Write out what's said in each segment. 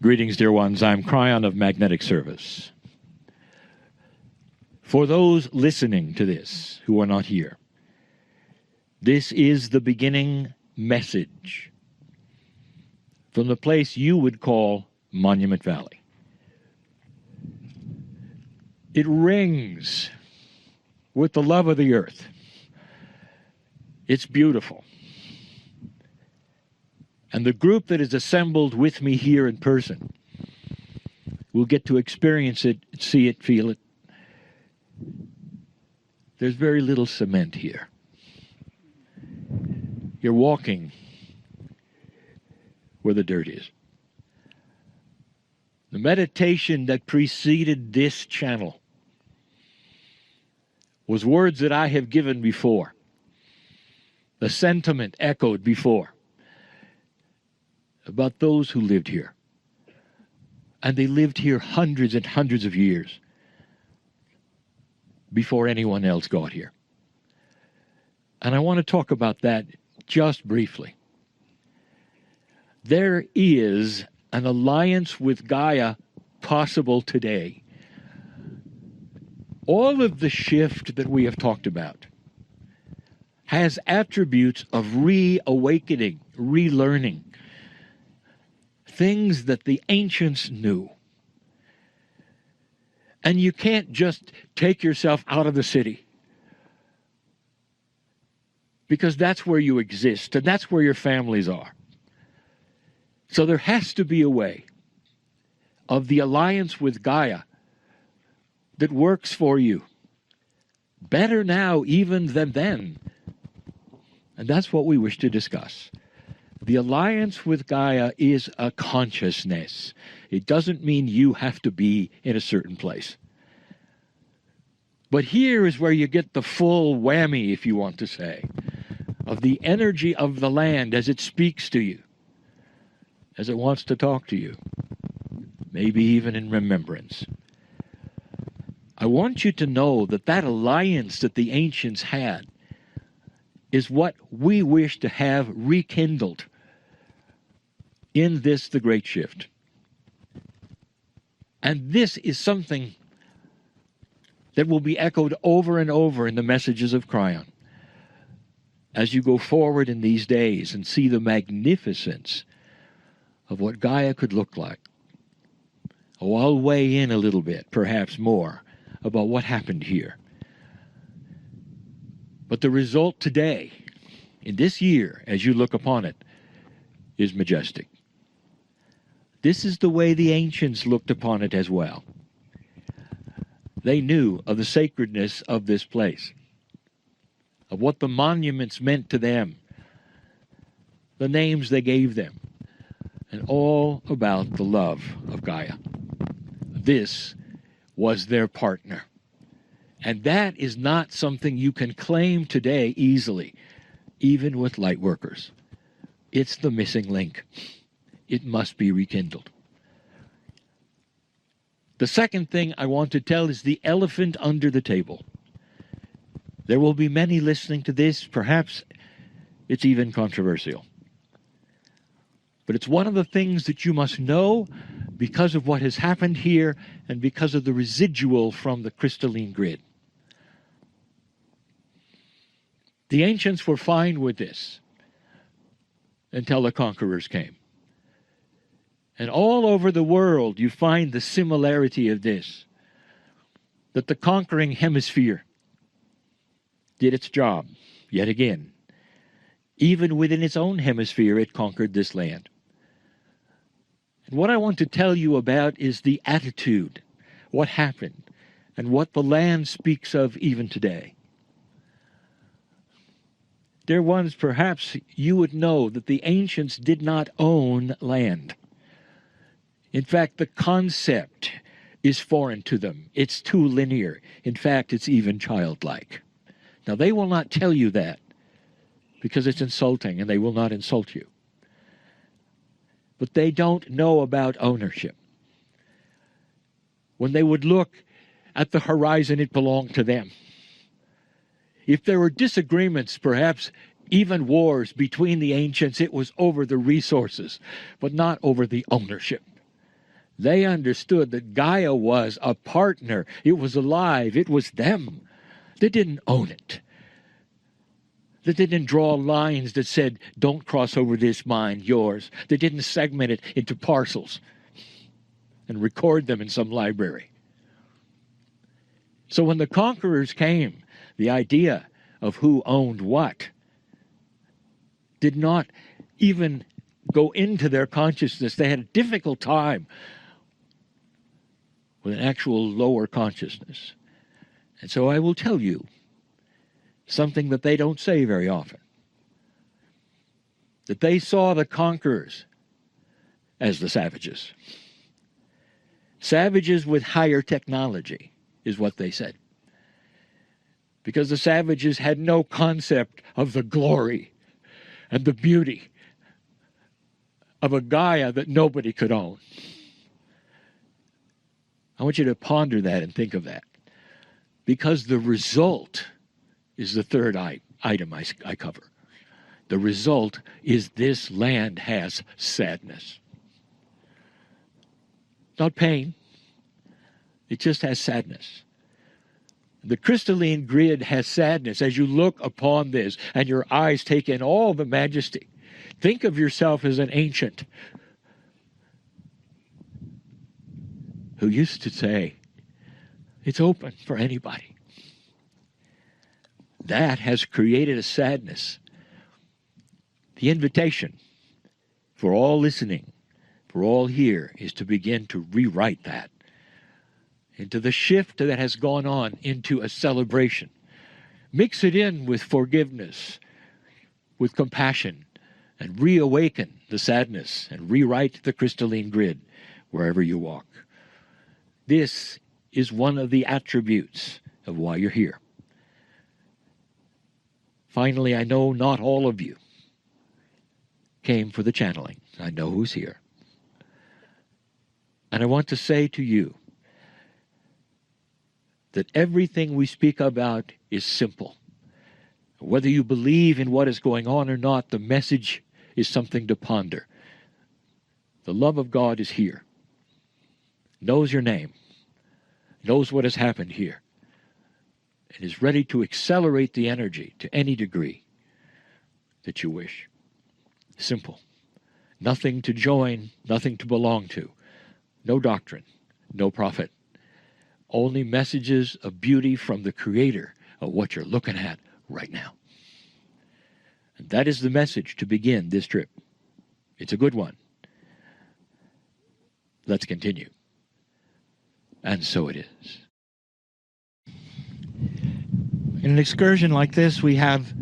Greetings, dear ones. I'm Kryon of Magnetic Service. For those listening to this who are not here, this is the beginning message from the place you would call Monument Valley. It rings with the love of the earth. It's beautiful. And the group that is assembled with me here in person will get to experience it, see it, feel it. There's very little cement here. You're walking where the dirt is. The meditation that preceded this channel was words that I have given before. The sentiment echoed before about those who lived here. And they lived here hundreds and hundreds of years before anyone else got here. And I want to talk about that just briefly. There is an alliance with Gaia possible today. All of the shift that we have talked about has attributes of reawakening, relearning, things that the ancients knew. And you can't just take yourself out of the city, because that's where you exist and that's where your families are. So there has to be a way of the alliance with Gaia that works for you better now even than then. And that's what we wish to discuss. The alliance with Gaia is a consciousness. It doesn't mean you have to be in a certain place. But here is where you get the full whammy, if you want to say, of the energy of the land as it speaks to you, as it wants to talk to you, maybe even in remembrance. I want you to know that that alliance that the ancients had is what we wish to have rekindled in this, the Great Shift. And this is something that will be echoed over and over in the messages of Kryon as you go forward in these days and see the magnificence of what Gaia could look like. Oh, I'll weigh in a little bit, perhaps more, about what happened here. But the result today, in this year, as you look upon it, is majestic. This is the way the ancients looked upon it as well. They knew of the sacredness of this place, of what the monuments meant to them, the names they gave them, and all about the love of Gaia. This was their partner. And that is not something you can claim today easily, even with lightworkers. It's the missing link. It must be rekindled. The second thing I want to tell is the elephant under the table. There will be many listening to this. Perhaps it's even controversial. But it's one of the things that you must know because of what has happened here and because of the residual from the crystalline grid. The ancients were fine with this until the conquerors came. And all over the world you find the similarity of this, that the conquering hemisphere did its job yet again. Even within its own hemisphere it conquered this land. And what I want to tell you about is the attitude, what happened, and what the land speaks of even today. Dear ones, perhaps you would know that the ancients did not own land. In fact, the concept is foreign to them. It's too linear. In fact, it's even childlike. Now, they will not tell you that because it's insulting, and they will not insult you. But they don't know about ownership. When they would look at the horizon, it belonged to them. If there were disagreements, perhaps even wars between the ancients, it was over the resources, but not over the ownership. They understood that Gaia was a partner. It was alive. It was them. They didn't own it. They didn't draw lines that said, don't cross over this mine, yours. They didn't segment it into parcels and record them in some library. So when the conquerors came, the idea of who owned what did not even go into their consciousness. They had a difficult time with an actual lower consciousness. And so I will tell you something that they don't say very often. That they saw the conquerors as the savages. Savages with higher technology is what they said. Because the savages had no concept of the glory and the beauty of a Gaia that nobody could own. I want you to ponder that and think of that. Because the result is the third item I cover. The result is this land has sadness. Not pain. It just has sadness. The crystalline grid has sadness as you look upon this and your eyes take in all the majesty. Think of yourself as an ancient who used to say, it's open for anybody. That has created a sadness. The invitation for all listening, for all here, is to begin to rewrite that into the shift that has gone on into a celebration. Mix it in with forgiveness, with compassion, and reawaken the sadness and rewrite the crystalline grid wherever you walk. This is one of the attributes of why you're here. Finally, I know not all of you came for the channeling. I know who's here. And I want to say to you that everything we speak about is simple. Whether you believe in what is going on or not, the message is something to ponder. The love of God is here, knows your name, knows what has happened here, and is ready to accelerate the energy to any degree that you wish. Simple. Nothing to join, nothing to belong to. No doctrine, no prophet. Only messages of beauty from the Creator of what you're looking at right now. And that is the message to begin this trip. It's a good one. Let's continue. And so it is. In an excursion like this, we have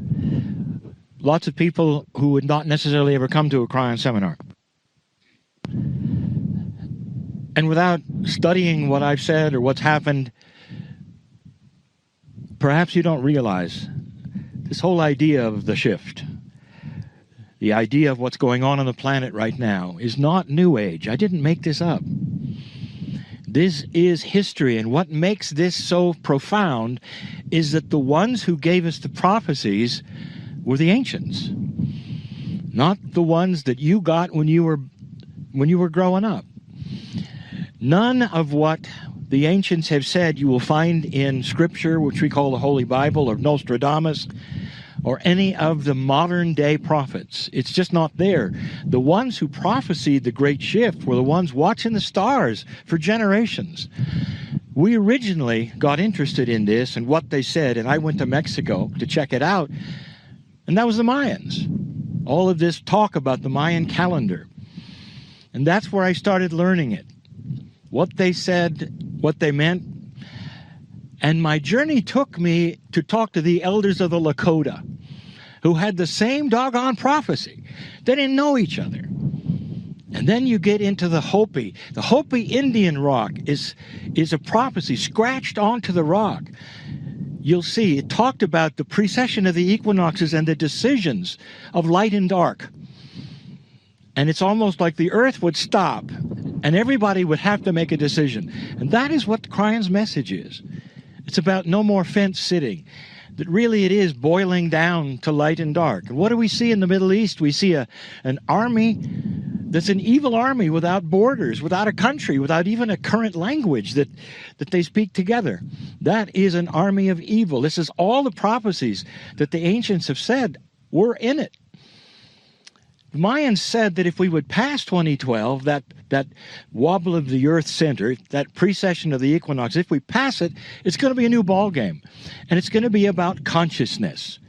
lots of people who would not necessarily ever come to a Kryon seminar. And without studying what I've said or what's happened, perhaps you don't realize this whole idea of the shift, the idea of what's going on the planet right now, is not New Age. I didn't make this up. This is history, and what makes this so profound is that the ones who gave us the prophecies were the ancients, not the ones that you got when you were growing up. None of what the ancients have said you will find in Scripture, which we call the Holy Bible, or Nostradamus, or any of the modern-day prophets. It's just not there. The ones who prophesied the Great Shift were the ones watching the stars for generations. We originally got interested in this and what they said, and I went to Mexico to check it out, and that was the Mayans. All of this talk about the Mayan calendar. And that's where I started learning it. What they said, what they meant. And my journey took me to talk to the elders of the Lakota, who had the same doggone prophecy. They didn't know each other. And then you get into the Hopi. The Hopi Indian rock is a prophecy scratched onto the rock. You'll see it talked about the precession of the equinoxes and the decisions of light and dark. And it's almost like the earth would stop and everybody would have to make a decision. And that is what Kryon's message is. It's about no more fence sitting. That really it is boiling down to light and dark. And what do we see in the Middle East? We see an army That's an evil army without borders, without a country, without even a current language that they speak together. That is an army of evil. This is all the prophecies that the ancients have said were in it. The Mayans said that if we would pass 2012, that wobble of the Earth center, that precession of the equinox, if we pass it, it's going to be a new ball game. And it's going to be about consciousness.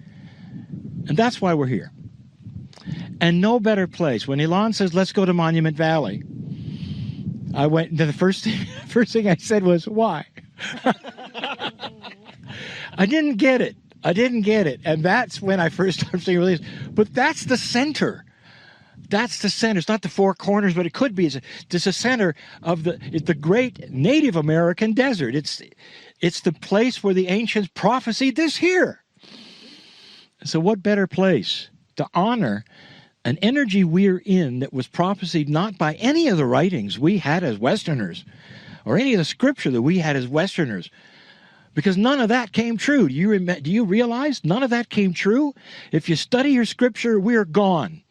And that's why we're here. And no better place. When Elon says, let's go to Monument Valley, I went, the first thing I said was, why? I didn't get it. And that's when I first started seeing release. But that's the center. That's the center. It's not the four corners, but it could be. It's the center of the great Native American desert. It's the place where the ancients prophesied this here. So what better place to honor an energy we're in that was prophesied not by any of the writings we had as Westerners or any of the scripture that we had as Westerners, because none of that came true. Do you realize none of that came true? If you study your scripture, we're gone.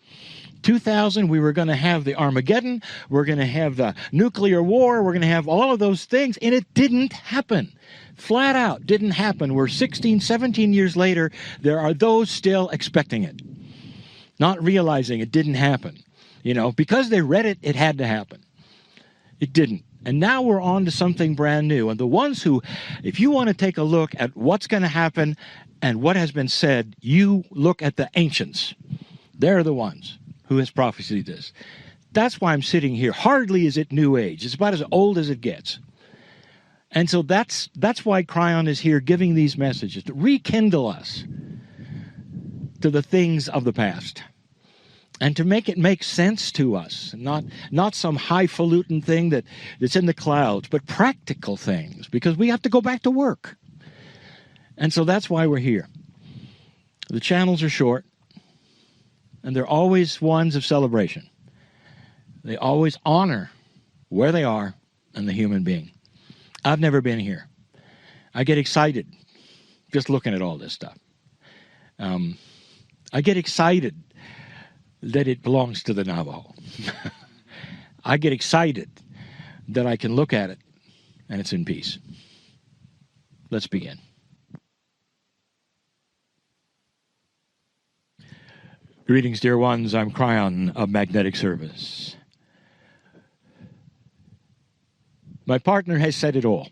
2000, we were going to have the Armageddon, we're going to have the nuclear war, we're going to have all of those things, and it didn't happen. Flat out, didn't happen. We're 16, 17 years later, there are those still expecting it, not realizing it didn't happen. Because they read it, it had to happen. It didn't. And now we're on to something brand new. And the ones who, if you want to take a look at what's going to happen and what has been said, you look at the ancients. They're the ones who has prophesied this. That's why I'm sitting here. Hardly is it New Age. It's about as old as it gets. And so that's why Kryon is here giving these messages, to rekindle us to the things of the past. And to make it make sense to us, not some highfalutin thing that's in the clouds, but practical things, because we have to go back to work. And so that's why we're here. The channels are short, and they're always ones of celebration. They always honor where they are and the human being. I've never been here. I get excited just looking at all this stuff. I get excited that it belongs to the Navajo. I get excited that I can look at it and it's in peace. Let's begin. Greetings, dear ones. I'm Kryon of Magnetic Service. My partner has said it all.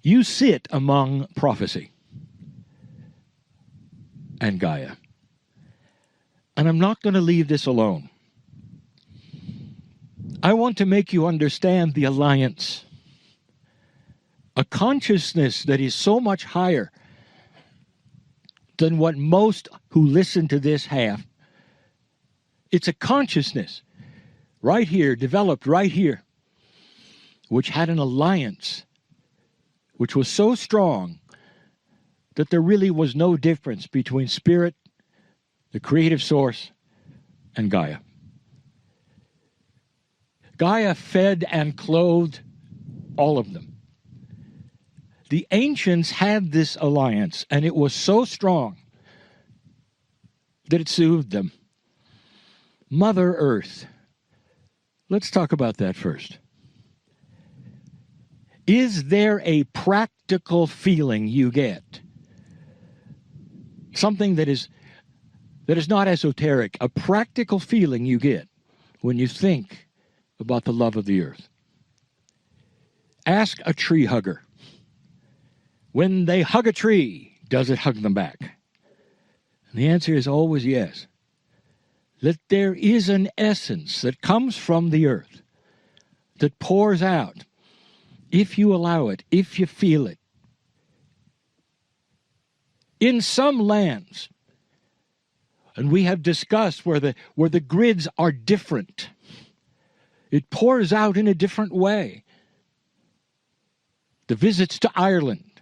You sit among prophecy and Gaia. And I'm not going to leave this alone. I want to make you understand the alliance. A consciousness that is so much higher than what most who listen to this have. It's a consciousness right here, developed right here, which had an alliance, which was so strong that there really was no difference between spirit, the creative source, and Gaia. Gaia fed and clothed all of them. The ancients had this alliance, and it was so strong that it soothed them. Mother Earth. Let's talk about that first. Is there a practical feeling you get? Something that is not esoteric, a practical feeling you get when you think about the love of the earth. Ask a tree hugger. When they hug a tree, does it hug them back? And the answer is always yes. That there is an essence that comes from the earth that pours out, if you allow it, if you feel it. In some lands, and we have discussed where the grids are different, it pours out in a different way. The visits to Ireland,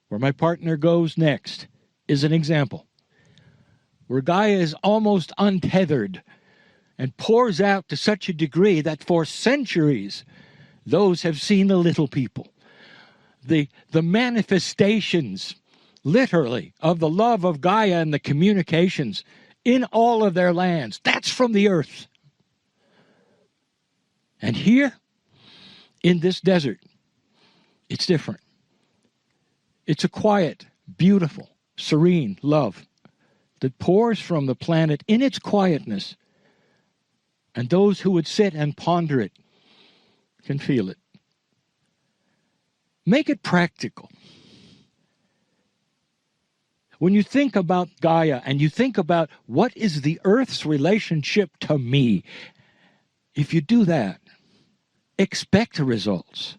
where my partner goes next, is an example. Where Gaia is almost untethered and pours out to such a degree that for centuries, those have seen the little people. The manifestations, literally, of the love of Gaia and the communications in all of their lands. That's from the earth. And here, in this desert, it's different. It's a quiet, beautiful, serene love that pours from the planet in its quietness. And those who would sit and ponder it can feel it. Make it practical. When you think about Gaia and you think about what is the earth's relationship to me, if you do that, expect results.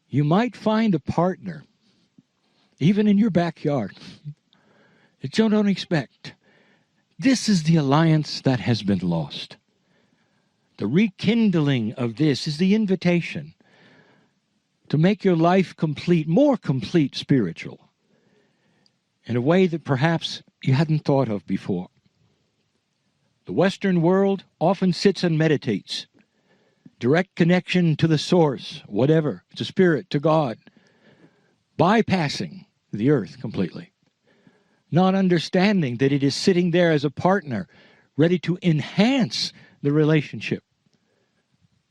You might find a partner, even in your backyard, that you don't expect. This is the alliance that has been lost. The rekindling of this is the invitation to make your life complete, more complete spiritual, in a way that perhaps you hadn't thought of before. The Western world often sits and meditates. Direct connection to the source, whatever, to spirit, to God, bypassing the earth completely. Not understanding that it is sitting there as a partner, ready to enhance the relationship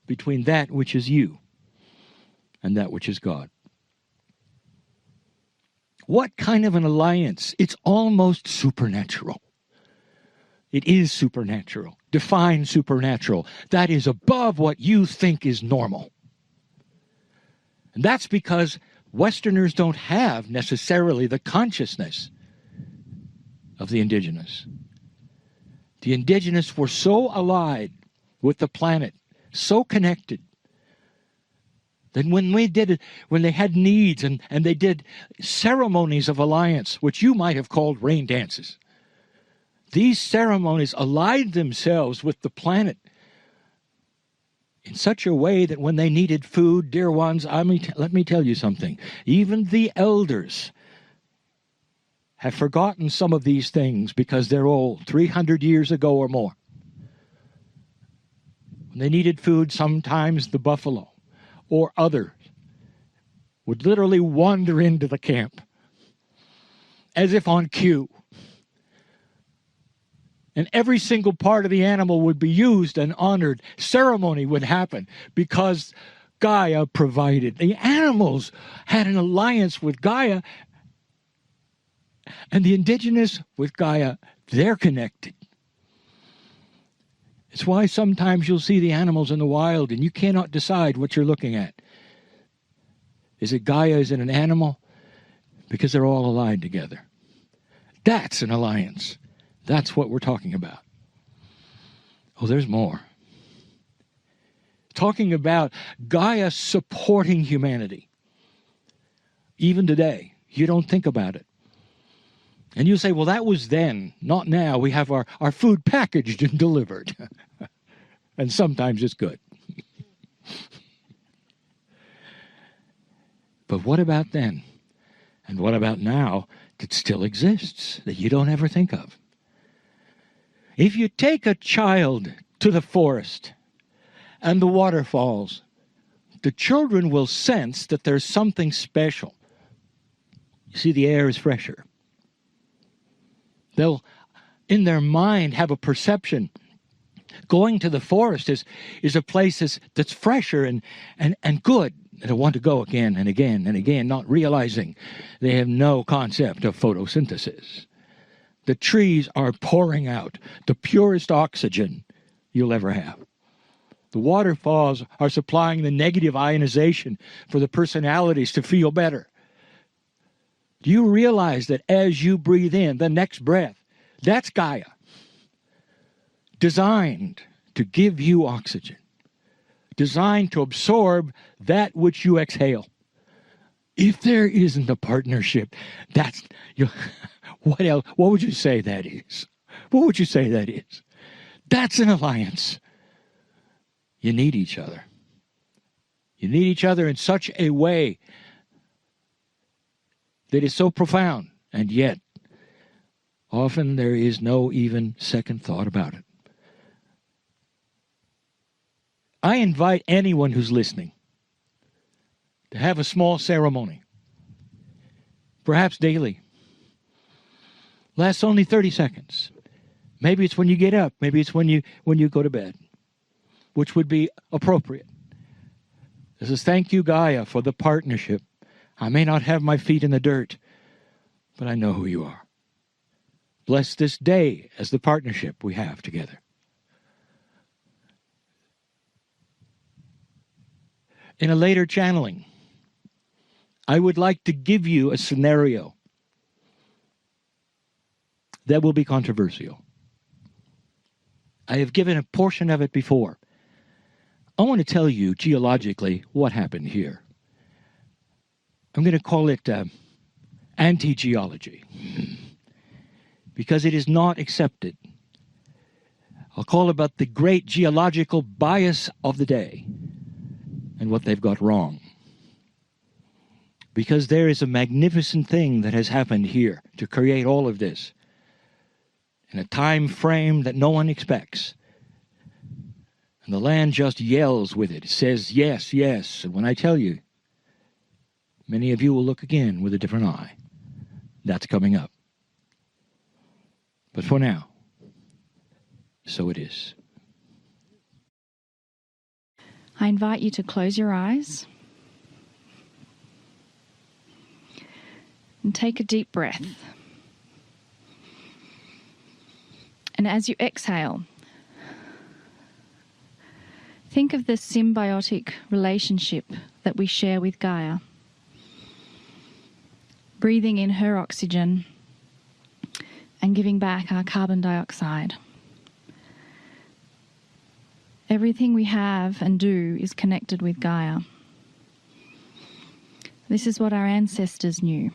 between that which is you and that which is God. What kind of an alliance? It's almost supernatural. It is supernatural. Define supernatural. That is above what you think is normal. And that's because Westerners don't have necessarily the consciousness of the indigenous. The indigenous were so allied with the planet, so connected, that when they had needs and they did ceremonies of alliance, which you might have called rain dances, these ceremonies allied themselves with the planet in such a way that when they needed food, dear ones, let me tell you something. Even the elders have forgotten some of these things because they're old, 300 years ago or more. When they needed food, sometimes the buffalo or others would literally wander into the camp as if on cue. And every single part of the animal would be used and honored. Ceremony would happen because Gaia provided. The animals had an alliance with Gaia, and the indigenous with Gaia, they're connected. It's why sometimes you'll see the animals in the wild and you cannot decide what you're looking at. Is it Gaia? Is it an animal? Because they're all allied together. That's an alliance. That's what we're talking about. Oh, there's more. Talking about Gaia supporting humanity. Even today, you don't think about it. And you say, well, that was then, not now. We have our food packaged and delivered. And sometimes it's good. But what about then? And what about now that still exists, that you don't ever think of? If you take a child to the forest and the waterfalls, the children will sense that there's something special. You see, the air is fresher. They'll, in their mind, have a perception. Going to the forest is a place that's fresher and good. They'll want to go again and again and again, not realizing they have no concept of photosynthesis. The trees are pouring out the purest oxygen you'll ever have. The waterfalls are supplying the negative ionization for the personalities to feel better. Do you realize that as you breathe in, the next breath, that's Gaia, designed to give you oxygen, designed to absorb that which you exhale. If there isn't a partnership, that's what else? What would you say that is? What would you say that is? That's an alliance. You need each other. You need each other in such a way that is so profound, and yet often there is no even second thought about it. I invite anyone who's listening to have a small ceremony, perhaps daily. Lasts only 30 seconds. Maybe it's when you get up. Maybe it's when you go to bed, which would be appropriate. This is thank you, Gaia, for the partnership. I may not have my feet in the dirt, but I know who you are. Bless this day as the partnership we have together. In a later channeling, I would like to give you a scenario that will be controversial. I have given a portion of it before. I want to tell you geologically what happened here. I'm going to call it anti-geology because it is not accepted. I'll call about the great geological bias of the day and what they've got wrong. Because there is a magnificent thing that has happened here to create all of this in a time frame that no one expects. And the land just yells with it. It says, yes, yes. And when I tell you, many of you will look again with a different eye. That's coming up. But for now, so it is. I invite you to close your eyes and take a deep breath. And as you exhale, think of the symbiotic relationship that we share with Gaia. Breathing in her oxygen and giving back our carbon dioxide. Everything we have and do is connected with Gaia. This is what our ancestors knew.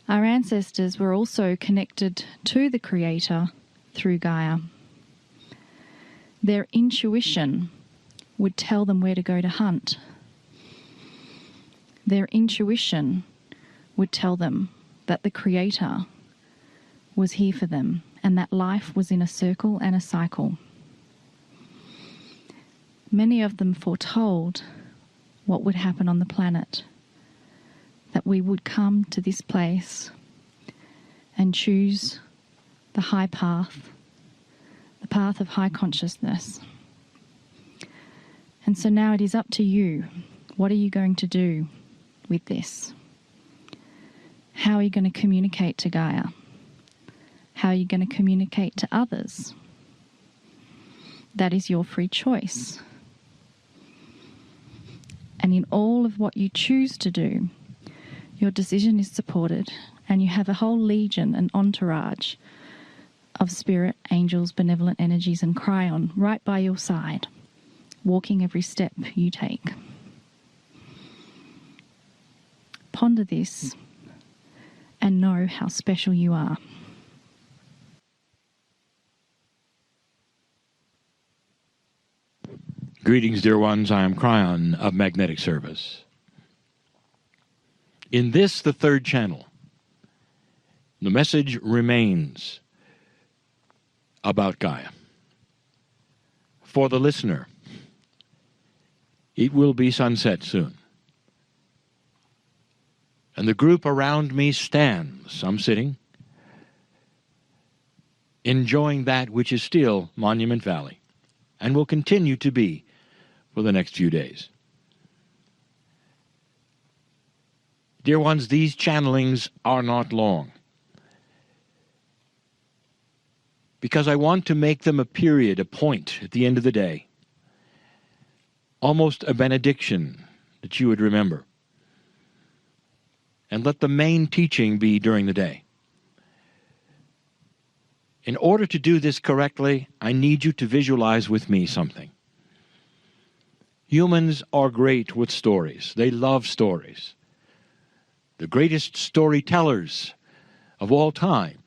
Our ancestors were also connected to the Creator through Gaia. Their intuition would tell them where to go to hunt. Their intuition would tell them that the Creator was here for them and that life was in a circle and a cycle. Many of them foretold what would happen on the planet, that we would come to this place and choose the high path, the path of high consciousness. And so now it is up to you. What are you going to do with this? How are you going to communicate to Gaia? How are you going to communicate to others? That is your free choice. And in all of what you choose to do, your decision is supported, and you have a whole legion, an entourage of spirit, angels, benevolent energies, and Kryon right by your side, walking every step you take. Ponder this and know how special you are. Greetings, dear ones. I am Kryon of Magnetic Service. In this, the third channel, the message remains about Gaia. For the listener, it will be sunset soon. And the group around me stands, some sitting, enjoying that which is still Monument Valley, and will continue to be for the next few days. Dear ones, these channelings are not long, because I want to make them a period, a point at the end of the day, almost a benediction that you would remember, and let the main teaching be during the day. In order to do this correctly, I need you to visualize with me something. Humans are great with stories. They love stories. The greatest storytellers of all time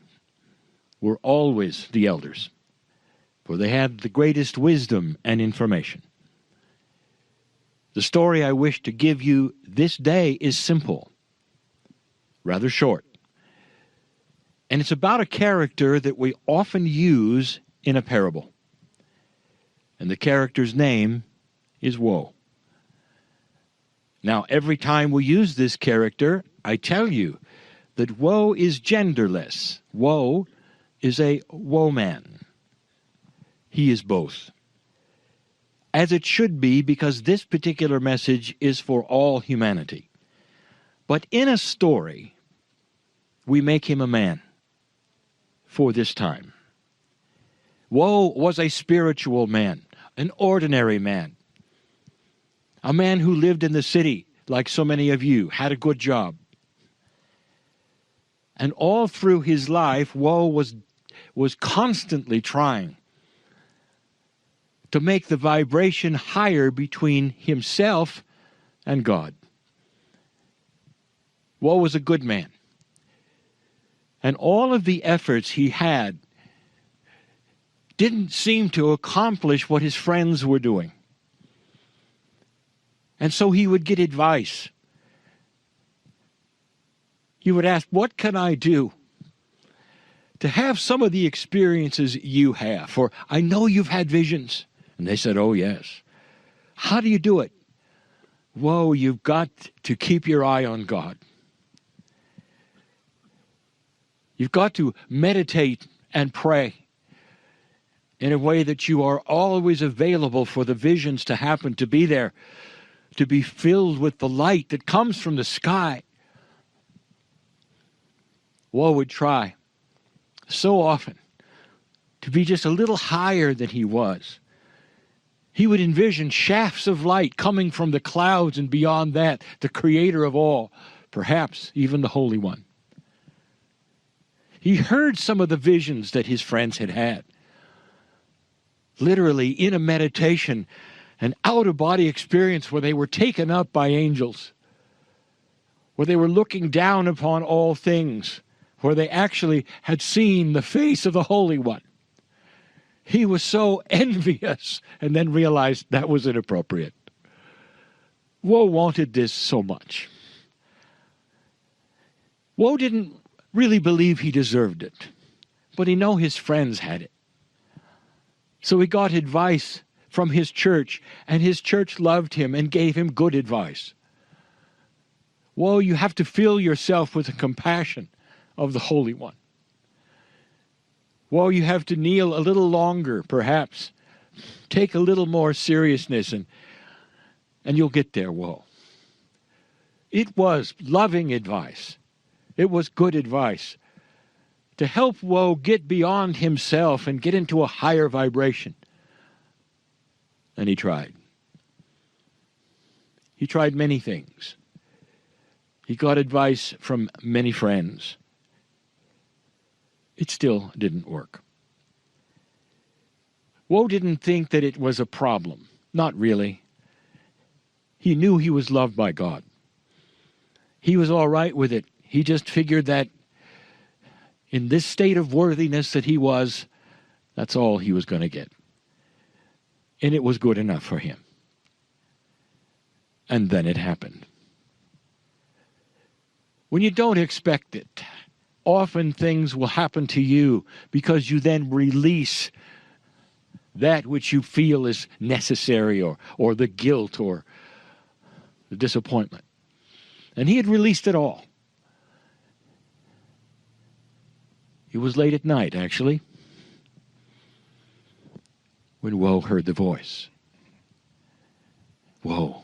were always the elders, for they had the greatest wisdom and information. The story I wish to give you this day is simple, rather short, and it's about a character that we often use in a parable. And the character's name is Woe. Now, every time we use this character, I tell you that Woe is genderless. Woe is a woe man. He is both. As it should be, because this particular message is for all humanity. But in a story, we make him a man for this time. Woe was a spiritual man, an ordinary man, a man who lived in the city like so many of you, had a good job. And all through his life, Woe was constantly trying to make the vibration higher between himself and God. Woe was a good man. And all of the efforts he had didn't seem to accomplish what his friends were doing. And so he would get advice. He would ask, what can I do to have some of the experiences you have? For I know you've had visions. And they said, oh, yes. How do you do it? Whoa, you've got to keep your eye on God. You've got to meditate and pray in a way that you are always available for the visions to happen, to be there, to be filled with the light that comes from the sky. Woe would try so often to be just a little higher than he was. He would envision shafts of light coming from the clouds, and beyond that, the Creator of all, perhaps even the Holy One. He heard some of the visions that his friends had had. Literally, in a meditation, an out-of-body experience where they were taken up by angels, where they were looking down upon all things, where they actually had seen the face of the Holy One. He was so envious, and then realized that was inappropriate. Woe wanted this so much. Woe didn't really believe he deserved it, but he knew his friends had it. So he got advice from his church, and his church loved him and gave him good advice. Woe, you have to fill yourself with the compassion of the Holy One. Woe, you have to kneel a little longer, perhaps. Take a little more seriousness, and you'll get there, Woe. It was loving advice. It was good advice to help Woe get beyond himself and get into a higher vibration. And he tried. He tried many things. He got advice from many friends. It still didn't work. Woe didn't think that it was a problem. Not really. He knew he was loved by God. He was all right with it. He just figured that in this state of worthiness that he was, that's all he was going to get. And it was good enough for him. And then it happened. When you don't expect it, often things will happen to you because you then release that which you feel is necessary, or the guilt or the disappointment. And he had released it all. It was late at night, actually, when Woe heard the voice. Woe,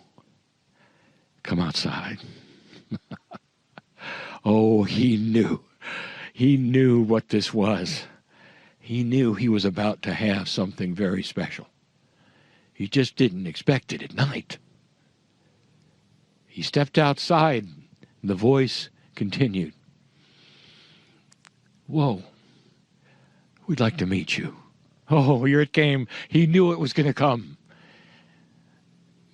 come outside. Oh, he knew. He knew what this was. He knew he was about to have something very special. He just didn't expect it at night. He stepped outside. The voice continued. Woe, we'd like to meet you. Oh, here it came. He knew it was going to come.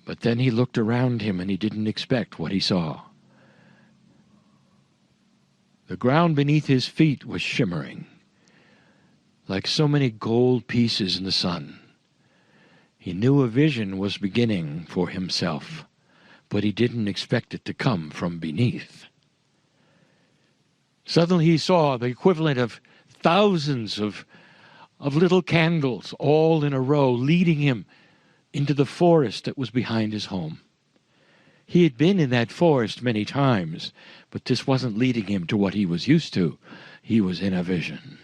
But then he looked around him and he didn't expect what he saw. The ground beneath his feet was shimmering, like so many gold pieces in the sun. He knew a vision was beginning for himself, but he didn't expect it to come from beneath. Suddenly he saw the equivalent of thousands of little candles all in a row leading him into the forest that was behind his home. He had been in that forest many times, but this wasn't leading him to what he was used to. He was in a vision.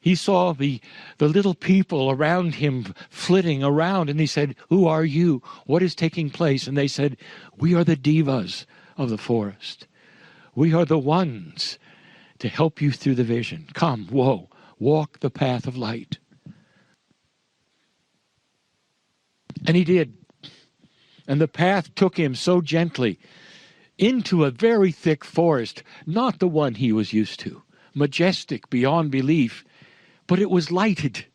He saw the little people around him flitting around, and he said, "Who are you? What is taking place?" And they said, "We are the divas of the forest. We are the ones to help you through the vision. Come, whoa, walk the path of light." And he did. And the path took him so gently into a very thick forest, not the one he was used to, majestic beyond belief, but it was lighted.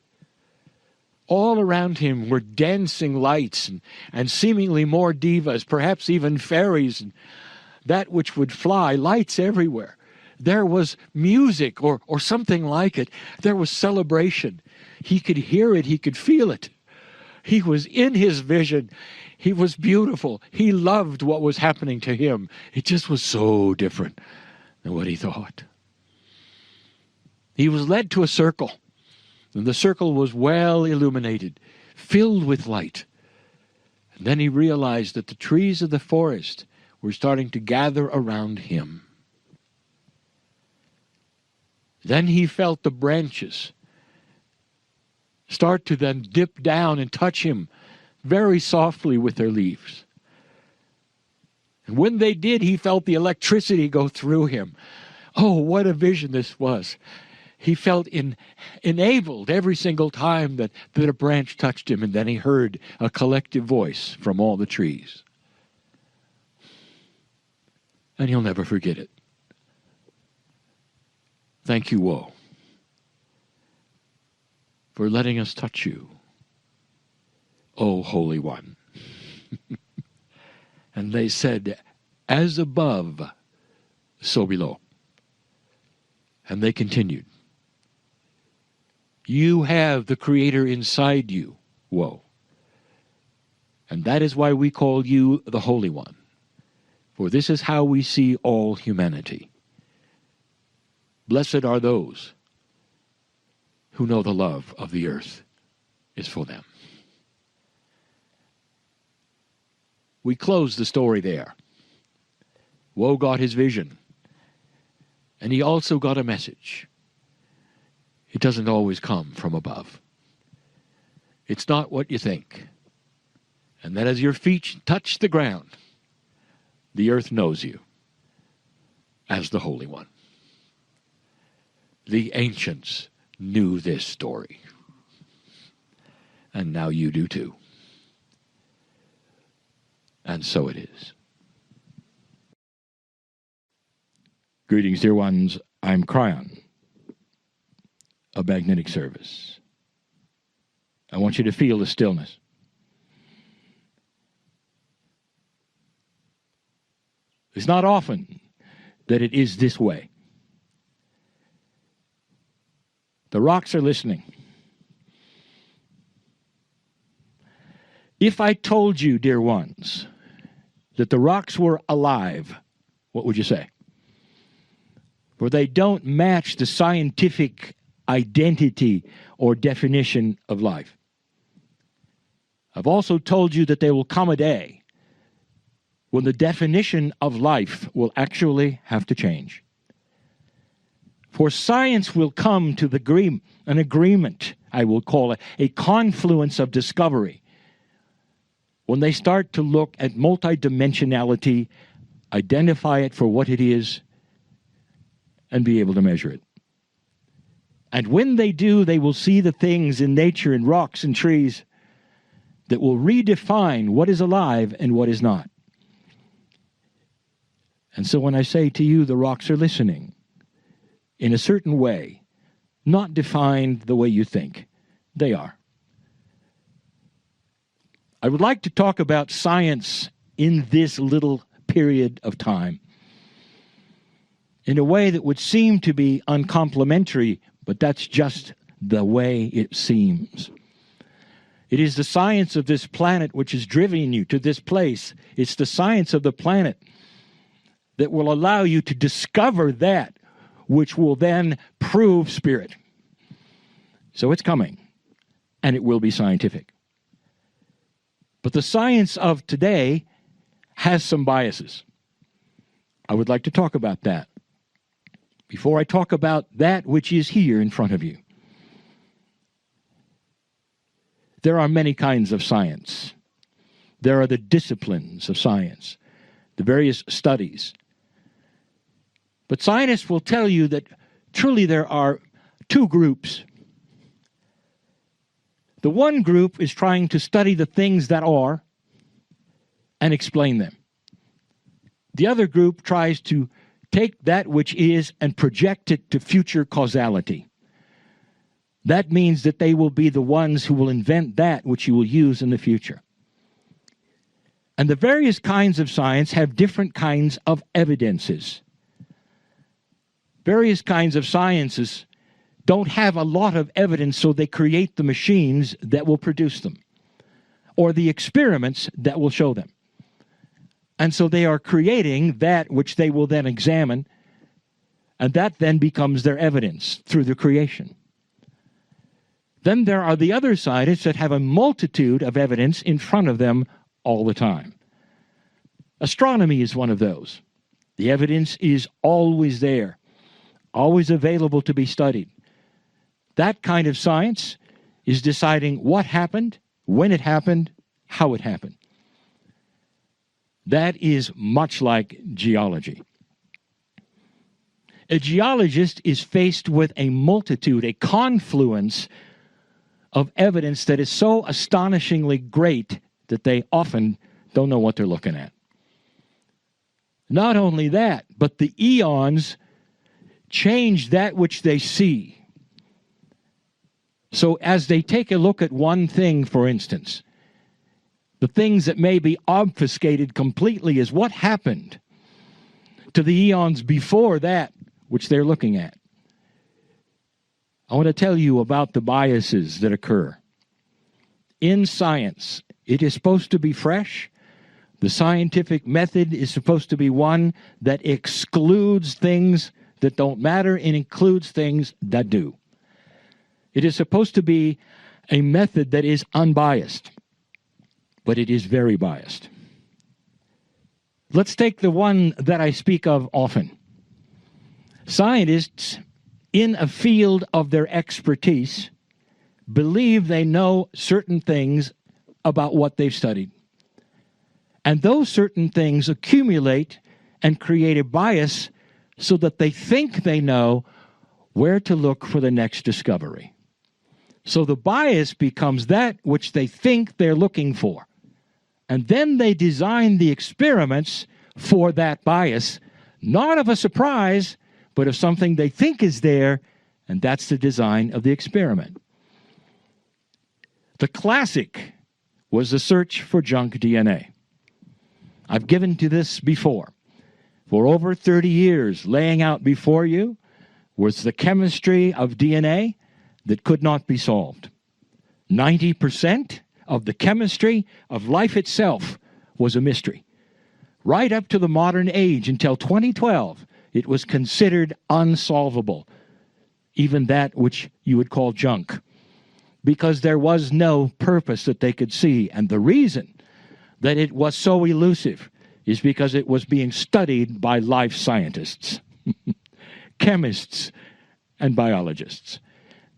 All around him were dancing lights and seemingly more divas, perhaps even fairies, and that which would fly, lights everywhere. There was music or something like it. There was celebration. He could hear it. He could feel it. He was in his vision. He was beautiful. He loved what was happening to him. It just was so different than what he thought. He was led to a circle, and the circle was well illuminated, filled with light. And then he realized that the trees of the forest were starting to gather around him. Then he felt the branches start to then dip down and touch him very softly with their leaves. And when they did, he felt the electricity go through him. Oh, what a vision this was. He felt enabled every single time that a branch touched him, and then he heard a collective voice from all the trees. And he'll never forget it. Thank you, Woe, for letting us touch you, O Holy One. And they said, "As above, so below." And they continued, "You have the Creator inside you, Woe. And that is why we call you the Holy One. For this is how we see all humanity. Blessed are those who know the love of the earth is for them." We close the story there. Woe got his vision, and he also got a message. It doesn't always come from above. It's not what you think. And that as your feet touch the ground, the earth knows you as the Holy One. The ancients knew this story. And now you do too. And so it is. Greetings, dear ones. I'm Kryon of Magnetic Service. I want you to feel the stillness. It's not often that it is this way. The rocks are listening. If I told you, dear ones, that the rocks were alive, what would you say? For they don't match the scientific identity or definition of life. I've also told you that there will come a day when the definition of life will actually have to change. For science will come to an agreement, I will call it, a confluence of discovery, when they start to look at multidimensionality, identify it for what it is, and be able to measure it. And when they do, they will see the things in nature and rocks and trees that will redefine what is alive and what is not. And so when I say to you, the rocks are listening, in a certain way, not defined the way you think, they are. I would like to talk about science in this little period of time in a way that would seem to be uncomplimentary, but that's just the way it seems. It is the science of this planet which is driving you to this place. It's the science of the planet that will allow you to discover that which will then prove spirit. So it's coming, and it will be scientific. But the science of today has some biases. I would like to talk about that before I talk about that which is here in front of you. there are many kinds of science. There are the disciplines of science, the various studies. But scientists will tell you that truly there are two groups. The one group is trying to study the things that are and explain them. The other group tries to take that which is and project it to future causality. That means that they will be the ones who will invent that which you will use in the future. And the various kinds of science have different kinds of evidences. Various kinds of sciences don't have a lot of evidence, so they create the machines that will produce them, or the experiments that will show them. And so they are creating that which they will then examine, and that then becomes their evidence through the creation. Then there are the other scientists that have a multitude of evidence in front of them all the time. Astronomy is one of those. The evidence is always there, always available to be studied. That kind of science is deciding what happened, when it happened, how it happened. That is much like geology. A geologist is faced with a multitude, a confluence of evidence that is so astonishingly great that they often don't know what they're looking at. Not only that, but the eons change that which they see. So as they take a look at one thing, for instance, the things that may be obfuscated completely is what happened to the eons before that which they're looking at. I want to tell you about the biases that occur. In science, it is supposed to be fresh. The scientific method is supposed to be one that excludes things that don't matter and includes things that do. It is supposed to be a method that is unbiased, but it is very biased. Let's take the one that I speak of often. Scientists in a field of their expertise believe they know certain things about what they've studied. And those certain things accumulate and create a bias so that they think they know where to look for the next discovery. So the bias becomes that which they think they're looking for. And then they design the experiments for that bias, not of a surprise, but of something they think is there, and that's the design of the experiment. The classic was the search for junk DNA. I've given to this before. For over 30 years, laying out before you was the chemistry of DNA that could not be solved. 90% of the chemistry of life itself was a mystery. Right up to the modern age, until 2012, it was considered unsolvable, even that which you would call junk, because there was no purpose that they could see. And the reason that it was so elusive is because it was being studied by life scientists, chemists, and biologists.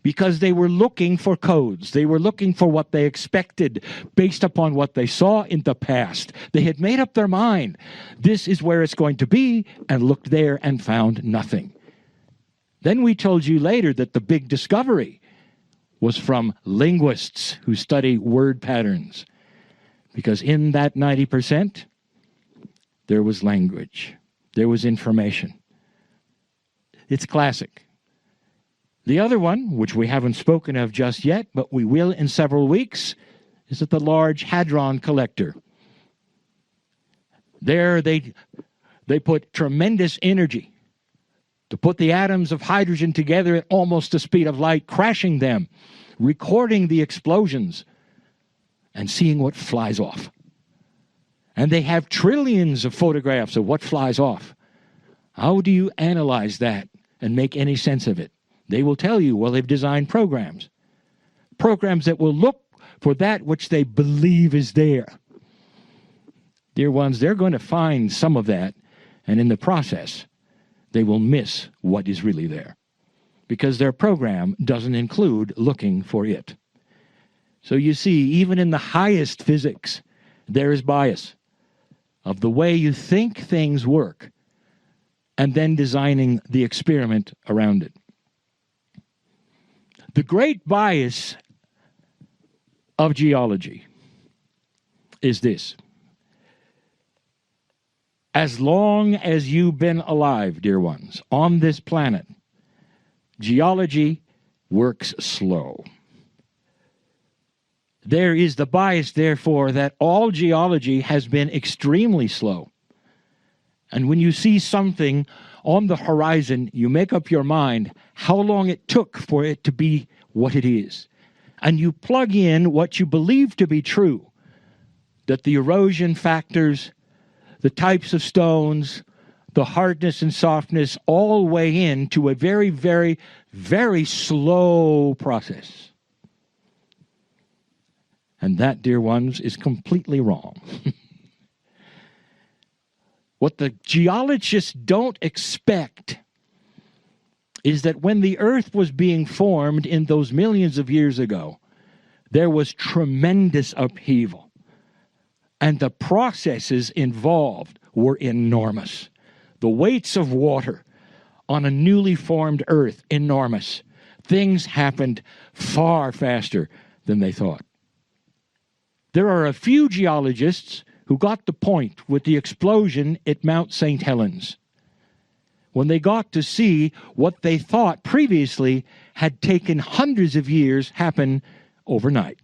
Because they were looking for codes. They were looking for what they expected based upon what they saw in the past. They had made up their mind. This is where it's going to be, and looked there and found nothing. Then we told you later that the big discovery was from linguists who study word patterns. Because in that 90%, there was language. There was information. It's classic. The other one, which we haven't spoken of just yet, but we will in several weeks, is at the Large Hadron Collector. There they put tremendous energy to put the atoms of hydrogen together at almost the speed of light, crashing them, recording the explosions, and seeing what flies off. And they have trillions of photographs of what flies off. How do you analyze that and make any sense of it? They will tell you, well, they've designed programs that will look for that which they believe is there. Dear ones, they're going to find some of that, and in the process, they will miss what is really there, because their program doesn't include looking for it. So you see, even in the highest physics, there is bias of the way you think things work and then designing the experiment around it. The great bias of geology is this. As long as you've been alive, dear ones, on this planet, geology works slow. There is the bias, therefore, that all geology has been extremely slow. And when you see something on the horizon, you make up your mind how long it took for it to be what it is. And you plug in what you believe to be true, that the erosion factors, the types of stones, the hardness and softness all weigh into a very, very, very slow process. And that, dear ones, is completely wrong. What the geologists don't expect is that when the earth was being formed in those millions of years ago, there was tremendous upheaval. And the processes involved were enormous. The weights of water on a newly formed earth, enormous. Things happened far faster than they thought. There are a few geologists who got the point with the explosion at Mount St. Helens, when they got to see what they thought previously had taken hundreds of years happen overnight.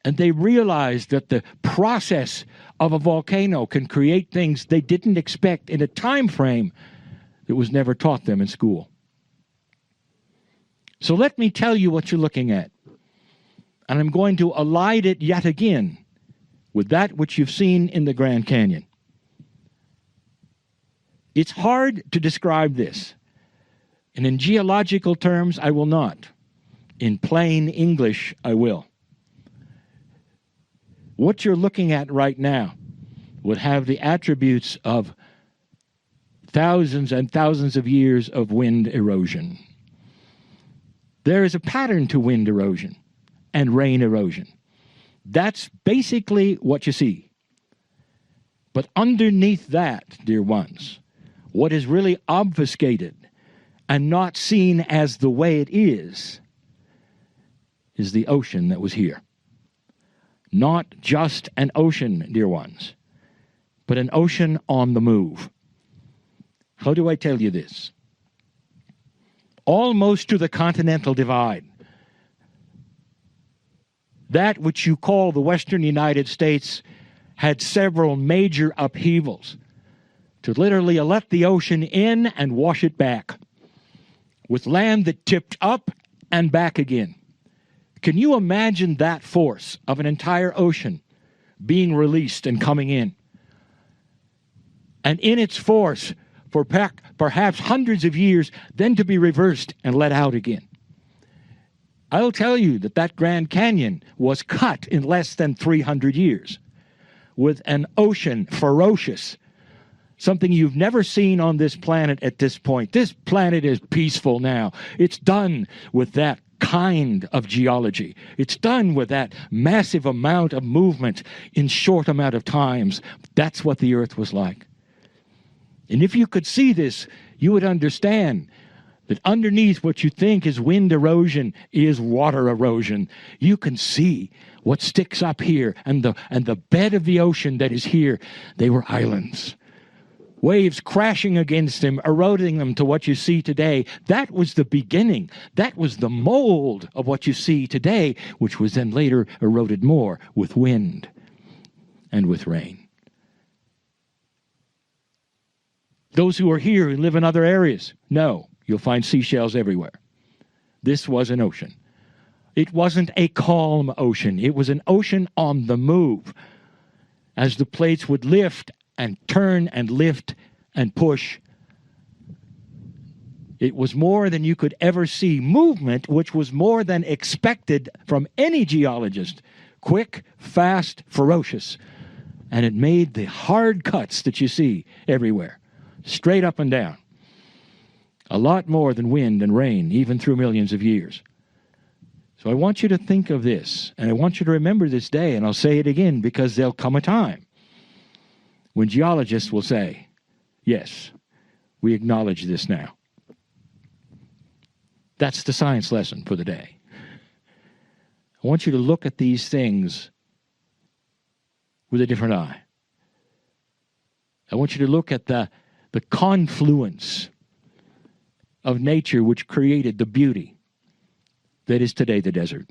And they realized that the process of a volcano can create things they didn't expect in a time frame that was never taught them in school. So let me tell you what you're looking at. And I'm going to align it yet again with that which you've seen in the Grand Canyon. It's hard to describe this. And in geological terms, I will not. In plain English, I will. What you're looking at right now would have the attributes of thousands and thousands of years of wind erosion. There is a pattern to wind erosion and rain erosion. That's basically what you see. But underneath that, dear ones, what is really obfuscated and not seen as the way it is the ocean that was here. Not just an ocean, dear ones, but an ocean on the move. How do I tell you this? Almost to the continental divide, that which you call the Western United States had several major upheavals to literally let the ocean in and wash it back, with land that tipped up and back again. Can you imagine that force of an entire ocean being released and coming in? And in its force, for perhaps hundreds of years, then to be reversed and let out again. I'll tell you that that Grand Canyon was cut in less than 300 years with an ocean ferocious, something you've never seen on this planet at this point. This planet is peaceful now. It's done with that kind of geology. It's done with that massive amount of movement in short amount of times. That's what the earth was like. And if you could see this, you would understand that underneath what you think is wind erosion is water erosion. You can see what sticks up here, and the bed of the ocean that is here, they were islands. Waves crashing against them, eroding them to what you see today. That was the beginning. That was the mold of what you see today, which was then later eroded more with wind and with rain. Those who are here and live in other areas, no, you'll find seashells everywhere. This was an ocean. It wasn't a calm ocean. It was an ocean on the move. As the plates would lift and turn and lift and push, it was more than you could ever see. Movement, which was more than expected from any geologist. Quick, fast, ferocious. And it made the hard cuts that you see everywhere. Straight up and down. A lot more than wind and rain, even through millions of years. So I want you to think of this, and I want you to remember this day, and I'll say it again because there'll come a time when geologists will say, yes, we acknowledge this now. That's the science lesson for the day. I want you to look at these things with a different eye. I want you to look at the confluence of nature which created the beauty that is today the desert.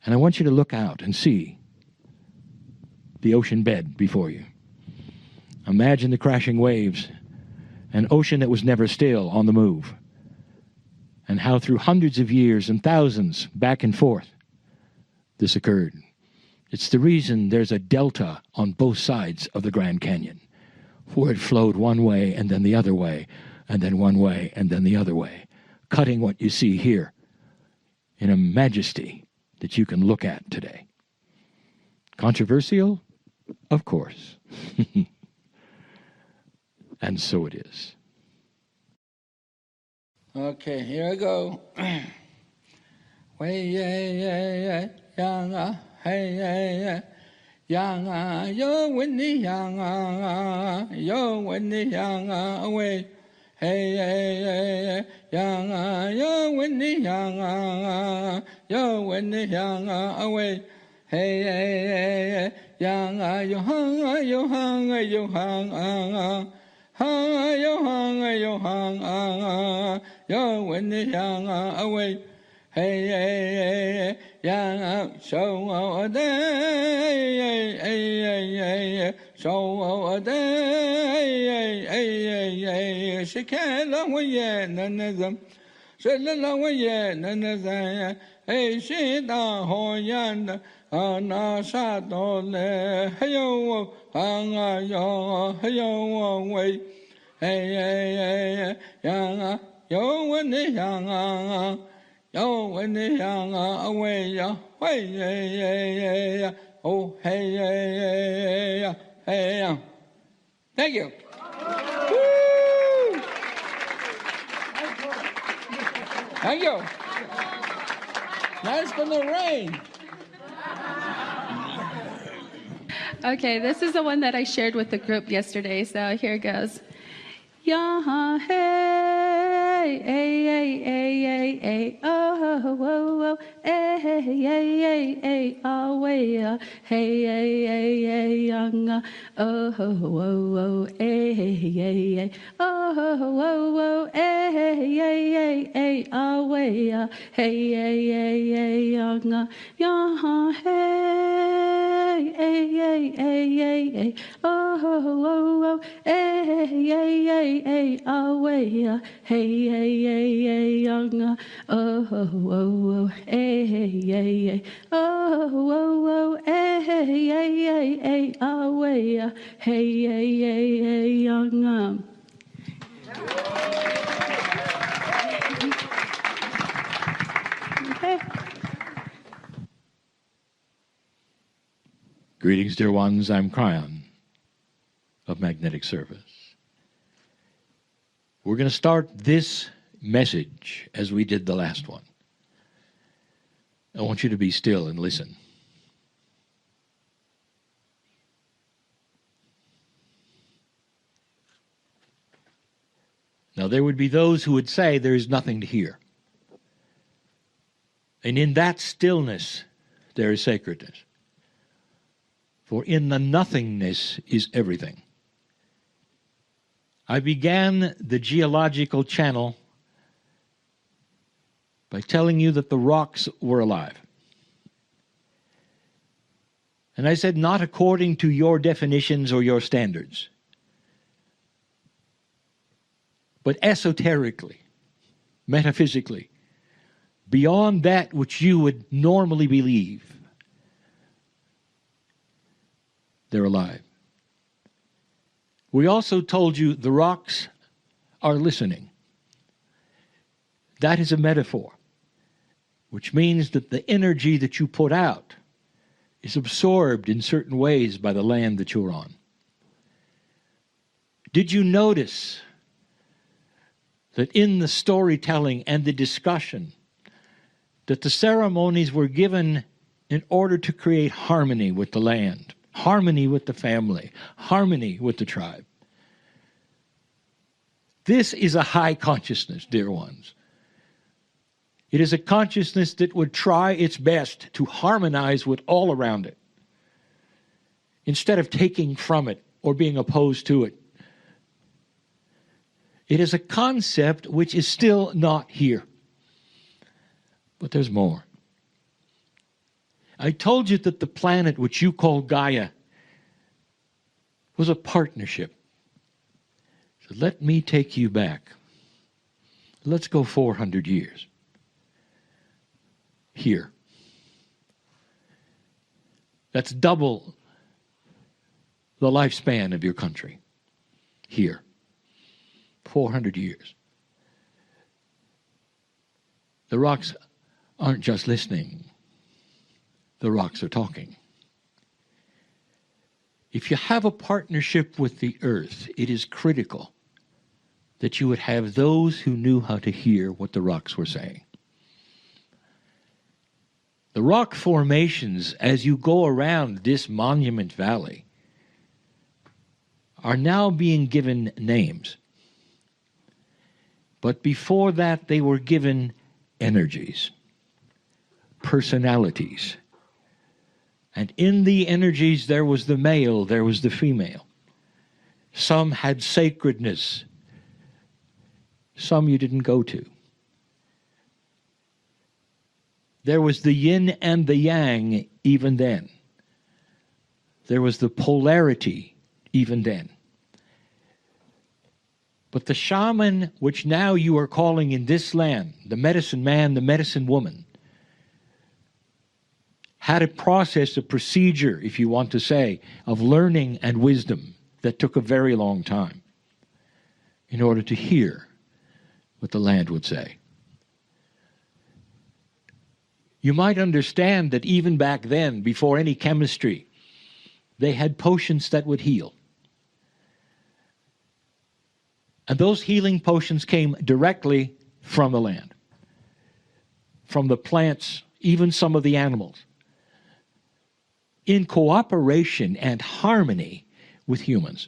And I want you to look out and see the ocean bed before you. Imagine the crashing waves, an ocean that was never still, on the move, and how through hundreds of years and thousands back and forth this occurred. It's the reason there's a delta on both sides of the Grand Canyon, where it flowed one way and then the other way, and then one way and then the other way, cutting what you see here in a majesty that you can look at today. Controversial? Of course. And so it is. Okay, here I go. Way, yeah, yang, hey, yang, yo, windy, yang, yo, windy, yang, away. Hey, yang, yo, windy, yang, yo, windy, yang, away. Hey, yang, yo, hang, yo, hang, yo, hang, hang, yo, hang, yo, hang, yo, windy, yang, away. Hey, yang, so a day, so a day, she can't love ye, none of them. She love ye, none of them. Hey, she da ho yan, na sa do le, hey yo, hang, yo, hey yo, way. Hey, yang, yo, windy, yang, yo, when the young away, way, oh, hey, hey, thank you. Woo! Thank you. Now it's gonna rain. Okay, this is the one that I shared with the group yesterday, so here it goes. Yeah, hey, hey, hey, hey, hey, oh, oh, oh, hey, hey, hey, hey, oh, way, hey, hey, hey, young, oh, oh, oh, hey, hey, hey, oh, oh, hey, hey, hey, oh, way, hey, hey, hey, young, yeah, hey, hey, hey, hey, oh, oh, hey, hey, hey, away, hey, hey, young, oh, oh, hey, oh, hey, away, hey, young. Okay. Greetings, dear ones. I'm Kryon of Magnetic Service. We're going to start this message as we did the last one. I want you to be still and listen. Now, there would be those who would say there is nothing to hear. And in that stillness, there is sacredness. For in the nothingness is everything. I began the geological channel by telling you that the rocks were alive. And I said, not according to your definitions or your standards, but esoterically, metaphysically, beyond that which you would normally believe, they're alive. We also told you the rocks are listening. That is a metaphor, which means that the energy that you put out is absorbed in certain ways by the land that you're on. Did you notice that in the storytelling and the discussion, that the ceremonies were given in order to create harmony with the land, harmony with the family, harmony with the tribe. This is a high consciousness, dear ones. It is a consciousness that would try its best to harmonize with all around it, instead of taking from it or being opposed to it. It is a concept which is still not here. But there's more. I told you that the planet which you call Gaia was a partnership. So let me take you back. Let's go 400 years. Here. That's double the lifespan of your country. Here. 400 years. The rocks aren't just listening. The rocks are talking. If you have a partnership with the earth, it is critical that you would have those who knew how to hear what the rocks were saying. The rock formations, as you go around this monument valley, are now being given names. But before that, they were given energies, personalities. And in the energies, there was the male, there was the female. Some had sacredness. Some you didn't go to. There was the yin and the yang even then. There was the polarity even then. But the shaman, which now you are calling in this land, the medicine man, the medicine woman, had a process, a procedure, if you want to say, of learning and wisdom that took a very long time in order to hear what the land would say. You might understand that even back then, before any chemistry, they had potions that would heal. And those healing potions came directly from the land, from the plants, even some of the animals, in cooperation and harmony with humans,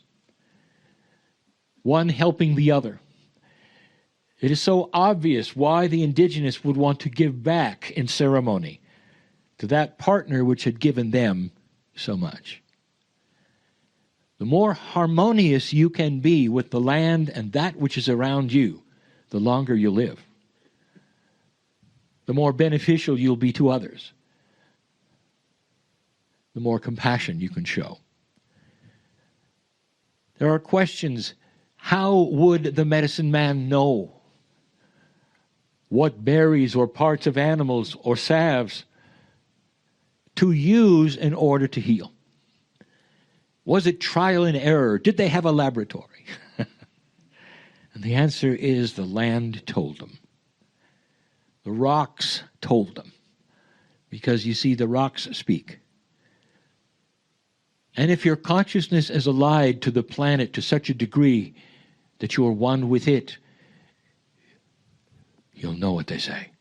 one helping the other. It is so obvious why the indigenous would want to give back in ceremony to that partner which had given them so much. The more harmonious you can be with the land and that which is around you, the longer you live. The more beneficial you'll be to others. The more compassion you can show. There are questions. How would the medicine man know what berries or parts of animals or salves to use in order to heal? Was it trial and error? Did they have a laboratory? And the answer is the land told them. The rocks told them. Because you see, the rocks speak. And if your consciousness is allied to the planet to such a degree that you are one with it, you'll know what they say.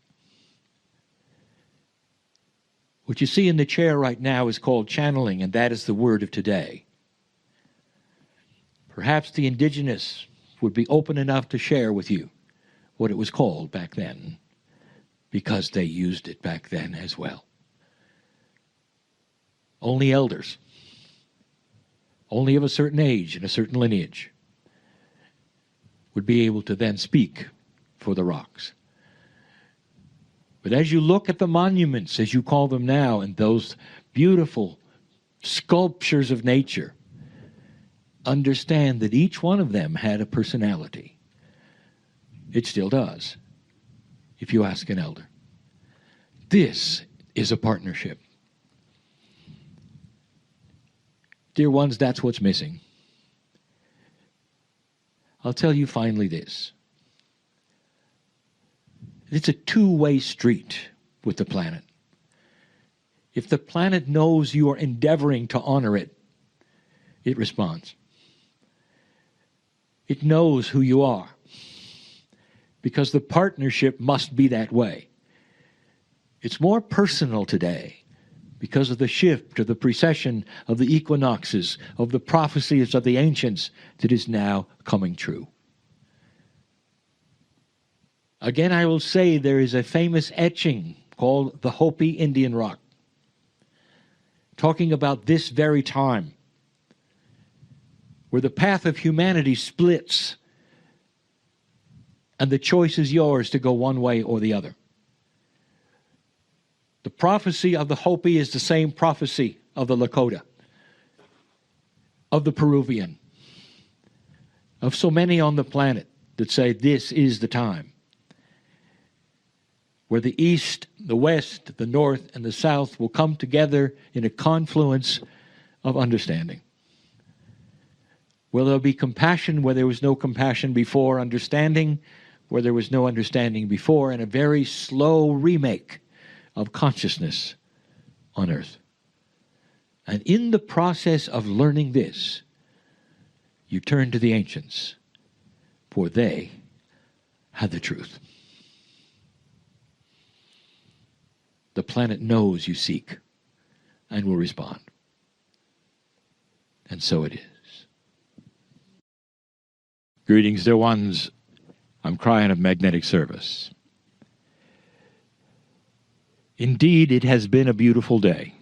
What you see in the chair right now is called channeling, and that is the word of today. Perhaps the indigenous would be open enough to share with you what it was called back then, because they used it back then as well. Only elders, only of a certain age and a certain lineage, would be able to then speak for the rocks. But as you look at the monuments, as you call them now, and those beautiful sculptures of nature, understand that each one of them had a personality. It still does, if you ask an elder. This is a partnership. Dear ones, that's what's missing. I'll tell you finally this. It's a two-way street with the planet. If the planet knows you are endeavoring to honor it, it responds. It knows who you are, because the partnership must be that way. It's more personal today because of the shift or the precession of the equinoxes, of the prophecies of the ancients that is now coming true. Again, I will say there is a famous etching called the Hopi Indian Rock, talking about this very time, where the path of humanity splits and the choice is yours to go one way or the other. The prophecy of the Hopi is the same prophecy of the Lakota, of the Peruvian, of so many on the planet that say this is the time where the East, the West, the North, and the South will come together in a confluence of understanding. Where there will be compassion where there was no compassion before, understanding where there was no understanding before, and a very slow remake of consciousness on earth. And in the process of learning this, you turn to the ancients, for they had the truth. The planet knows you seek and will respond. And so it is. Greetings, dear ones. I'm Kryon of Magnetic Service. Indeed, it has been a beautiful day.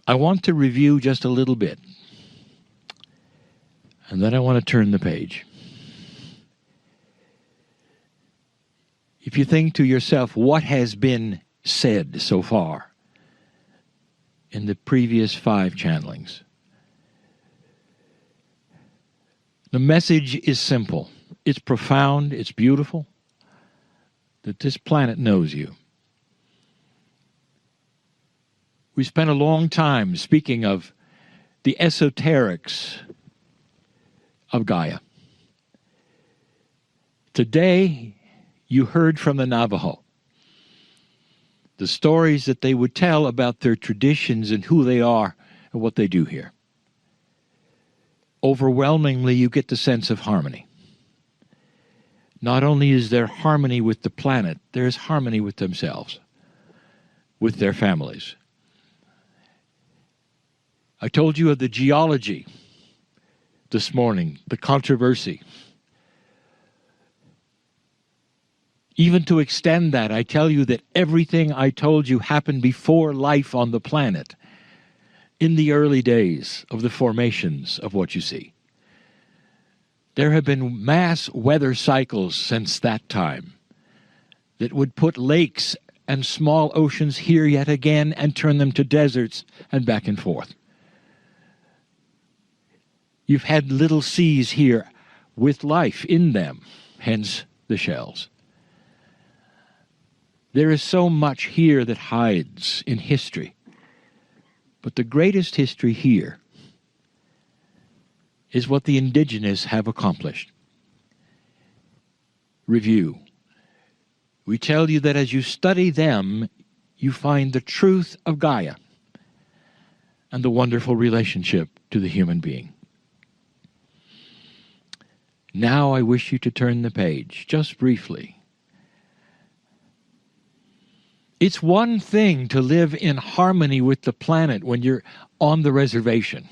I want to review just a little bit, and then I want to turn the page. If you think to yourself, what has been said so far in the previous 5 channelings? The message is simple. It's profound. It's beautiful. That this planet knows you. We spent a long time speaking of the esoterics of Gaia. Today, you heard from the Navajo the stories that they would tell about their traditions and who they are and what they do here. Overwhelmingly, you get the sense of harmony. Not only is there harmony with the planet, there is harmony with themselves, with their families. I told you of the geology this morning, the controversy. Even to extend that, I tell you that everything I told you happened before life on the planet, in the early days of the formations of what you see. There have been mass weather cycles since that time that would put lakes and small oceans here yet again and turn them to deserts and back and forth. You've had little seas here with life in them, hence the shells. There is so much here that hides in history. But the greatest history here is what the indigenous have accomplished. Review. We tell you that as you study them, you find the truth of Gaia and the wonderful relationship to the human being. Now I wish you to turn the page, just briefly. It's one thing to live in harmony with the planet when you're on the reservation.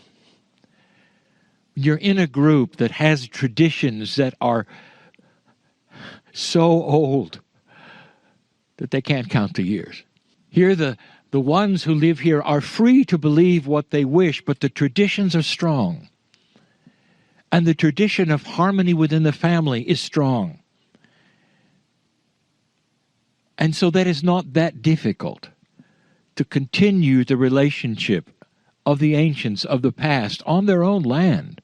You're in a group that has traditions that are so old that they can't count the years. Here, the ones who live here are free to believe what they wish, but the traditions are strong. And the tradition of harmony within the family is strong. And so that is not that difficult to continue the relationship of the ancients of the past on their own land.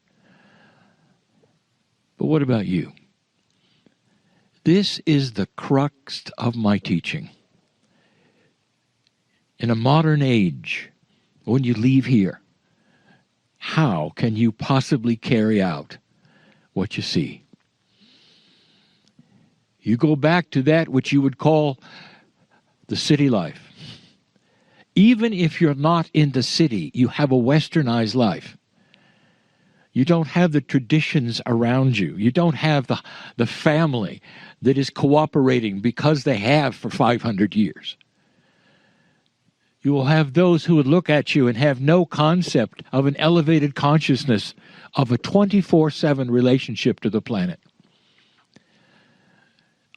But what about you? This is the crux of my teaching. In a modern age, when you leave here, how can you possibly carry out what you see? You go back to that which you would call the city life. Even if you're not in the city, you have a westernized life. You don't have the traditions around you. You don't have the family that is cooperating because they have for 500 years. You will have those who would look at you and have no concept of an elevated consciousness of a 24/7 relationship to the planet.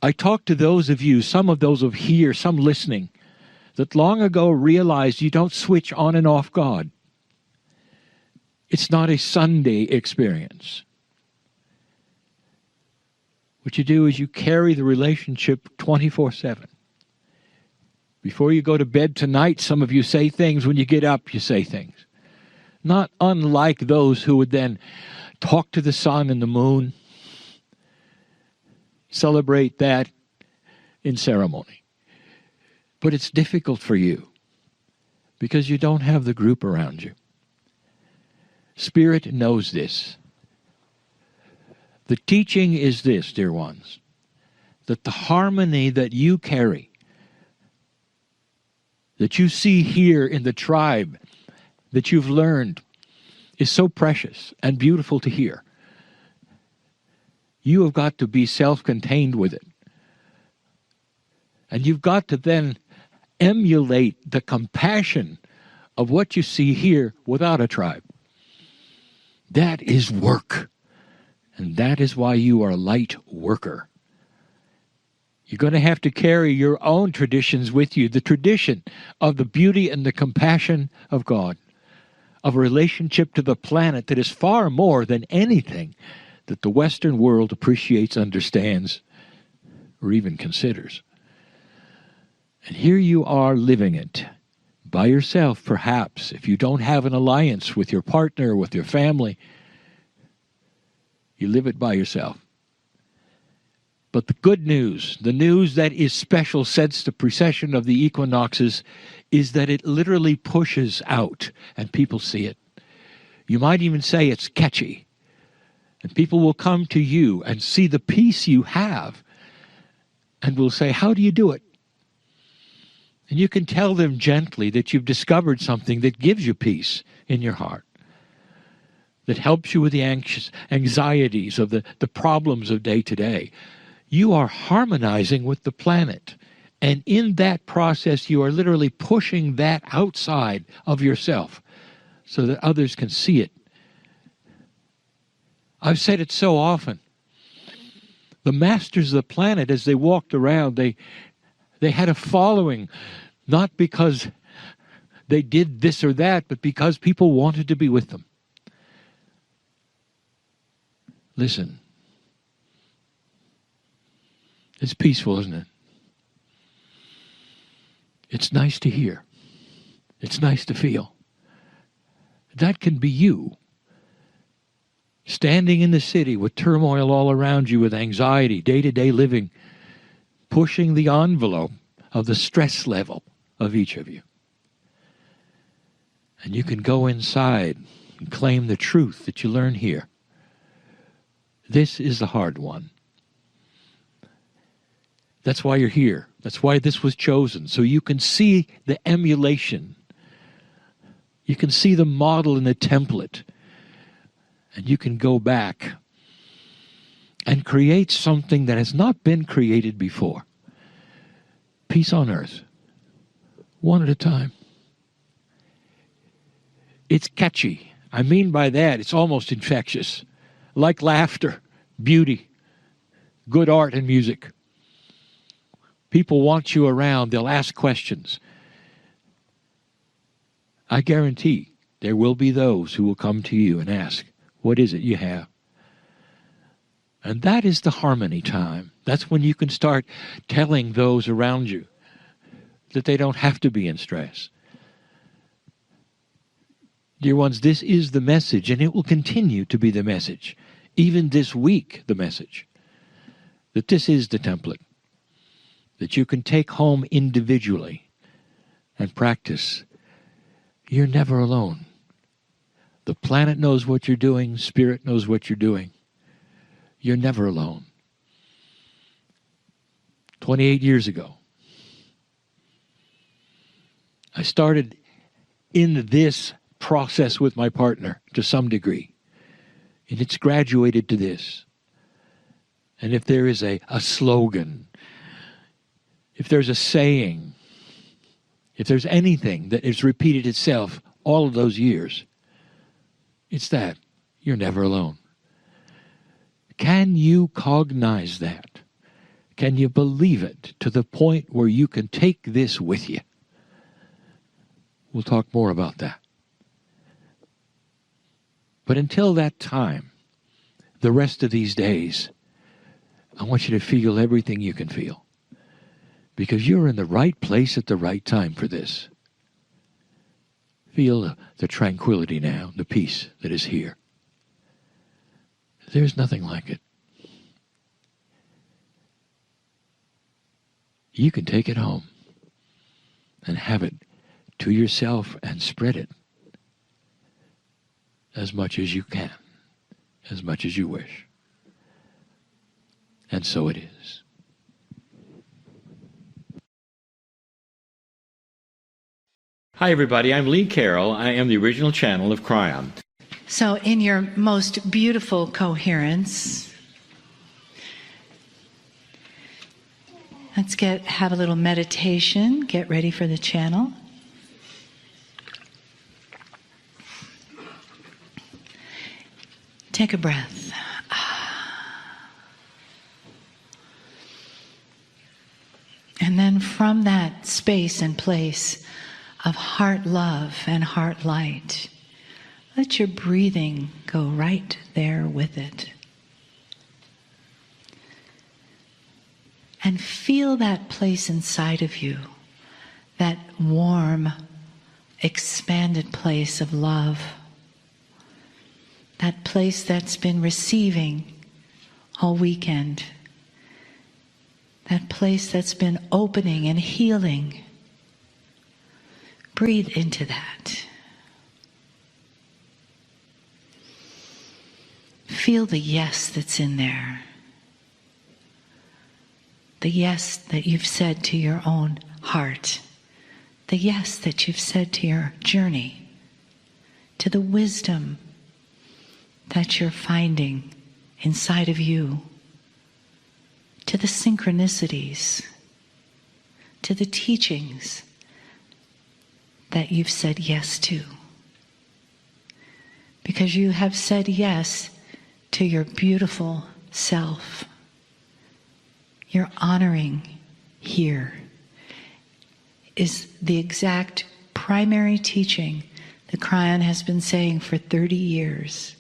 I talk to those of you, some of those of here, some listening, that long ago realized you don't switch on and off God. It's not a Sunday experience. What you do is you carry the relationship 24/7. Before you go to bed tonight, some of you say things. When you get up, you say things. Not unlike those who would then talk to the sun and the moon, celebrate that in ceremony. But it's difficult for you because you don't have the group around you. Spirit knows this. The teaching is this, dear ones, that the harmony that you carry, that you see here in the tribe, that you've learned, is so precious and beautiful to hear. You have got to be self-contained with it. And you've got to then emulate the compassion of what you see here without a tribe. That is work. And that is why you are a light worker. You're going to have to carry your own traditions with you, the tradition of the beauty and the compassion of God, of a relationship to the planet that is far more than anything that the Western world appreciates, understands, or even considers. And here you are living it by yourself, perhaps, if you don't have an alliance with your partner, with your family. You live it by yourself. But the good news, the news that is special since the precession of the equinoxes, is that it literally pushes out and people see it. You might even say it's catchy. And people will come to you and see the peace you have and will say, how do you do it? And you can tell them gently that you've discovered something that gives you peace in your heart, that helps you with the anxieties of the problems of day to day. You are harmonizing with the planet. And in that process, you are literally pushing that outside of yourself so that others can see it. I've said it so often. The masters of the planet, as they walked around, they had a following, not because they did this or that, but because people wanted to be with them. Listen. It's peaceful, isn't it? It's nice to hear. It's nice to feel. That can be you. Standing in the city with turmoil all around you, with anxiety, day-to-day living, pushing the envelope of the stress level of each of you. And you can go inside and claim the truth that you learn here. This is the hard one. That's why you're here. That's why this was chosen. So you can see the emulation. You can see the model and the template. And you can go back and create something that has not been created before. Peace on earth. One at a time. It's catchy. I mean by that, it's almost infectious. Like laughter, beauty, good art and music. People want you around. They'll ask questions. I guarantee there will be those who will come to you and ask, what is it you have? And that is the harmony time. That's when you can start telling those around you that they don't have to be in stress. Dear ones, this is the message, and it will continue to be the message. Even this week, the message. That this is the template. That you can take home individually and practice. You're never alone. The planet knows what you're doing. Spirit knows what you're doing. You're never alone. 28 years ago, I started in this process with my partner to some degree. And it's graduated to this. And if there is a slogan, if there's a saying, if there's anything that has repeated itself all of those years, it's that you're never alone. Can you cognize that? Can you believe it to the point where you can take this with you? We'll talk more about that. But until that time, the rest of these days, I want you to feel everything you can feel. Because you're in the right place at the right time for this. Feel the tranquility now, the peace that is here. There's nothing like it. You can take it home and have it to yourself and spread it as much as you can, as much as you wish. And so it is. Hi everybody, I'm Lee Carroll. I am the original channel of Kryon. So in your most beautiful coherence, let's have a little meditation, get ready for the channel. Take a breath. And then from that space and place of heart love and heart light, let your breathing go right there with it. And feel that place inside of you, that warm, expanded place of love, that place that's been receiving all weekend, that place that's been opening and healing. Breathe into that. Feel the yes that's in there. The yes that you've said to your own heart. The yes that you've said to your journey. To the wisdom that you're finding inside of you. To the synchronicities. To the teachings that you've said yes to. Because you have said yes to your beautiful self. You're honoring here is the exact primary teaching that Kryon has been saying for 30 years.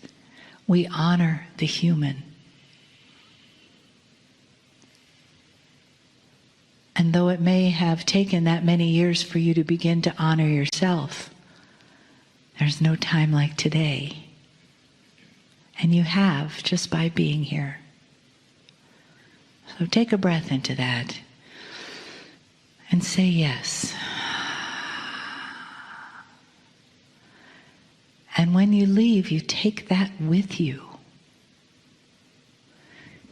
We honor the human. And though it may have taken that many years for you to begin to honor yourself, there's no time like today. And you have just by being here. So take a breath into that and say yes. And when you leave, you take that with you.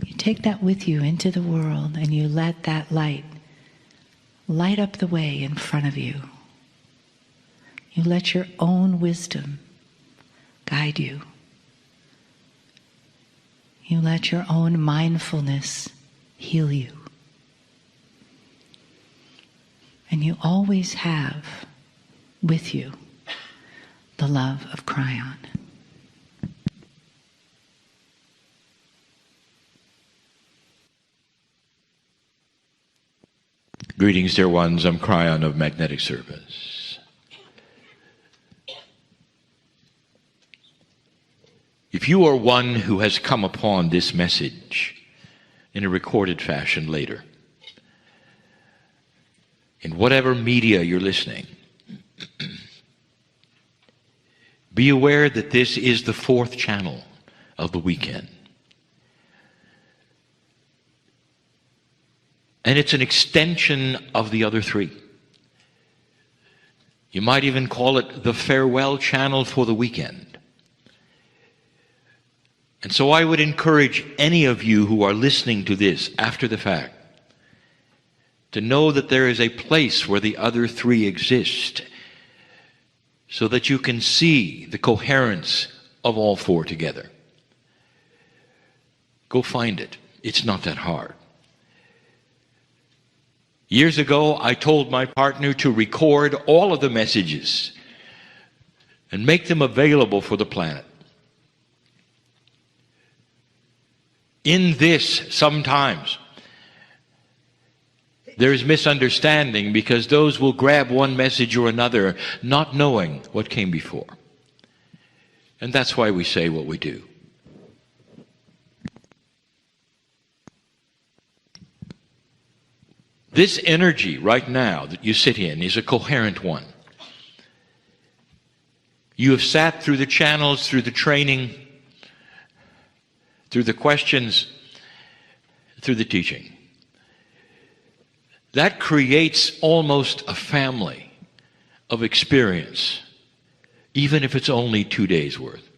You take that with you into the world and you let that light up the way in front of you. You let your own wisdom guide you. You let your own mindfulness heal you. And you always have with you the love of Kryon. Greetings, dear ones. I'm Kryon of Magnetic Service. If you are one who has come upon this message in a recorded fashion later, in whatever media you're listening, be aware that this is the fourth channel of the weekend. And it's an extension of the other three. You might even call it the farewell channel for the weekend. And so I would encourage any of you who are listening to this after the fact to know that there is a place where the other three exist so that you can see the coherence of all four together. Go find it. It's not that hard. Years ago, I told my partner to record all of the messages and make them available for the planet. In this, sometimes, there is misunderstanding because those will grab one message or another, not knowing what came before. And that's why we say what we do. This energy right now that you sit in is a coherent one. You have sat through the channels, through the training, through the questions, through the teaching. That creates almost a family of experience, even if it's only 2 days' worth.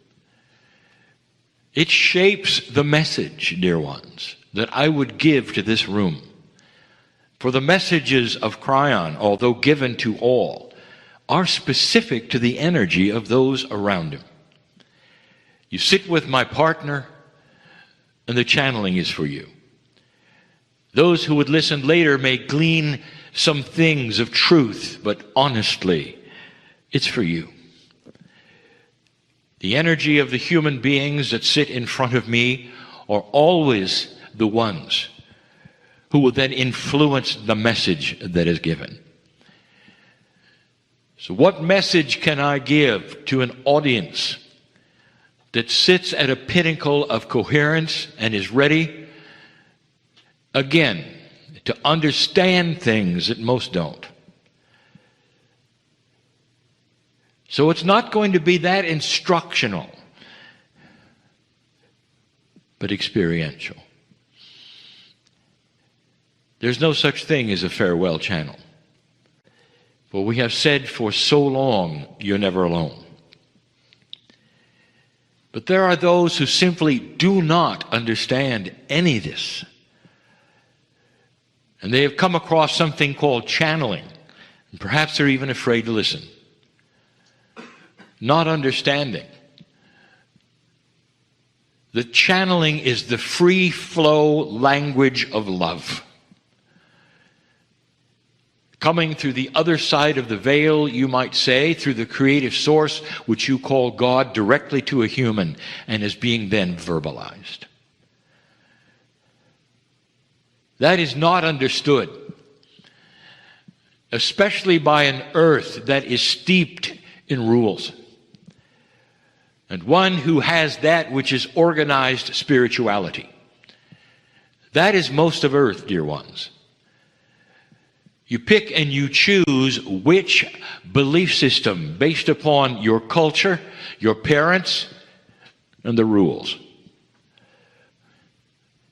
It shapes the message, dear ones, that I would give to this room. For the messages of Kryon, although given to all, are specific to the energy of those around him. You sit with my partner, and the channeling is for you. Those who would listen later may glean some things of truth, but honestly, it's for you. The energy of the human beings that sit in front of me are always the ones who will then influence the message that is given. So what message can I give to an audience that sits at a pinnacle of coherence and is ready, again, to understand things that most don't? So it's not going to be that instructional, but experiential. There's no such thing as a farewell channel. For we have said for so long, you're never alone. But there are those who simply do not understand any of this. And they have come across something called channeling. And perhaps they're even afraid to listen. Not understanding. The channeling is the free flow language of love. Coming through the other side of the veil, you might say, through the creative source, which you call God, directly to a human, and is being then verbalized. That is not understood, especially by an earth that is steeped in rules, and one who has that which is organized spirituality. That is most of earth, dear ones. You pick and you choose which belief system based upon your culture, your parents, and the rules.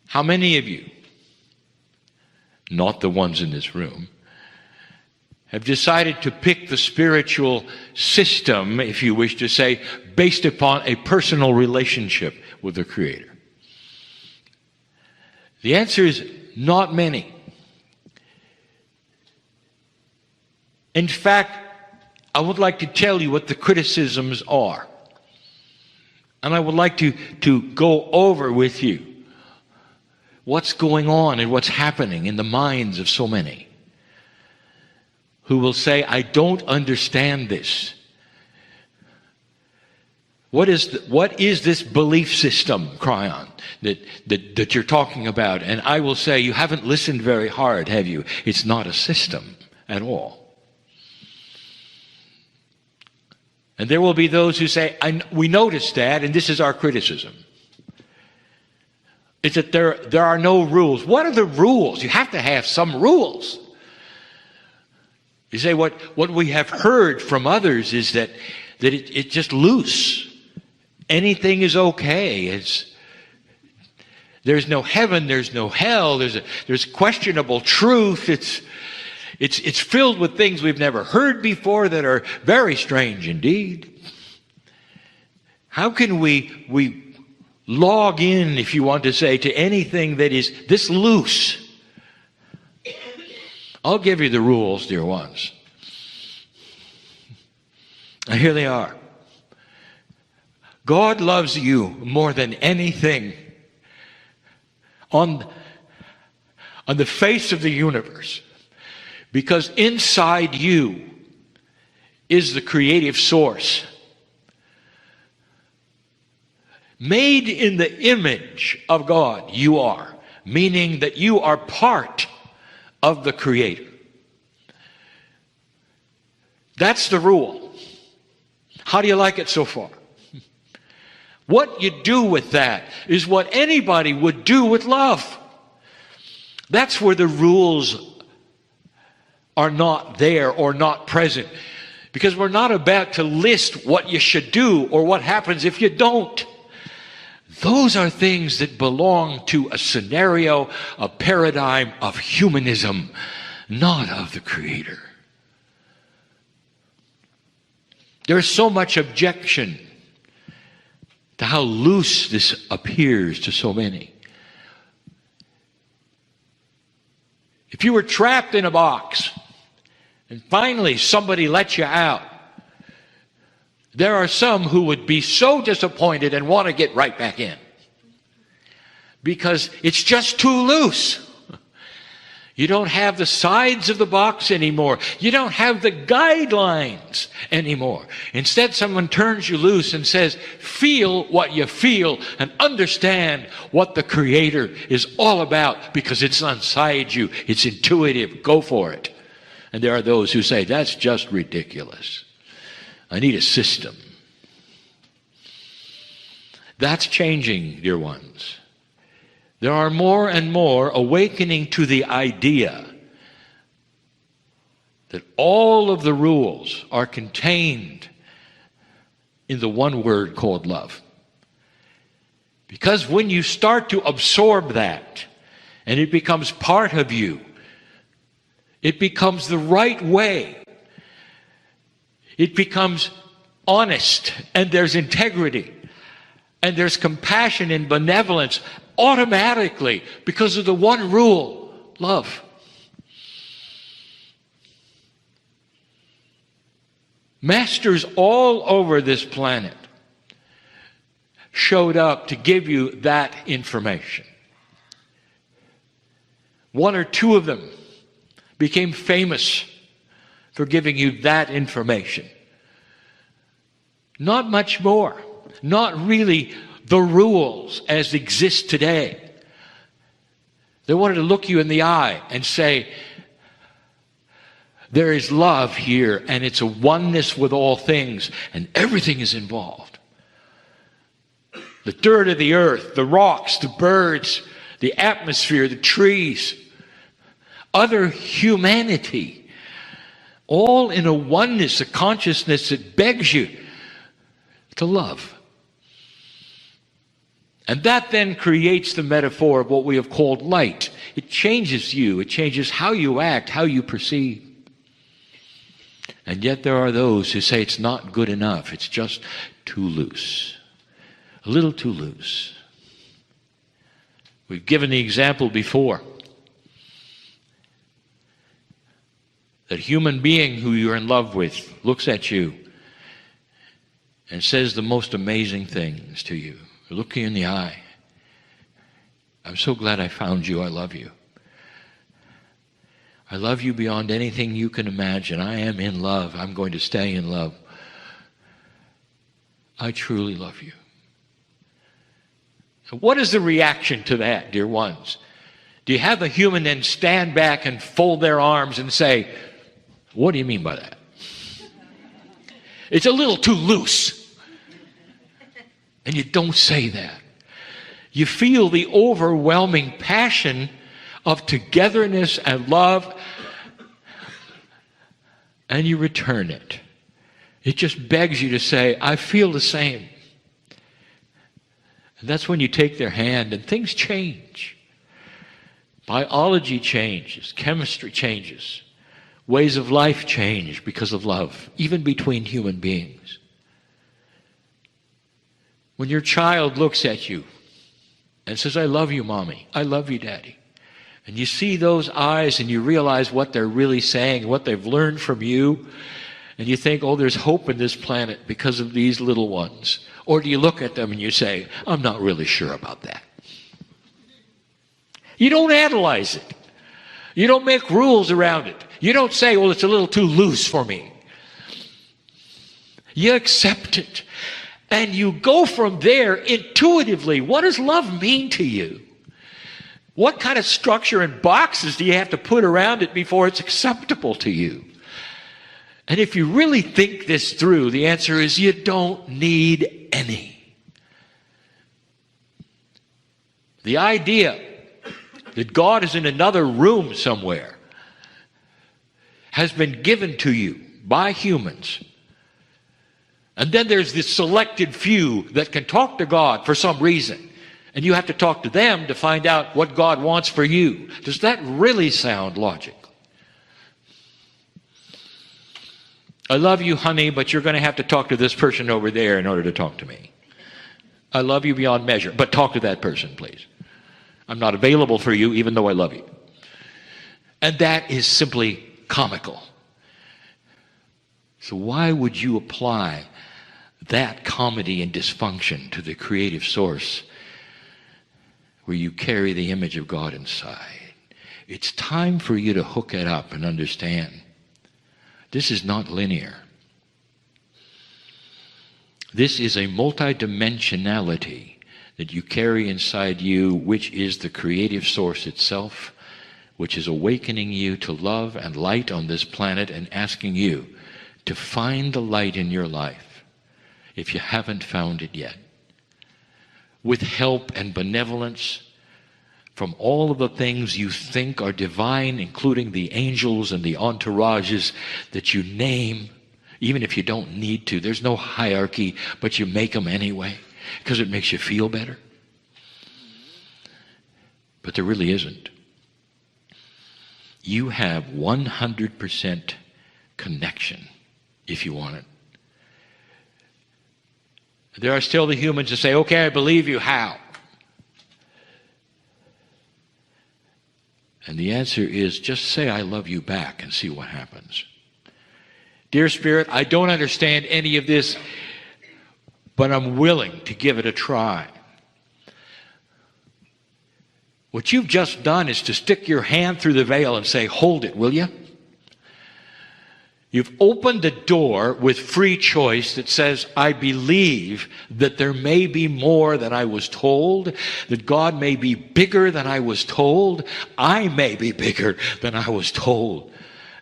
How many of you, not the ones in this room, have decided to pick the spiritual system, if you wish to say, based upon a personal relationship with the Creator? The answer is not many. In fact, I would like to tell you what the criticisms are. And I would like to go over with you what's going on and what's happening in the minds of so many who will say, I don't understand this. What is this belief system, Kryon, that you're talking about? And I will say, you haven't listened very hard, have you? It's not a system at all. And there will be those who say, we noticed that, and this is our criticism. It's that there are no rules. What are the rules? You have to have some rules. You say what we have heard from others is that it's just loose. Anything is okay. There's no heaven, there's no hell, there's questionable truth. It's filled with things we've never heard before that are very strange indeed. How can we log in, if you want to say, to anything that is this loose? I'll give you the rules, dear ones. And here they are. God loves you more than anything on the face of the universe, because inside you is the creative source. Made in the image of God, you are, meaning that you are part of the Creator. That's the rule. How do you like it so far? What you do with that is what anybody would do with love. That's where the rules are not there or not present. Because we're not about to list what you should do or what happens if you don't. Those are things that belong to a scenario, a paradigm of humanism, not of the Creator. There's so much objection to how loose this appears to so many. If you were trapped in a box and finally somebody let you out, there are some who would be so disappointed and want to get right back in because it's just too loose. You don't have the sides of the box anymore. You don't have the guidelines anymore. Instead, someone turns you loose and says, feel what you feel and understand what the Creator is all about because it's inside you. It's intuitive. Go for it. And there are those who say, that's just ridiculous. I need a system. That's changing, dear ones. There are more and more awakening to the idea that all of the rules are contained in the one word called love. Because when you start to absorb that and it becomes part of you, it becomes the right way. It becomes honest, and there's integrity, and there's compassion and benevolence automatically because of the one rule, love. Masters all over this planet showed up to give you that information. One or two of them became famous for giving you that information. Not much more. Not really the rules as exist today. They wanted to look you in the eye and say, there is love here, and it's a oneness with all things, and everything is involved. The dirt of the earth, the rocks, the birds, the atmosphere, the trees, other humanity, all in a oneness, a consciousness that begs you to love. And that then creates the metaphor of what we have called light. It changes you. It changes how you act, how you perceive. And yet there are those who say it's not good enough. It's just too loose. A little too loose. We've given the example before. That human being who you're in love with looks at you and says the most amazing things to you. Look you in the eye. I'm so glad I found you. I love you. I love you beyond anything you can imagine. I am in love. I'm going to stay in love. I truly love you. So what is the reaction to that, dear ones? Do you have a human then stand back and fold their arms and say, what do you mean by that? It's a little too loose. And you don't say that. You feel the overwhelming passion of togetherness and love, and you return it. It just begs you to say, I feel the same. And that's when you take their hand and things change. Biology changes, chemistry changes, ways of life change because of love, even between human beings. When your child looks at you and says, I love you, Mommy. I love you, Daddy. And you see those eyes and you realize what they're really saying, what they've learned from you. And you think, oh, there's hope in this planet because of these little ones. Or do you look at them and you say, I'm not really sure about that. You don't analyze it. You don't make rules around it. You don't say, well, it's a little too loose for me. You accept it. And you go from there intuitively. What does love mean to you? What kind of structure and boxes do you have to put around it before it's acceptable to you? And if you really think this through, the answer is you don't need any. The idea that God is in another room somewhere has been given to you by humans. And then there's this selected few that can talk to God for some reason. And you have to talk to them to find out what God wants for you. Does that really sound logical? I love you, honey, but you're going to have to talk to this person over there in order to talk to me. I love you beyond measure, but talk to that person, please. I'm not available for you, even though I love you. And that is simply comical. So why would you apply that comedy and dysfunction to the creative source where you carry the image of God inside? It's time for you to hook it up and understand this is not linear. This is a multidimensionality that you carry inside you, which is the creative source itself, which is awakening you to love and light on this planet and asking you to find the light in your life if you haven't found it yet. With help and benevolence from all of the things you think are divine, including the angels and the entourages that you name, even if you don't need to. There's no hierarchy, but you make them anyway because it makes you feel better. But there really isn't. You have 100% connection if you want it. There are still the humans that say, okay, I believe you, how? And the answer is just say I love you back and see what happens. Dear Spirit, I don't understand any of this, but I'm willing to give it a try. What you've just done is to stick your hand through the veil and say, hold it, will you? You've opened the door with free choice that says, I believe that there may be more than I was told, that God may be bigger than I was told, I may be bigger than I was told.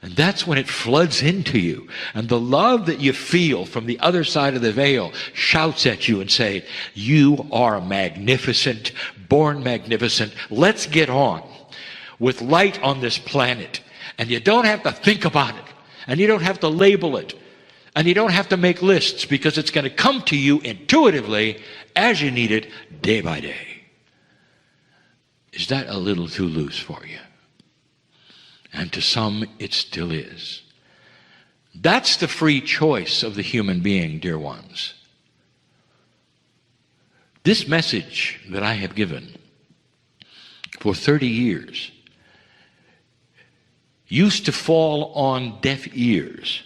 And that's when it floods into you. And the love that you feel from the other side of the veil shouts at you and says, you are magnificent, born magnificent. Let's get on with light on this planet. And you don't have to think about it. And you don't have to label it. And you don't have to make lists because it's going to come to you intuitively as you need it day by day. Is that a little too loose for you? And to some, it still is. That's the free choice of the human being, dear ones. This message that I have given for 30 years used to fall on deaf ears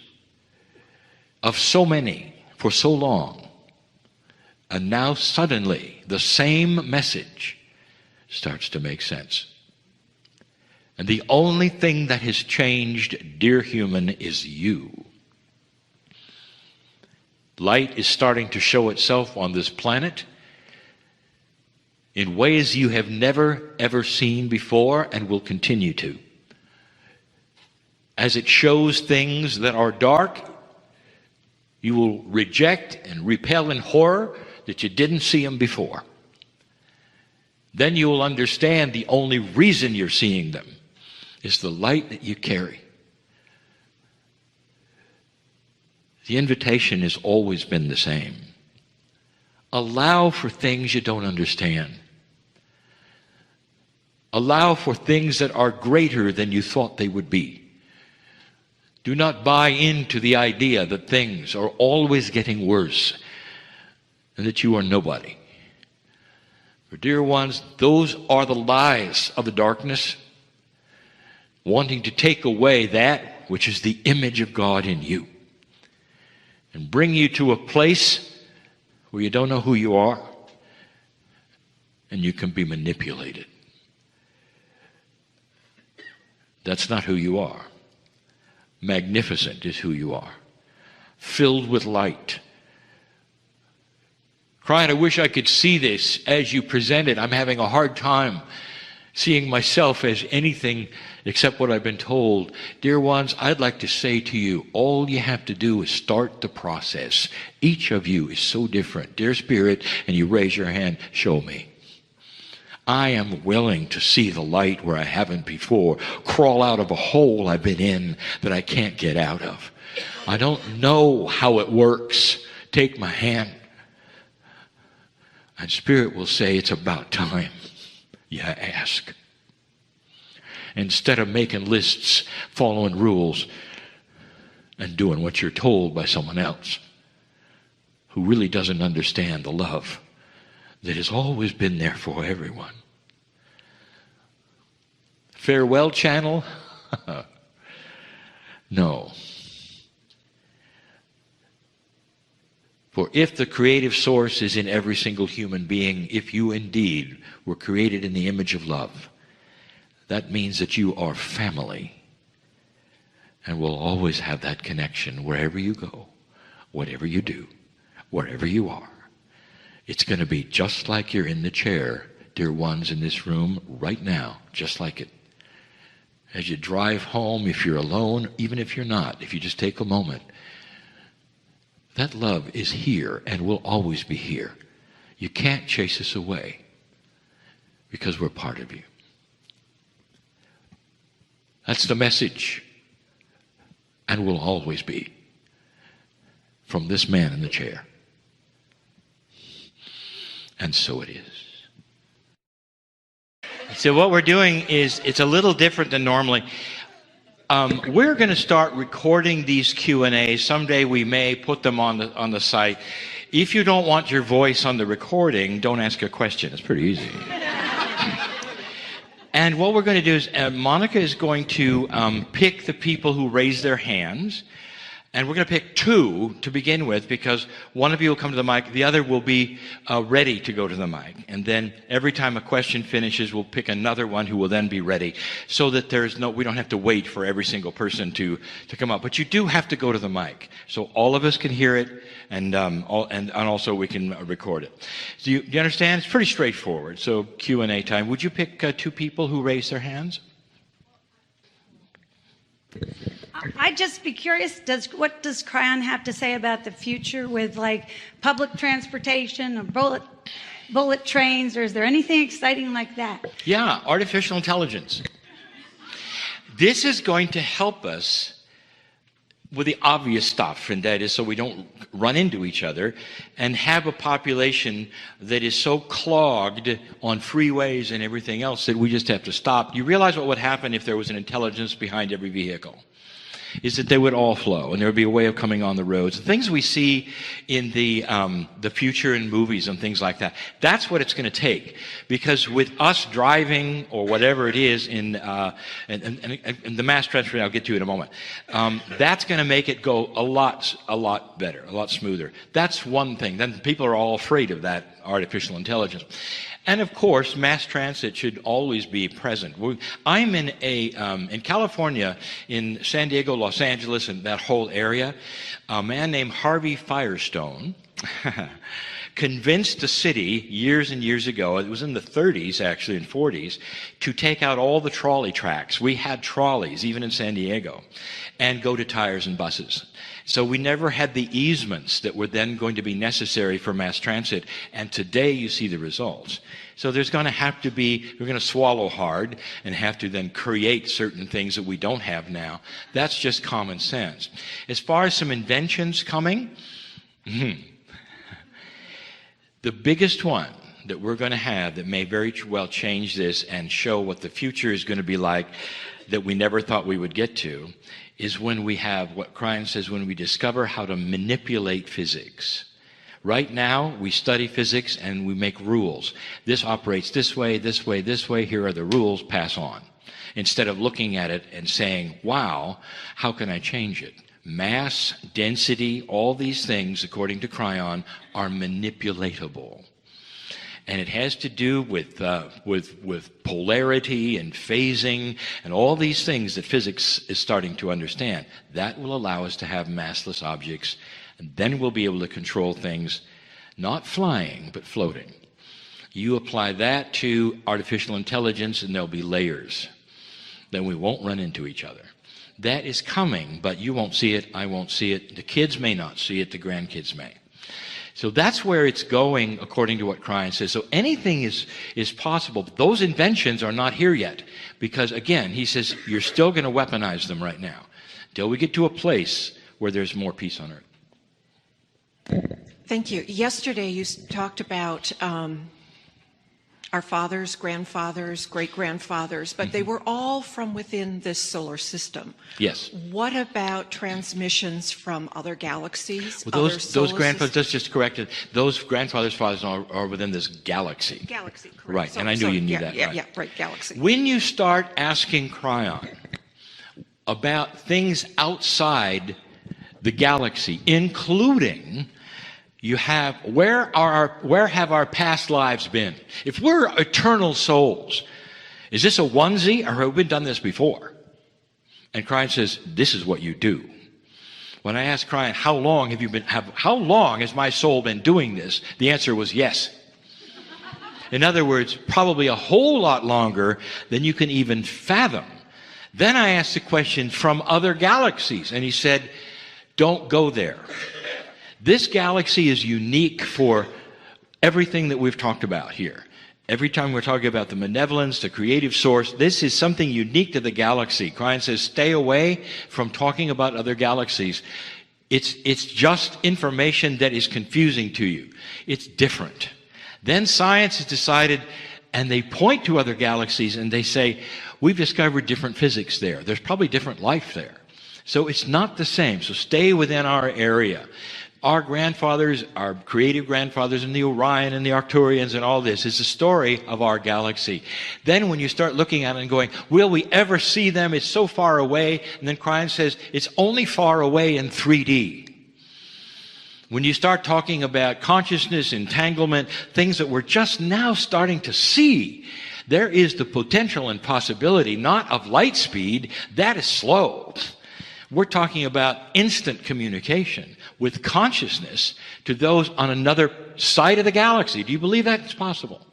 of so many for so long. And now suddenly the same message starts to make sense. And the only thing that has changed, dear human, is you. Light is starting to show itself on this planet in ways you have never, ever seen before and will continue to. As it shows things that are dark, you will reject and repel in horror that you didn't see them before. Then you will understand the only reason you're seeing them is the light that you carry. The invitation has always been the same. Allow for things you don't understand. Allow for things that are greater than you thought they would be. Do not buy into the idea that things are always getting worse and that you are nobody. For dear ones, those are the lies of the darkness, wanting to take away that which is the image of God in you and bring you to a place where you don't know who you are and you can be manipulated. That's not who you are. Magnificent is who you are. Filled with light. Kryon, I wish I could see this as you present it. I'm having a hard time seeing myself as anything except what I've been told. Dear ones, I'd like to say to you, all you have to do is start the process. Each of you is so different. Dear Spirit, and you raise your hand, show me. I am willing to see the light where I haven't before, crawl out of a hole I've been in that I can't get out of. I don't know how it works. Take my hand. And Spirit will say, it's about time you ask. Instead of making lists, following rules, and doing what you're told by someone else who really doesn't understand the love that has always been there for everyone. Farewell channel? No. For if the creative source is in every single human being, if you indeed were created in the image of love, that means that you are family and will always have that connection wherever you go, whatever you do, wherever you are. It's going to be just like you're in the chair, dear ones in this room right now, just like it. As you drive home, if you're alone, even if you're not, if you just take a moment, that love is here and will always be here. You can't chase us away because we're part of you. That's the message, and will always be, from this man in the chair. And so it is. So what we're doing is, it's a little different than normally. We're going to start recording these Q&As. Someday we may put them on the site. If you don't want your voice on the recording, don't ask a question. It's pretty easy. And what we're going to do is, Monica is going to pick the people who raise their hands. And we're going to pick two to begin with, because one of you will come to the mic, the other will be ready to go to the mic. And then every time a question finishes, we'll pick another one who will then be ready, so that we don't have to wait for every single person to come up. But you do have to go to the mic, so all of us can hear it, and also we can record it. Do you understand? It's pretty straightforward. So Q&A time. Would you pick two people who raise their hands? I'd just be curious, what does Kryon have to say about the future with like public transportation or bullet trains, or is there anything exciting like that? Yeah, artificial intelligence. This is going to help us with the obvious stuff, and that is so we don't run into each other and have a population that is so clogged on freeways and everything else that we just have to stop. You realize what would happen if there was an intelligence behind every vehicle? Is that they would all flow, and there would be a way of coming on the roads. The things we see in the future in movies and things like that, that's what it's going to take. Because with us driving, or whatever it is, and the mass transfer I'll get to in a moment, that's going to make it go a lot better, a lot smoother. That's one thing. Then people are all afraid of that artificial intelligence. And of course, mass transit should always be present. I'm in California, in San Diego, Los Angeles, and that whole area. A man named Harvey Firestone convinced the city years and years ago, it was in the 30s actually, and 40s, to take out all the trolley tracks. We had trolleys, even in San Diego, and go to tires and buses. So we never had the easements that were then going to be necessary for mass transit, and today you see the results. So there's going to have to be, we're going to swallow hard and have to then create certain things that we don't have now. That's just common sense. As far as some inventions coming, the biggest one that we're going to have that may very well change this and show what the future is going to be like that we never thought we would get to is when we have what Kryon says, when we discover how to manipulate physics. Right now, we study physics and we make rules. This operates this way, this way, this way. Here are the rules, pass on. Instead of looking at it and saying, wow, how can I change it? Mass, density, all these things, according to Kryon, are manipulatable. And it has to do with polarity and phasing and all these things that physics is starting to understand. That will allow us to have massless objects, and then we'll be able to control things, not flying, but floating. You apply that to artificial intelligence, and there'll be layers. Then we won't run into each other. That is coming, but you won't see it, I won't see it, the kids may not see it, the grandkids may. So that's where it's going, according to what Kryon says. So anything is possible. Those inventions are not here yet, because again, he says, you're still going to weaponize them right now, till we get to a place where there's more peace on earth. Thank you. Yesterday you talked about our fathers, grandfathers, great-grandfathers, but they were all from within this solar system. Yes. What about transmissions from other galaxies? Well, those grandfathers, just corrected, those grandfathers' fathers are within this galaxy. Galaxy, correct. Right, and I knew you knew that. Yeah, right, galaxy. When you start asking Kryon about things outside the galaxy, including you have, where have our past lives been? If we're eternal souls, is this a onesie, or have we done this before? And Kryon says, this is what you do. When I asked Kryon, how long has my soul been doing this? The answer was yes. In other words, probably a whole lot longer than you can even fathom. Then I asked the question from other galaxies, and he said, don't go there. This galaxy is unique for everything that we've talked about here. Every time we're talking about the benevolence, the creative source, this is something unique to the galaxy. Kryon says, stay away from talking about other galaxies. It's just information that is confusing to you. It's different. Then science has decided, and they point to other galaxies, and they say, we've discovered different physics there. There's probably different life there. So it's not the same. So stay within our area. Our grandfathers, our creative grandfathers in the Orion and the Arcturians and all this is the story of our galaxy. Then when you start looking at it and going, will we ever see them? It's so far away. And then Kryon says, it's only far away in 3D. When you start talking about consciousness, entanglement, things that we're just now starting to see, there is the potential and possibility, not of light speed, that is slow. We're talking about instant communication with consciousness to those on another side of the galaxy. Do you believe that's possible?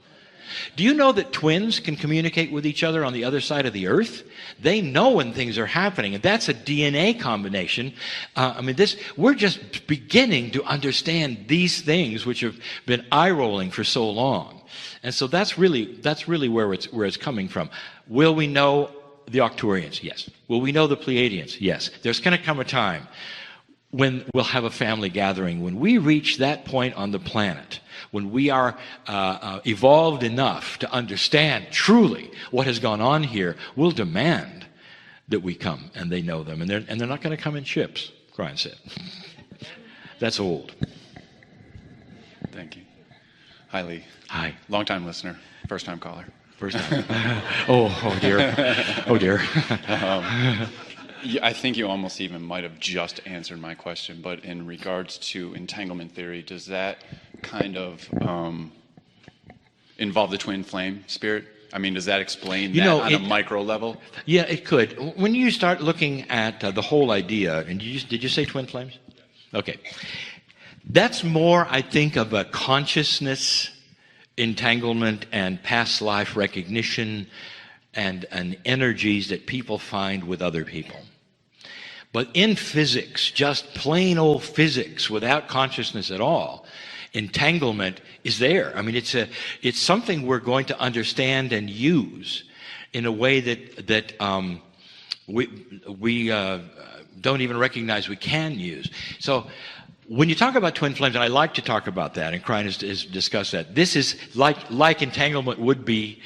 Do you know that twins can communicate with each other on the other side of the earth? They know when things are happening, and that's a DNA combination. We're just beginning to understand these things which have been eye-rolling for so long. And so that's really where it's coming from. Will we know the Arcturians? Yes. Will we know the Pleiadians? Yes. There's going to come a time when we'll have a family gathering. When we reach that point on the planet, when we are evolved enough to understand truly what has gone on here, we'll demand that we come and they know them. And they're not going to come in ships, Kryon said. That's old. Thank you. Hi, Lee. Hi. Long-time listener, first-time caller. First time. Oh dear. Oh dear. I think you almost even might have just answered my question, but in regards to entanglement theory, does that kind of involve the twin flame spirit? I mean, does that explain that on a micro level? Yeah, it could. When you start looking at the whole idea, and did you say twin flames? Okay. That's more, I think, of a consciousness entanglement and past life recognition and energies that people find with other people. But in physics, just plain old physics without consciousness at all, entanglement is there. I mean, it's something we're going to understand and use in a way that we don't even recognize we can use. So when you talk about twin flames, and I like to talk about that, and Kryon has discussed that, this is like entanglement would be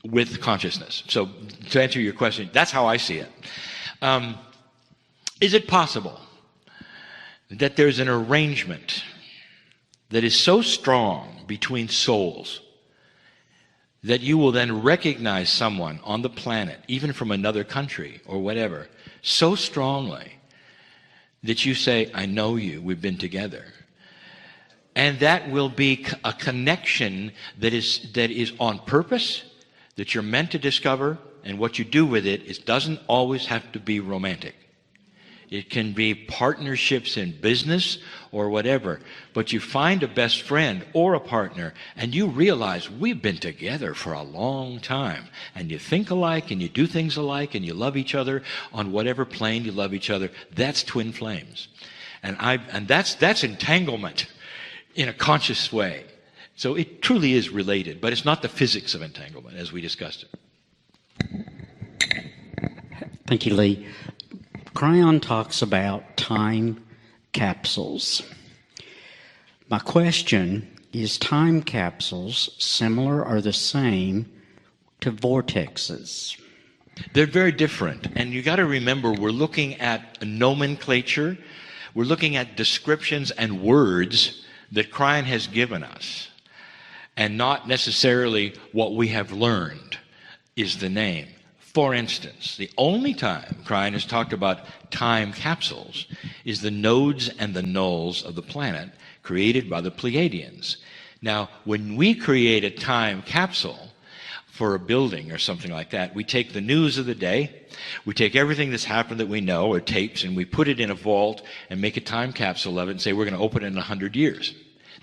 with consciousness. So to answer your question, that's how I see it. Is it possible that there's an arrangement that is so strong between souls that you will then recognize someone on the planet, even from another country or whatever, so strongly that you say, I know you, we've been together. And that will be a connection that is on purpose, that you're meant to discover, and what you do with it doesn't always have to be romantic. It can be partnerships in business or whatever. But you find a best friend or a partner, and you realize we've been together for a long time. And you think alike, and you do things alike, and you love each other on whatever plane you love each other. That's twin flames. And that's entanglement in a conscious way. So it truly is related, but it's not the physics of entanglement as we discussed it. Thank you, Lee. Kryon talks about time capsules. My question is, time capsules similar or the same to vortexes? They're very different. And you got to remember, we're looking at nomenclature. We're looking at descriptions and words that Kryon has given us, and not necessarily what we have learned is the name. For instance, the only time Kryon has talked about time capsules is the nodes and the nulls of the planet created by the Pleiadians. Now, when we create a time capsule for a building or something like that, we take the news of the day, we take everything that's happened that we know, or tapes, and we put it in a vault and make a time capsule of it and say we're going to open it in 100 years.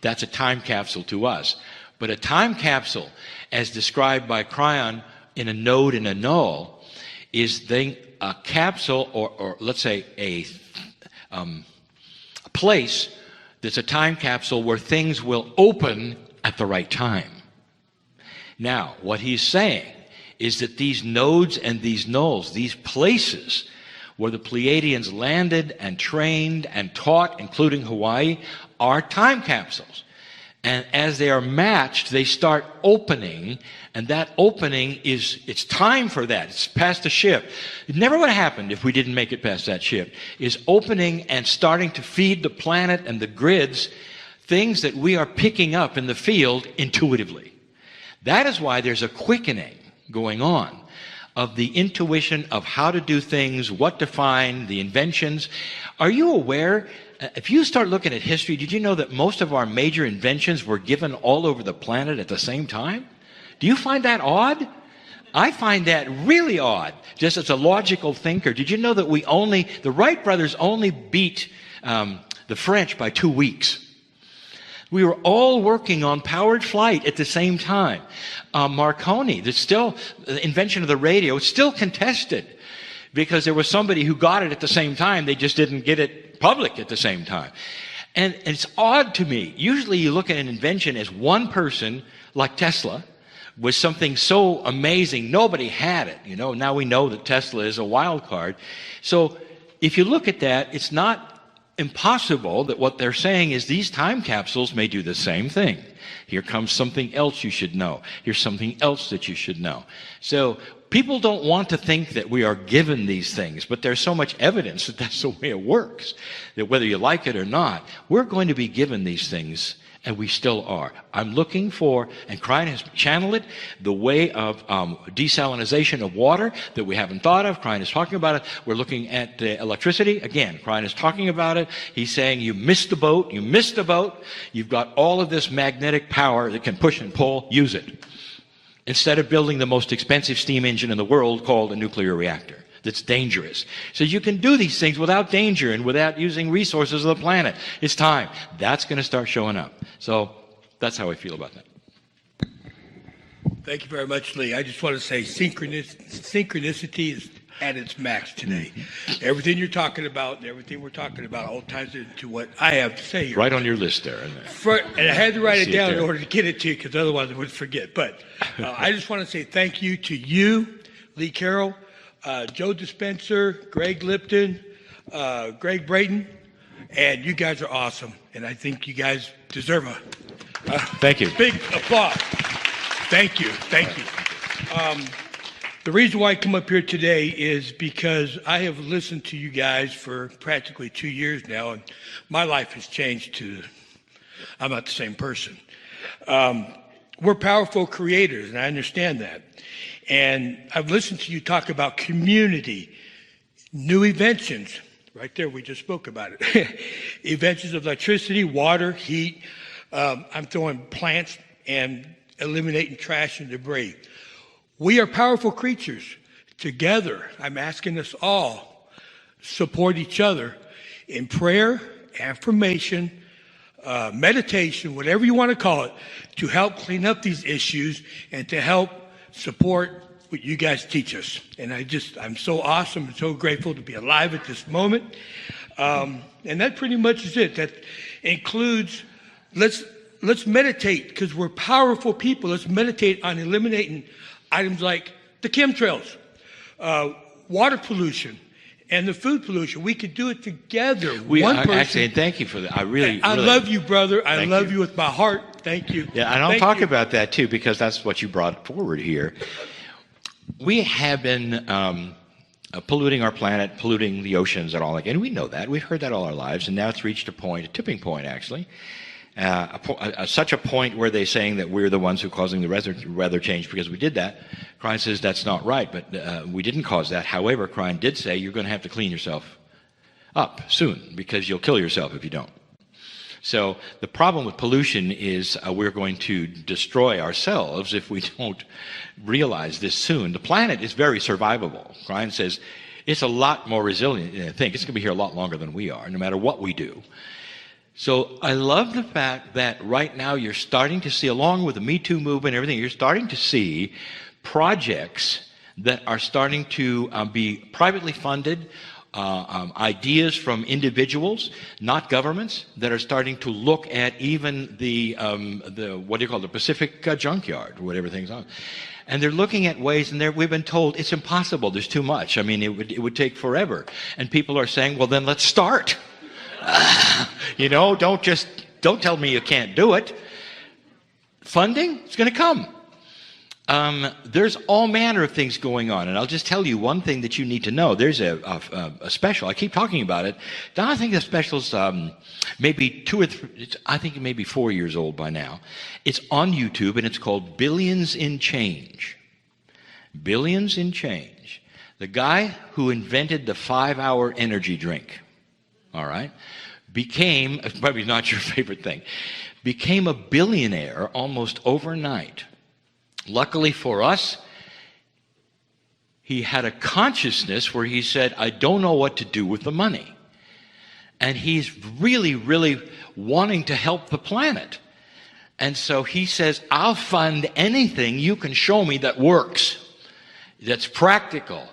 That's a time capsule to us. But a time capsule, as described by Kryon, in a node and a null, is a capsule, or let's say a place that's a time capsule where things will open at the right time. Now, what he's saying is that these nodes and these nulls, these places where the Pleiadians landed and trained and taught, including Hawaii, are time capsules. And as they are matched, they start opening, and that opening it's time for that. It's past the ship. It never would have happened if we didn't make it past that ship. Is opening and starting to feed the planet and the grids things that we are picking up in the field intuitively. That is why there's a quickening going on of the intuition of how to do things, what to find, the inventions. Are you aware? If you start looking at history, did you know that most of our major inventions were given all over the planet at the same time? Do you find that odd? I find that really odd, just as a logical thinker. Did you know that the Wright brothers only beat the French by 2 weeks? We were all working on powered flight at the same time. Marconi, the invention of the radio, it's still contested because there was somebody who got it at the same time. They just didn't get it public at the same time. And it's odd to me. Usually you look at an invention as one person, like Tesla, with something so amazing. Nobody had it. Now we know that Tesla is a wild card. So if you look at that, it's not impossible that what they're saying is these time capsules may do the same thing. Here comes something else you should know. Here's something else that you should know. So people don't want to think that we are given these things, but there's so much evidence that that's the way it works, that whether you like it or not, we're going to be given these things, and we still are. I'm looking for, and Kryon has channeled it, the way of desalinization of water that we haven't thought of. Kryon is talking about it. We're looking at electricity. Again, Kryon is talking about it. He's saying you missed the boat. You missed the boat. You've got all of this magnetic power that can push and pull. Use it. Instead of building the most expensive steam engine in the world called a nuclear reactor that's dangerous. So you can do these things without danger and without using resources of the planet. It's time. That's going to start showing up. So that's how I feel about that. Thank you very much, Lee. I just want to say synchronicity is at its max today. Everything you're talking about and everything we're talking about all ties into what I have to say here. Right on your list there. And I had to write it down in order to get it to you because otherwise I would forget. But I just want to say thank you to you, Lee Carroll, Joe Dispenser, Greg Lipton, Greg Brayton, and you guys are awesome. And I think you guys deserve a thank you. Big applause. Thank you. Thank you. The reason why I come up here today is because I have listened to you guys for practically 2 years now, and my life has changed I'm not the same person. We're powerful creators, and I understand that. And I've listened to you talk about community, new inventions. Right there, we just spoke about it. Inventions of electricity, water, heat, I'm throwing plants and eliminating trash and debris. We are powerful creatures. Together, I'm asking us all support each other in prayer, affirmation, meditation, whatever you want to call it, to help clean up these issues and to help support what you guys teach us. And I'm so awesome and so grateful to be alive at this moment. And that pretty much is it. That includes, let's meditate, because we're powerful people. Let's meditate on eliminating items like the chemtrails, water pollution, and the food pollution. We could do it together. One person. Actually, thank you for that. I love you, brother. I love you with my heart. Thank you. Yeah, and I'll talk about that too, because that's what you brought forward here. We have been polluting our planet, polluting the oceans and all that, and we know that. We've heard that all our lives, and now it's reached a tipping point, actually. Such a point where they're saying that we're the ones who are causing the weather change because we did that. Kryon says that's not right, but we didn't cause that. However, Kryon did say you're going to have to clean yourself up soon because you'll kill yourself if you don't. So the problem with pollution is we're going to destroy ourselves if we don't realize this soon. The planet is very survivable. Kryon says it's a lot more resilient than I think. It's going to be here a lot longer than we are, no matter what we do. So I love the fact that right now you're starting to see, along with the Me Too movement and everything, you're starting to see projects that are starting to be privately funded, ideas from individuals, not governments, that are starting to look at even the what do you call it, the Pacific junkyard, or whatever things are. And they're looking at ways, and we've been told it's impossible, there's too much. I mean, it would take forever. And people are saying, well, then let's start. Don't tell me you can't do it. Funding, it's going to come. There's all manner of things going on, and I'll just tell you one thing that you need to know. There's a special. I keep talking about it. Now I think the special's maybe 2 or 3. I think it may be 4 years old by now. It's on YouTube, and it's called Billions in Change. Billions in Change. The guy who invented the 5-hour energy drink, all right, became, probably not your favorite thing, became a billionaire almost overnight. Luckily for us, he had a consciousness where he said, I don't know what to do with the money. And he's really, really wanting to help the planet. And so he says, I'll fund anything you can show me that works, that's practical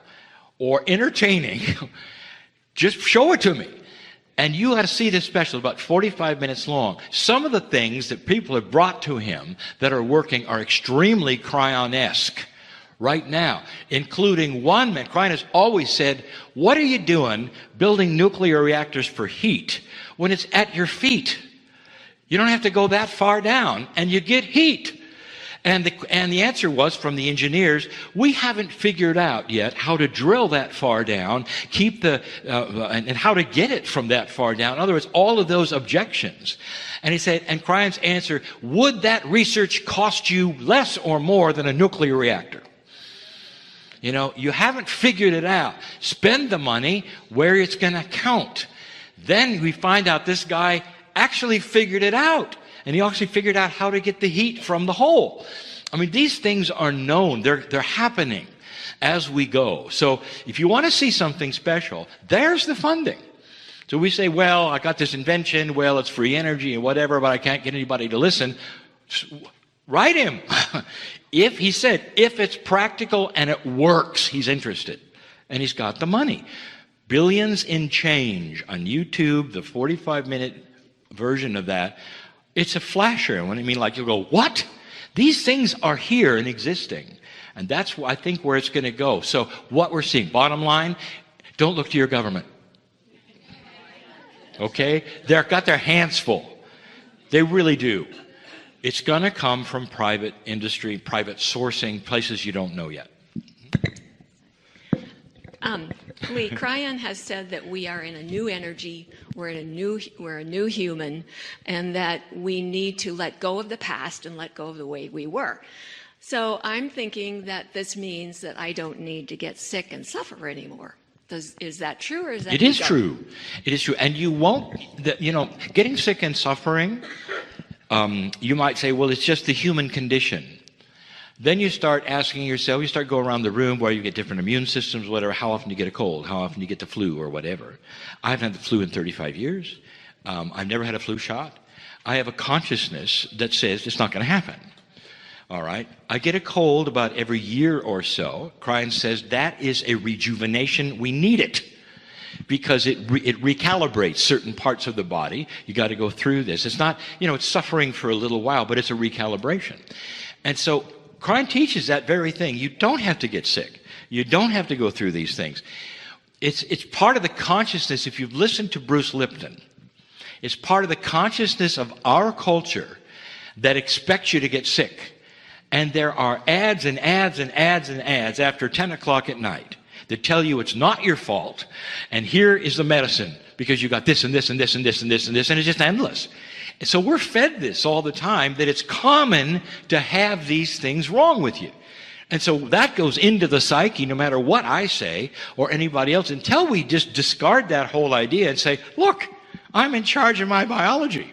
or entertaining. Just show it to me. And you got to see this special, about 45 minutes long. Some of the things that people have brought to him that are working are extremely Kryon-esque right now, including one man. Kryon has always said, what are you doing building nuclear reactors for heat when it's at your feet? You don't have to go that far down, and you get heat. And the answer was from the engineers, we haven't figured out yet how to drill that far down, and how to get it from that far down. In other words, all of those objections. And he said, and Kryon's answer, would that research cost you less or more than a nuclear reactor? You know, you haven't figured it out. Spend the money where it's going to count. Then we find out this guy actually figured it out. And he actually figured out how to get the heat from the hole. I mean, these things are known. They're happening as we go. So if you want to see something special, there's the funding. So we say, well, I got this invention. Well, it's free energy and whatever, but I can't get anybody to listen. Write him. If he said, if it's practical and it works, he's interested. And he's got the money. Billions in Change on YouTube, the 45-minute version of that. It's a flasher. When I mean, like, you'll go, what? These things are here and existing. And that's, I think, where it's going to go. So what we're seeing, bottom line, don't look to your government. Okay? They've got their hands full. They really do. It's going to come from private industry, private sourcing, places you don't know yet. Lee, Kryon has said that we are in a new energy, we're a new human, and that we need to let go of the past and let go of the way we were. So I'm thinking that this means that I don't need to get sick and suffer anymore. Is that true, or is that? It is true. It is true, and you won't. Getting sick and suffering you might say, well, it's just the human condition. Then you start asking yourself, you start going around the room where you get different immune systems, whatever. How often do you get a cold? How often do you get the flu or whatever? I haven't had the flu in 35 years. I've never had a flu shot. I have a consciousness that says it's not going to happen. All right? I get a cold about every year or so. Kryon says that is a rejuvenation. We need it because it recalibrates certain parts of the body. You got to go through this. It's not, it's suffering for a little while, but it's a recalibration. And so Kryon teaches that very thing. You don't have to get sick. You don't have to go through these things. It's part of the consciousness. If you've listened to Bruce Lipton, it's part of the consciousness of our culture that expects you to get sick. And there are ads and ads and ads and ads after 10 o'clock at night that tell you it's not your fault, and here is the medicine because you got this and this and this and this and this and this, and it's just endless. And so we're fed this all the time, that it's common to have these things wrong with you. And so that goes into the psyche no matter what I say or anybody else, until we just discard that whole idea and say, look, I'm in charge of my biology.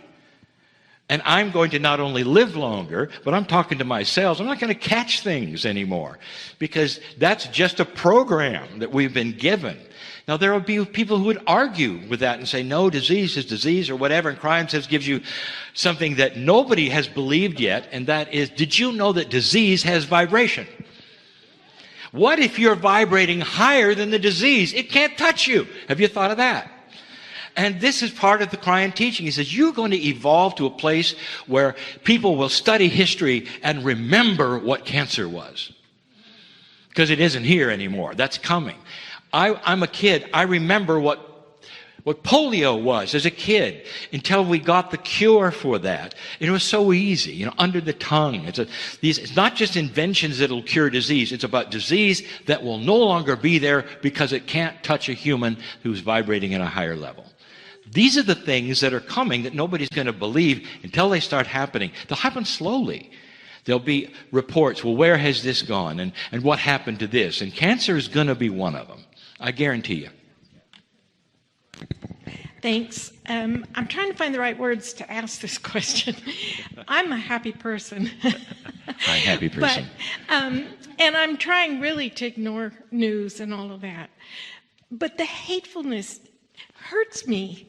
And I'm going to not only live longer, but I'm talking to my cells. I'm not going to catch things anymore because that's just a program that we've been given. Now, there will be people who would argue with that and say, no, disease is disease or whatever. And Kryon says gives you something that nobody has believed yet, and that is, did you know that disease has vibration? What if you're vibrating higher than the disease? It can't touch you. Have you thought of that? And this is part of the Kryon teaching. He says, you're going to evolve to a place where people will study history and remember what cancer was. Because it isn't here anymore. That's coming. I'm a kid. I remember what polio was as a kid until we got the cure for that. And it was so easy, under the tongue. It's not just inventions that'll cure disease. It's about disease that will no longer be there because it can't touch a human who's vibrating at a higher level. These are the things that are coming that nobody's going to believe until they start happening. They'll happen slowly. There'll be reports, well, where has this gone? And what happened to this? And cancer is going to be one of them. I guarantee you. Thanks. I'm trying to find the right words to ask this question. I'm a happy person. I'm a happy person. But, and I'm trying really to ignore news and all of that. But the hatefulness hurts me.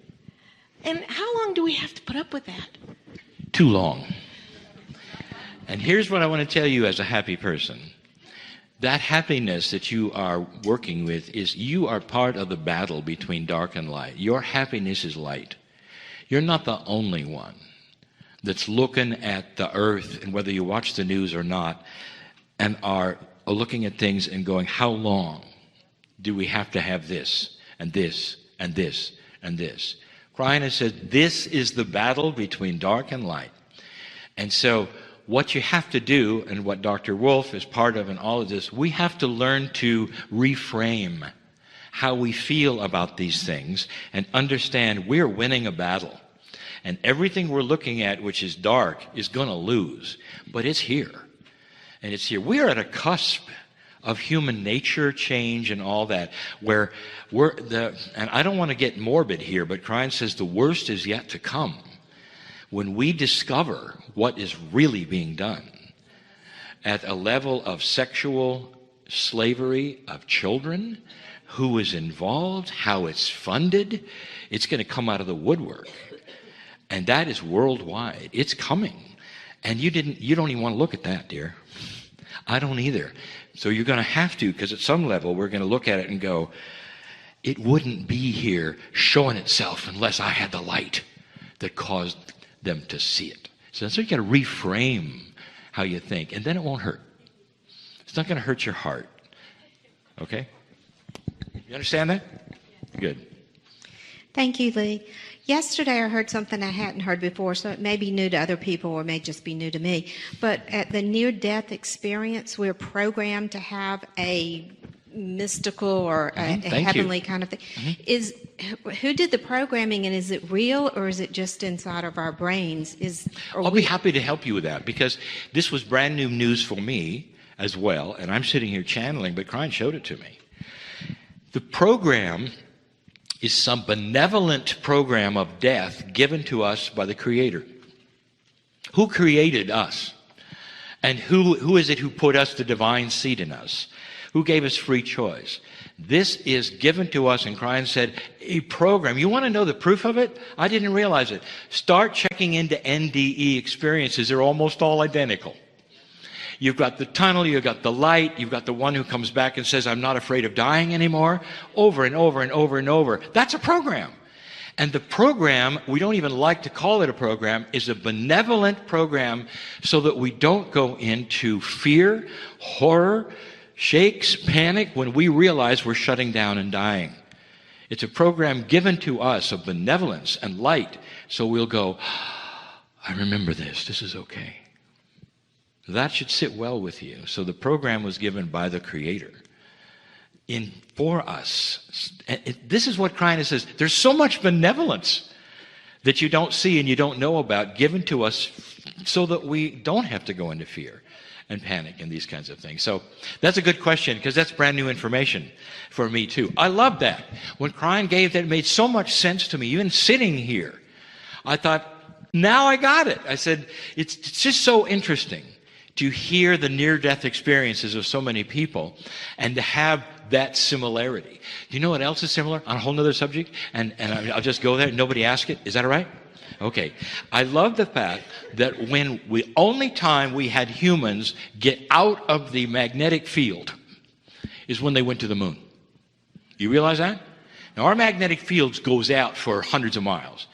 And how long do we have to put up with that? Too long. And here's what I want to tell you as a happy person. That happiness that you are working with is you are part of the battle between dark and light. Your happiness is light. You're not the only one that's looking at the earth, and whether you watch the news or not, and are looking at things and going, how long do we have to have this and this and this and this? Kryon has said this is the battle between dark and light. And so what you have to do, and what Dr. Wolf is part of in all of this, we have to learn to reframe how we feel about these things and understand we're winning a battle. And everything we're looking at, which is dark, is going to lose. But it's here. And it's here. We're at a cusp of human nature change and all that, where and I don't want to get morbid here, but Kryon says the worst is yet to come. When we discover what is really being done at a level of sexual slavery of children, who is involved, how it's funded, it's going to come out of the woodwork. And that is worldwide. It's coming. And you don't even want to look at that, dear. I don't either. So you're going to have to, because at some level we're going to look at it and go, it wouldn't be here showing itself unless I had the light that caused them to see it. So that's why you got to reframe how you think, and then it won't hurt. It's not going to hurt your heart. Okay? You understand that? Good. Thank you, Lee. Yesterday I heard something I hadn't heard before, so it may be new to other people or may just be new to me. But at the near-death experience, we're programmed to have a mystical or a heavenly kind of thing. Who did the programming, and is it real or is it just inside of our brains? I'll be happy to help you with that, because this was brand new news for me as well, and I'm sitting here channeling, but Kryon showed it to me. The program is some benevolent program of death given to us by the Creator. Who created us? And who is it who put us the divine seed in us? Who gave us free choice? This is given to us, and Kryon said, a program. You want to know the proof of it? I didn't realize it. Start checking into NDE experiences. They're almost all identical. You've got the tunnel, you've got the light, you've got the one who comes back and says, I'm not afraid of dying anymore, over and over and over and over. That's a program. And the program, we don't even like to call it a program, is a benevolent program so that we don't go into fear, horror, shakes, panic when we realize we're shutting down and dying. It's a program given to us of benevolence and light, so we'll go, I remember this, this is okay. That should sit well with you. So the program was given by the Creator for us. This is what Kryon says. There's so much benevolence that you don't see and you don't know about given to us so that we don't have to go into fear and panic and these kinds of things. So that's a good question because that's brand new information for me too. I love that. When Kryon gave that, it made so much sense to me. Even sitting here, I thought, now I got it. I said, it's just so interesting to hear the near-death experiences of so many people and to have that similarity. Do you know what else is similar on a whole other subject? And I'll just go there. Nobody ask it. Is that all right? Okay. I love the fact that only time we had humans get out of the magnetic field is when they went to the moon. You realize that? Now, our magnetic field goes out for hundreds of miles.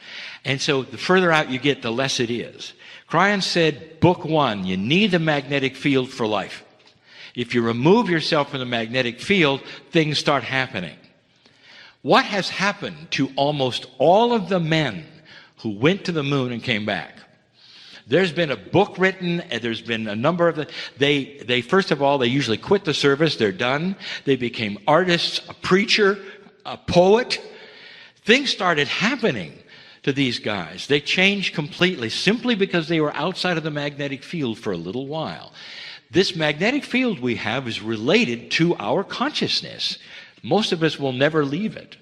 And so the further out you get, the less it is. Kryon said, book one, you need the magnetic field for life. If you remove yourself from the magnetic field, things start happening. What has happened to almost all of the men who went to the moon and came back? There's been a book written, and there's been a number of them. They first of all, they usually quit the service, they're done. They became artists, a preacher, a poet. Things started happening to these guys. They changed completely simply because they were outside of the magnetic field for a little while. This magnetic field we have is related to our consciousness. Most of us will never leave it.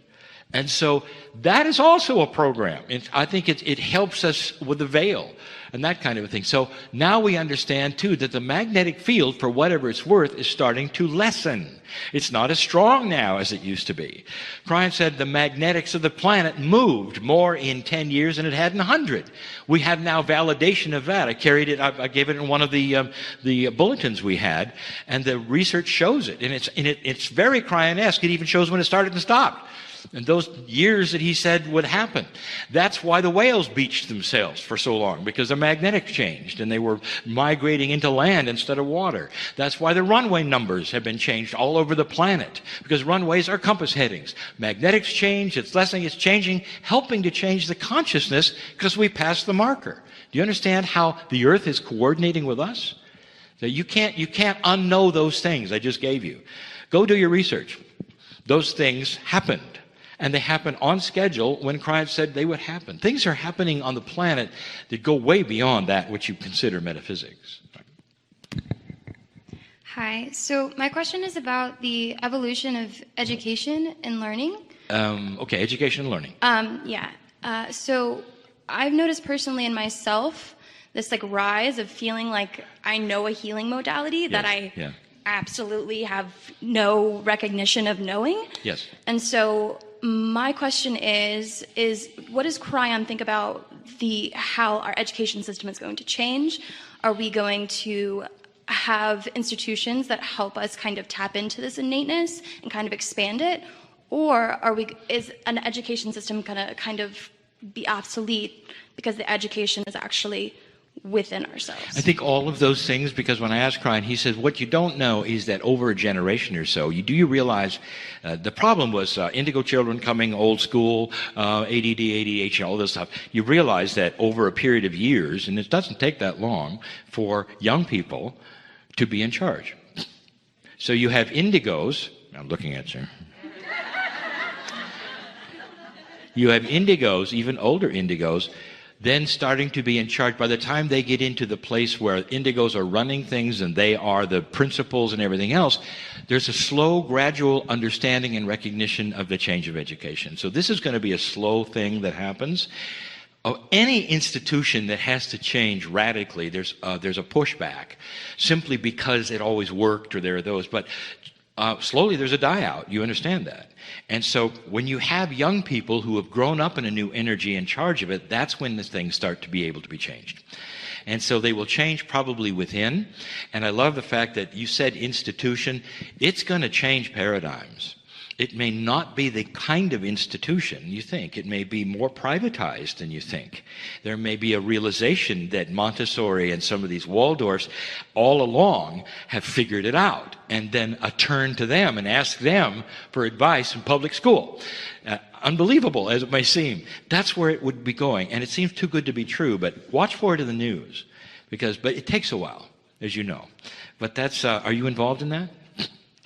And so that is also a program. I think it helps us with the veil and that kind of a thing. So now we understand, too, that the magnetic field, for whatever it's worth, is starting to lessen. It's not as strong now as it used to be. Kryon said the magnetics of the planet moved more in 10 years than it had in 100. We have now validation of that. I gave it in one of the bulletins we had, and the research shows it. And it's very Kryon-esque. It even shows when it started and stopped. And those years that he said would happen. That's why the whales beached themselves for so long, because the magnetics changed and they were migrating into land instead of water. That's why the runway numbers have been changed all over the planet, because runways are compass headings. Magnetics change, it's lessening, it's changing, helping to change the consciousness because we passed the marker. Do you understand how the earth is coordinating with us? So you can't unknow those things I just gave you. Go do your research. Those things happened. And they happen on schedule when Kryon said they would happen. Things are happening on the planet that go way beyond that which you consider metaphysics. Hi. So my question is about the evolution of education and learning. Okay, education and learning. So I've noticed personally in myself this rise of feeling like I know a healing modality that I absolutely have no recognition of knowing. Yes. And so my question is what does Kryon think about how our education system is going to change? Are we going to have institutions that help us kind of tap into this innateness and kind of expand it? Or is an education system going to kind of be obsolete because the education is actually within ourselves? I think all of those things, because when I asked Kryon, he says, what you don't know is that over a generation or so, you realize the problem was indigo children coming old school, ADD, ADHD, all this stuff. You realize that over a period of years, and it doesn't take that long for young people to be in charge. So you have indigos, I'm looking at you. You have indigos, even older indigos, then starting to be in charge. By the time they get into the place where indigos are running things and they are the principals and everything else, there's a slow, gradual understanding and recognition of the change of education. So this is going to be a slow thing that happens. of any institution that has to change radically, there's a pushback, simply because it always worked or there are those. But slowly there's a die out. You understand that. And so when you have young people who have grown up in a new energy in charge of it, that's when the things start to be able to be changed. And so they will change probably within. And I love the fact that you said institution. It's going to change paradigms. It may not be the kind of institution you think. It may be more privatized than you think. There may be a realization that Montessori and some of these Waldorfs all along have figured it out, and then a turn to them and ask them for advice in public school. Unbelievable as it may seem, that's where it would be going. And it seems too good to be true, but watch for it in the news, but it takes a while, as you know. But that's, are you involved in that?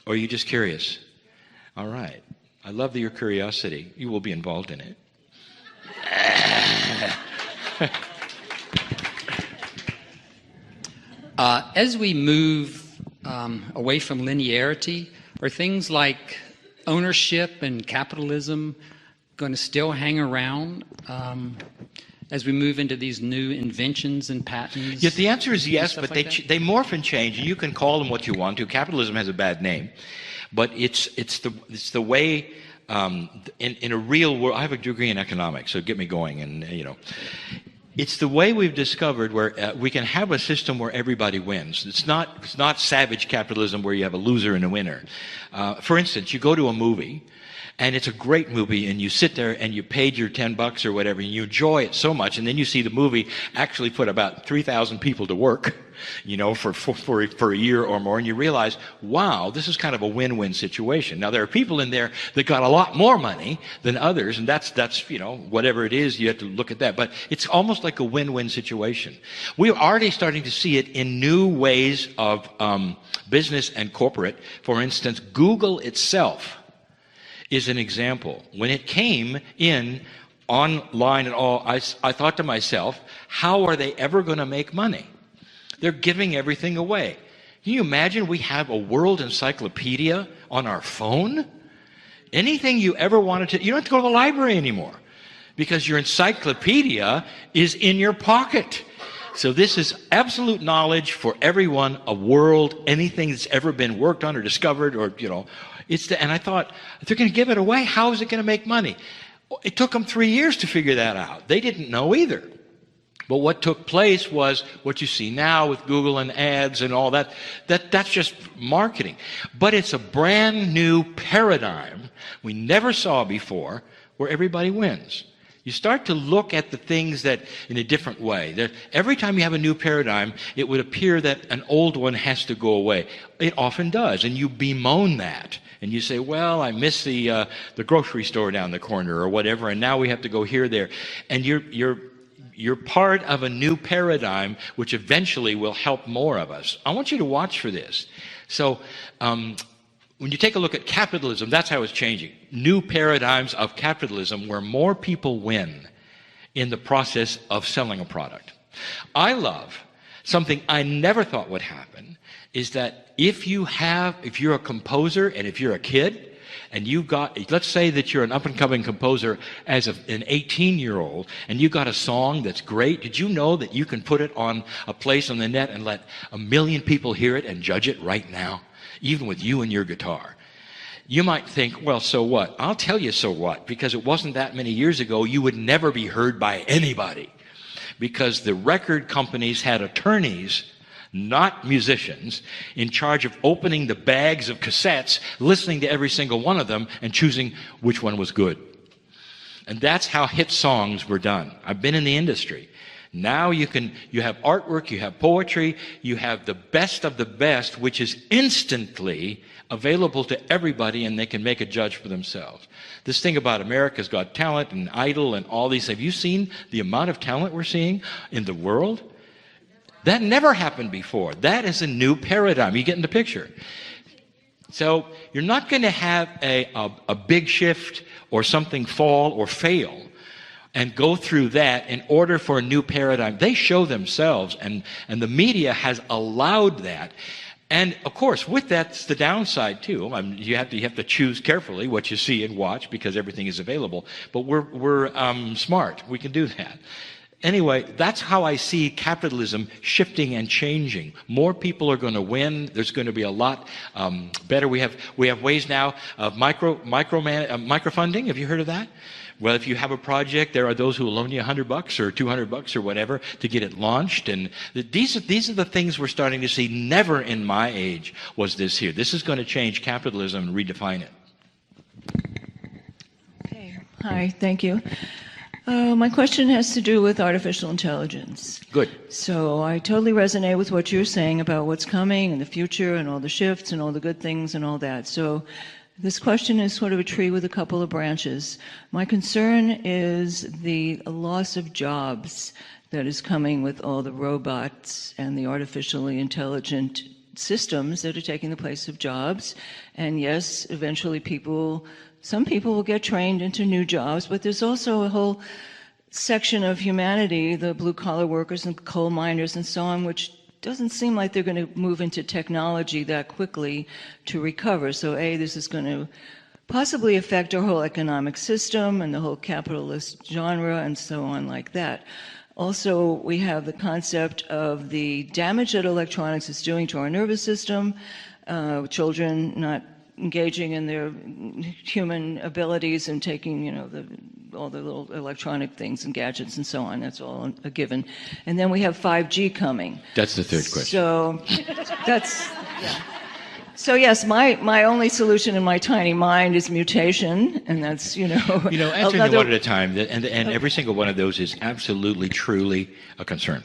Or are you just curious? All right. I love your curiosity. You will be involved in it. As we move away from linearity, are things like ownership and capitalism going to still hang around as we move into these new inventions and patents? Yes, the answer is yes, but they morph and change, and you can call them what you want to. Capitalism has a bad name. But it's the way in a real world. I have a degree in economics, so get me going. And it's the way we've discovered where we can have a system where everybody wins. It's not savage capitalism where you have a loser and a winner. For instance, you go to a movie, and it's a great movie, and you sit there and you paid your $10 or whatever, and you enjoy it so much, and then you see the movie actually put about 3,000 people to work, for a year or more, and you realize, wow, this is kind of a win-win situation. Now, there are people in there that got a lot more money than others, and that's whatever it is, you have to look at that. But it's almost like a win-win situation. We're already starting to see it in new ways of business and corporate. For instance, Google itself is an example. When it came in online and all, I thought to myself, how are they ever going to make money? They're giving everything away. Can you imagine we have a world encyclopedia on our phone? Anything you ever wanted to, you don't have to go to the library anymore because your encyclopedia is in your pocket. So this is absolute knowledge for everyone, a world, anything that's ever been worked on or discovered or, and I thought, if they're going to give it away, how is it going to make money? It took them 3 years to figure that out. They didn't know either. But what took place was what you see now with Google and ads and all that. That's just marketing. But it's a brand new paradigm we never saw before where everybody wins. You start to look at the things that in a different way. Every time you have a new paradigm, it would appear that an old one has to go away. It often does, and you bemoan that. And you say, well, I miss the grocery store down the corner or whatever, and now we have to go here, there. And you're part of a new paradigm which eventually will help more of us. I want you to watch for this. So when you take a look at capitalism, that's how it's changing. New paradigms of capitalism where more people win in the process of selling a product. I love something I never thought would happen is that if you're a composer and if you're a kid, and let's say that you're an up-and-coming composer as an 18-year-old, and you got a song that's great. Did you know that you can put it on a place on the net and let 1 million people hear it and judge it right now, even with you and your guitar? You might think, well, so what? I'll tell you so what, because it wasn't that many years ago you would never be heard by anybody, because the record companies had attorneys, not musicians, in charge of opening the bags of cassettes, listening to every single one of them, and choosing which one was good. And that's how hit songs were done. I've been in the industry. Now you have artwork, you have poetry, you have the best of the best, which is instantly available to everybody, and they can make a judge for themselves. This thing about America's Got Talent and Idol and all these, have you seen the amount of talent we're seeing in the world? That never happened before. That is a new paradigm. You get in the picture. So you're not going to have a big shift or something fall or fail and go through that in order for a new paradigm. They show themselves, and the media has allowed that. And of course, with that's the downside too. You have to choose carefully what you see and watch because everything is available. But we're smart. We can do that. Anyway, that's how I see capitalism shifting and changing. More people are going to win. There's going to be a lot better. We have ways now of microfunding. Have you heard of that? Well, if you have a project, there are those who will loan you $100 or $200 or whatever to get it launched. And these are the things we're starting to see. Never in my age was this here. This is going to change capitalism and redefine it. Okay. Hi, thank you. My question has to do with artificial intelligence. Good. So I totally resonate with what you're saying about what's coming and the future and all the shifts and all the good things and all that. So this question is sort of a tree with a couple of branches. My concern is the loss of jobs that is coming with all the robots and the artificially intelligent systems that are taking the place of jobs. And yes, eventually some people will get trained into new jobs, but there's also a whole section of humanity, the blue-collar workers and coal miners and so on, which doesn't seem like they're going to move into technology that quickly to recover. So this is going to possibly affect our whole economic system and the whole capitalist genre and so on like that. Also, we have the concept of the damage that electronics is doing to our nervous system, children not engaging in their human abilities and taking, all the little electronic things and gadgets and so on. That's all a given. And then we have 5G coming. That's the third question. So yeah. So yes, my only solution in my tiny mind is mutation, and that's, answering one at a time, and every single one of those is absolutely, truly a concern.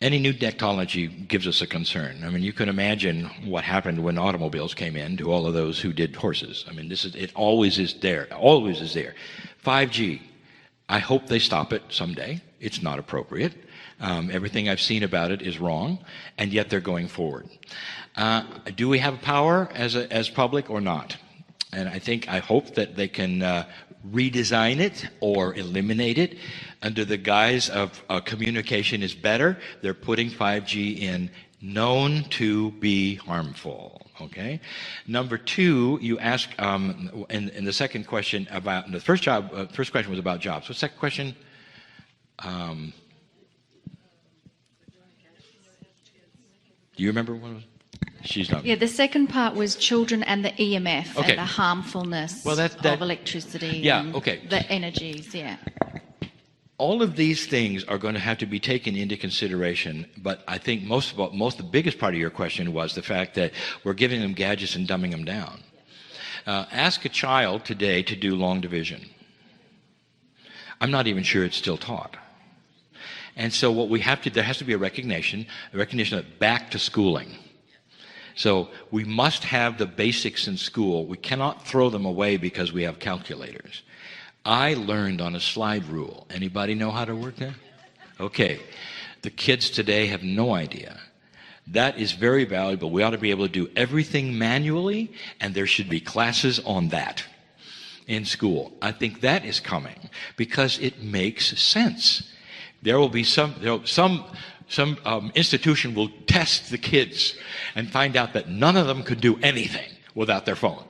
Any new technology gives us a concern. I mean, you can imagine what happened when automobiles came in to all of those who did horses. I mean, it always is there. Always is there. 5G, I hope they stop it someday. It's not appropriate. Everything I've seen about it is wrong, and yet they're going forward. Do we have power as public or not? And I hope that they can redesign it or eliminate it under the guise of communication is better. They're putting 5G in known to be harmful. Okay. Number two, you ask in the second question about the first question was about jobs. What's the second question? Do you remember what it was? She's not. Yeah, the second part was children and the EMF and the harmfulness of electricity and the energies, All of these things are going to have to be taken into consideration, but I think the biggest part of your question was the fact that we're giving them gadgets and dumbing them down. Ask a child today to do long division. I'm not even sure it's still taught. And so what there has to be a recognition of back to schooling. So we must have the basics in school. We cannot throw them away because we have calculators. I learned on a slide rule. Anybody know how to work that? Okay. The kids today have no idea. That is very valuable. We ought to be able to do everything manually, and there should be classes on that in school. I think that is coming because it makes sense. There will be some institution will test the kids and find out that none of them could do anything without their phone.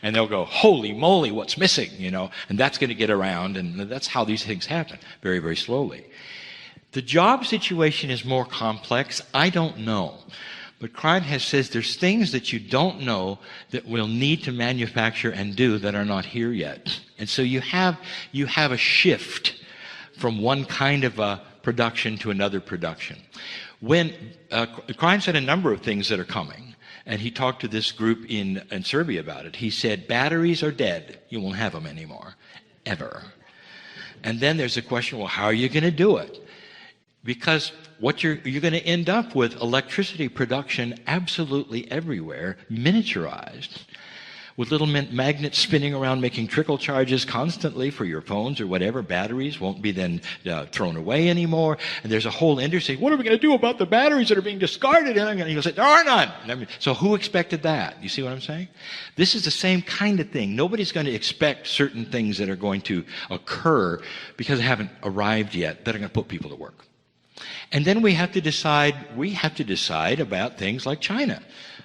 And they'll go, holy moly, what's missing, and that's going to get around, and that's how these things happen, very, very slowly. The job situation is more complex. I don't know. But Kryon says there's things that you don't know that we'll need to manufacture and do that are not here yet. And so you have a shift from one kind of a production to another production. When Kryon said a number of things that are coming, and he talked to this group in Serbia about it. He said, batteries are dead. You won't have them anymore, ever. And then there's a question, well, how are you going to do it? Because you're going to end up with electricity production absolutely everywhere, miniaturized, with little magnets spinning around making trickle charges constantly for your phones or whatever. Batteries won't be then thrown away anymore. And there's a whole industry. What are we going to do about the batteries that are being discarded? And you'll say, there are none. So who expected that? You see what I'm saying? This is the same kind of thing. Nobody's going to expect certain things that are going to occur because they haven't arrived yet that are going to put people to work. And then we have to decide about things like China.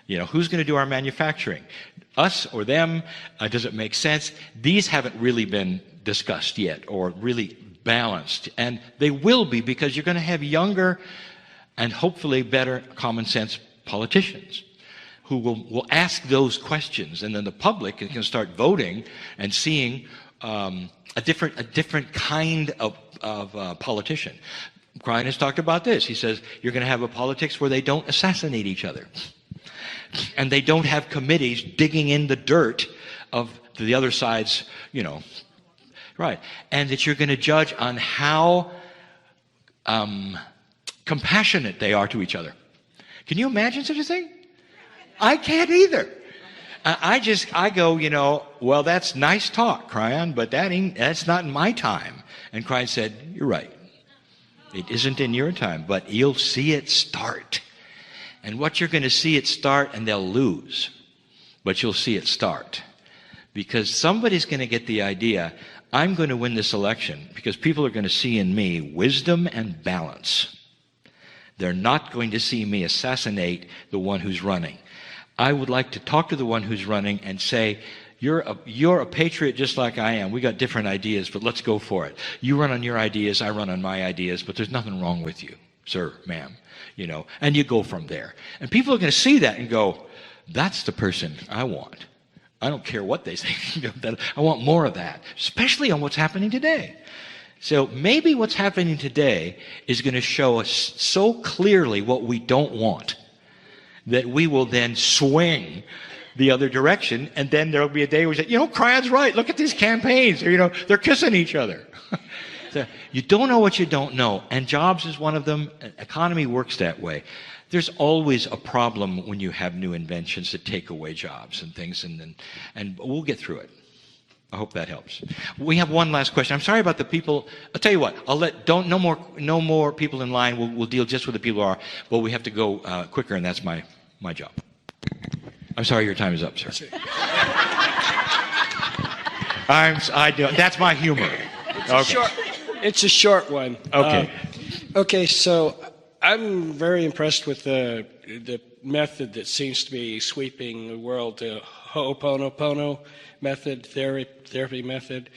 Who's going to do our manufacturing? Us or them? Does it make sense? These haven't really been discussed yet or really balanced. And they will be, because you're going to have younger and hopefully better common sense politicians who will ask those questions. And then the public can start voting and seeing a different kind of politician. Kryon has talked about this. He says you're going to have a politics where they don't assassinate each other. And they don't have committees digging in the dirt of the other side's, right. And that you're going to judge on how compassionate they are to each other. Can you imagine such a thing? I can't either. I go, well, that's nice talk, Kryon, but that's not in my time. And Kryon said, you're right. It isn't in your time, but you'll see it start. And what you're going to see it start, and they'll lose, but you'll see it start. Because somebody's going to get the idea, I'm going to win this election because people are going to see in me wisdom and balance. They're not going to see me assassinate the one who's running. I would like to talk to the one who's running and say, you're a patriot just like I am. We got different ideas, but let's go for it. You run on your ideas, I run on my ideas, but there's nothing wrong with you, sir, ma'am, and you go from there. And people are going to see that and go, that's the person I want. I don't care what they say. I want more of that, especially on what's happening today. So maybe what's happening today is going to show us so clearly what we don't want that we will then swing the other direction, and then there'll be a day where we say, Kryon's right, look at these campaigns, or, they're kissing each other. So you don't know what you don't know, and jobs is one of them. Economy works that way. There's always a problem when you have new inventions that take away jobs and things, and we'll get through it. I hope that helps. We have one last question. I'm sorry about the people. I'll tell you what. No more people in line. We'll deal just with the people who are. But we have to go quicker, and that's my job. I'm sorry, your time is up, sir. That's my humor. It's a short one. Okay. So I'm very impressed with the method that seems to be sweeping the world, the Ho'oponopono method, therapy method.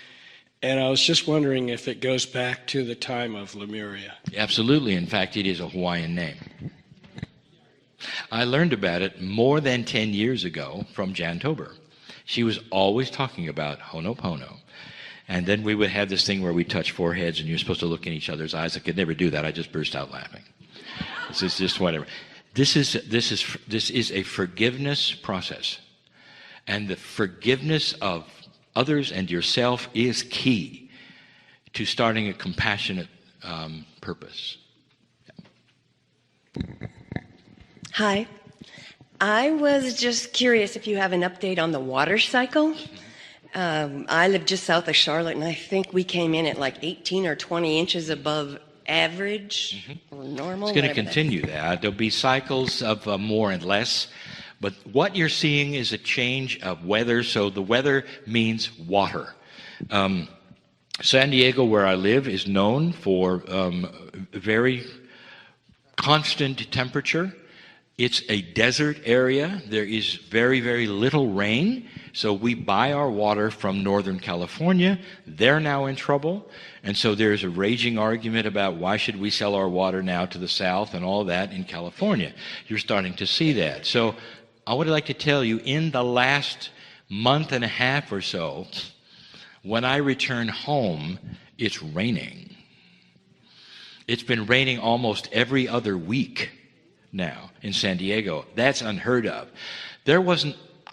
And I was just wondering if it goes back to the time of Lemuria. Absolutely. In fact, it is a Hawaiian name. I learned about it more than 10 years ago from Jan Tober. She was always talking about Ho'oponopono. And then we would have this thing where we touch foreheads and you're supposed to look in each other's eyes. I could never do that. I just burst out laughing. This is just whatever. This is a forgiveness process. And the forgiveness of others and yourself is key to starting a compassionate purpose. Hi. I was just curious if you have an update on the water cycle. I live just south of Charlotte, and I think we came in at like 18 or 20 inches above average or normal. It's going to continue that. There'll be cycles of more and less. But what you're seeing is a change of weather. So the weather means water. San Diego, where I live, is known for very constant temperature. It's a desert area. There is very, very little rain. So we buy our water from Northern California. They're now in trouble. And so there's a raging argument about why should we sell our water now to the south and all that in California. You're starting to see that. So I would like to tell you, in the last month and a half or so, when I return home, it's raining. It's been raining almost every other week now in San Diego. That's unheard of.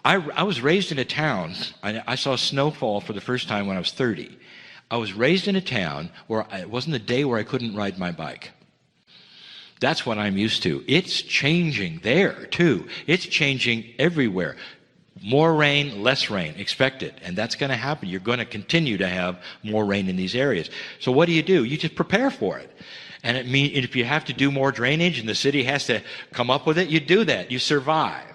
I was raised in a town, I saw snowfall for the first time when I was 30. I was raised in a town where it wasn't a day where I couldn't ride my bike. That's what I'm used to. It's changing there, too. It's changing everywhere. More rain, less rain, expect it. And that's going to happen. You're going to continue to have more rain in these areas. So what do? You just prepare for it. And it means if you have to do more drainage and the city has to come up with it, you do that. You survive.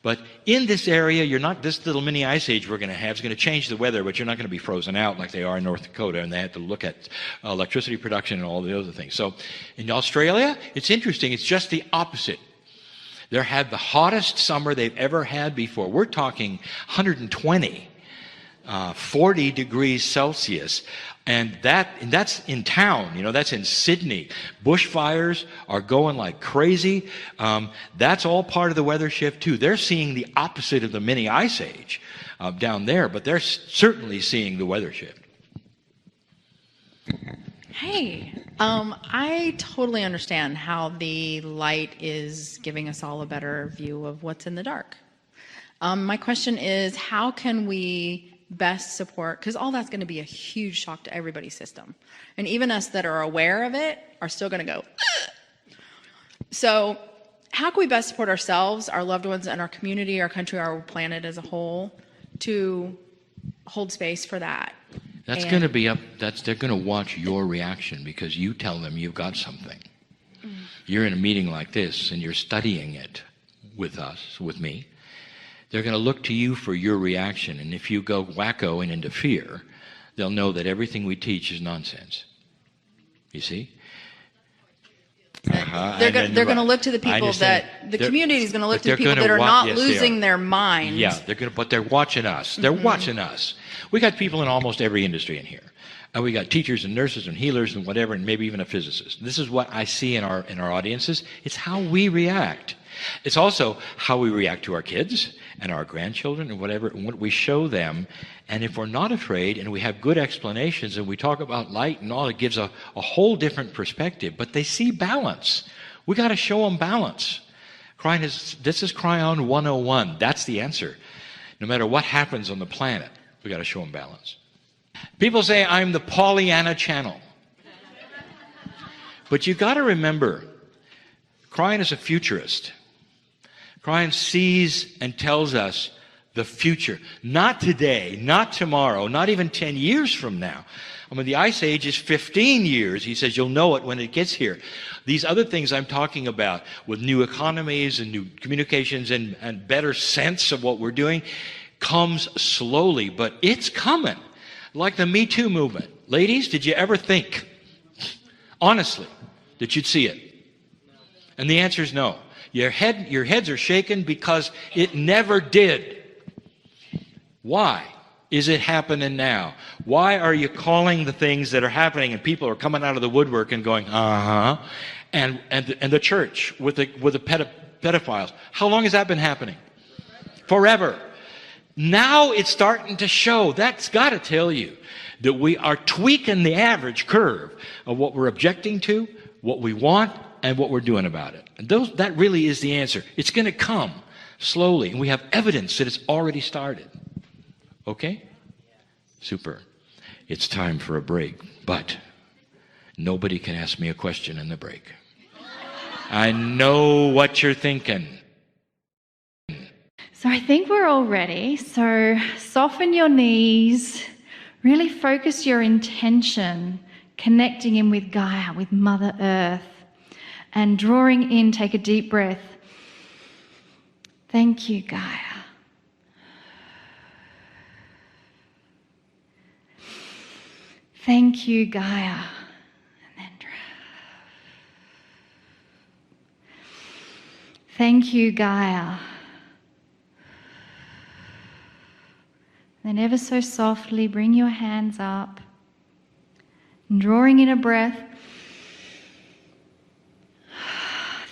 But in this area, you're not, this little mini ice age we're going to have is going to change the weather, but you're not going to be frozen out like they are in North Dakota, and they have to look at electricity production and all the other things. So in Australia, it's interesting. It's just the opposite. They had the hottest summer they've ever had before. We're talking 120, 40 degrees Celsius. And that's in town, you know, that's in Sydney. Bushfires are going like crazy. That's all part of the weather shift too. They're seeing the opposite of the mini ice age down there, but they're certainly seeing the weather shift. Hey, I totally understand how the light is giving us all a better view of what's in the dark. My question is, how can we best support, because all that's going to be a huge shock to everybody's system. And even us that are aware of it are still going to go, ugh. So how can we best support ourselves, our loved ones, and our community, our country, our planet as a whole to hold space for that? That's going to be up, they're going to watch your reaction because you tell them you've got something. You're in a meeting like this and you're studying it with us, with me. They're going to look to you for your reaction. And if you go wacko and into fear, they'll know that everything we teach is nonsense. You see? They're going to look to the people that, the community is going to look to the people that are not losing their minds. Yeah, but they're watching us. They're watching us. We got people in almost every industry in here. And we got teachers and nurses and healers and whatever, and maybe even a physicist. This is what I see in our audiences. It's how we react. It's also how we react to our kids and our grandchildren and whatever, and what we show them. And if we're not afraid and we have good explanations and we talk about light and all, it gives a whole different perspective. But they see balance. We got to show them balance. This is Kryon 101. That's the answer. No matter what happens on the planet, we got to show them balance. People say I'm the Pollyanna channel. But you got to remember, Kryon is a futurist. Kryon sees and tells us the future. Not today, not tomorrow, not even 10 years from now. I mean, the Ice Age is 15 years. He says you'll know it when it gets here. These other things I'm talking about with new economies and new communications and better sense of what we're doing comes slowly, but it's coming. Like the Me Too movement. Ladies, did you ever think, honestly, that you'd see it? And the answer is no. Your heads are shaken because it never did. Why is it happening now? Why are you calling the things that are happening and people are coming out of the woodwork and going, and the church with the pedophiles? How long has that been happening? Forever. Now it's starting to show. That's got to tell you that we are tweaking the average curve of what we're objecting to, what we want, and what we're doing about it. And that really is the answer. It's going to come slowly, and we have evidence that it's already started. Okay? Super. It's time for a break, but nobody can ask me a question in the break. I know what you're thinking. So I think we're all ready. So soften your knees, really focus your intention, connecting in with Gaia, with Mother Earth, and drawing in, take a deep breath. Thank you, Gaia. Thank you, Gaia. And then thank you, Gaia. Then ever so softly bring your hands up and drawing in a breath.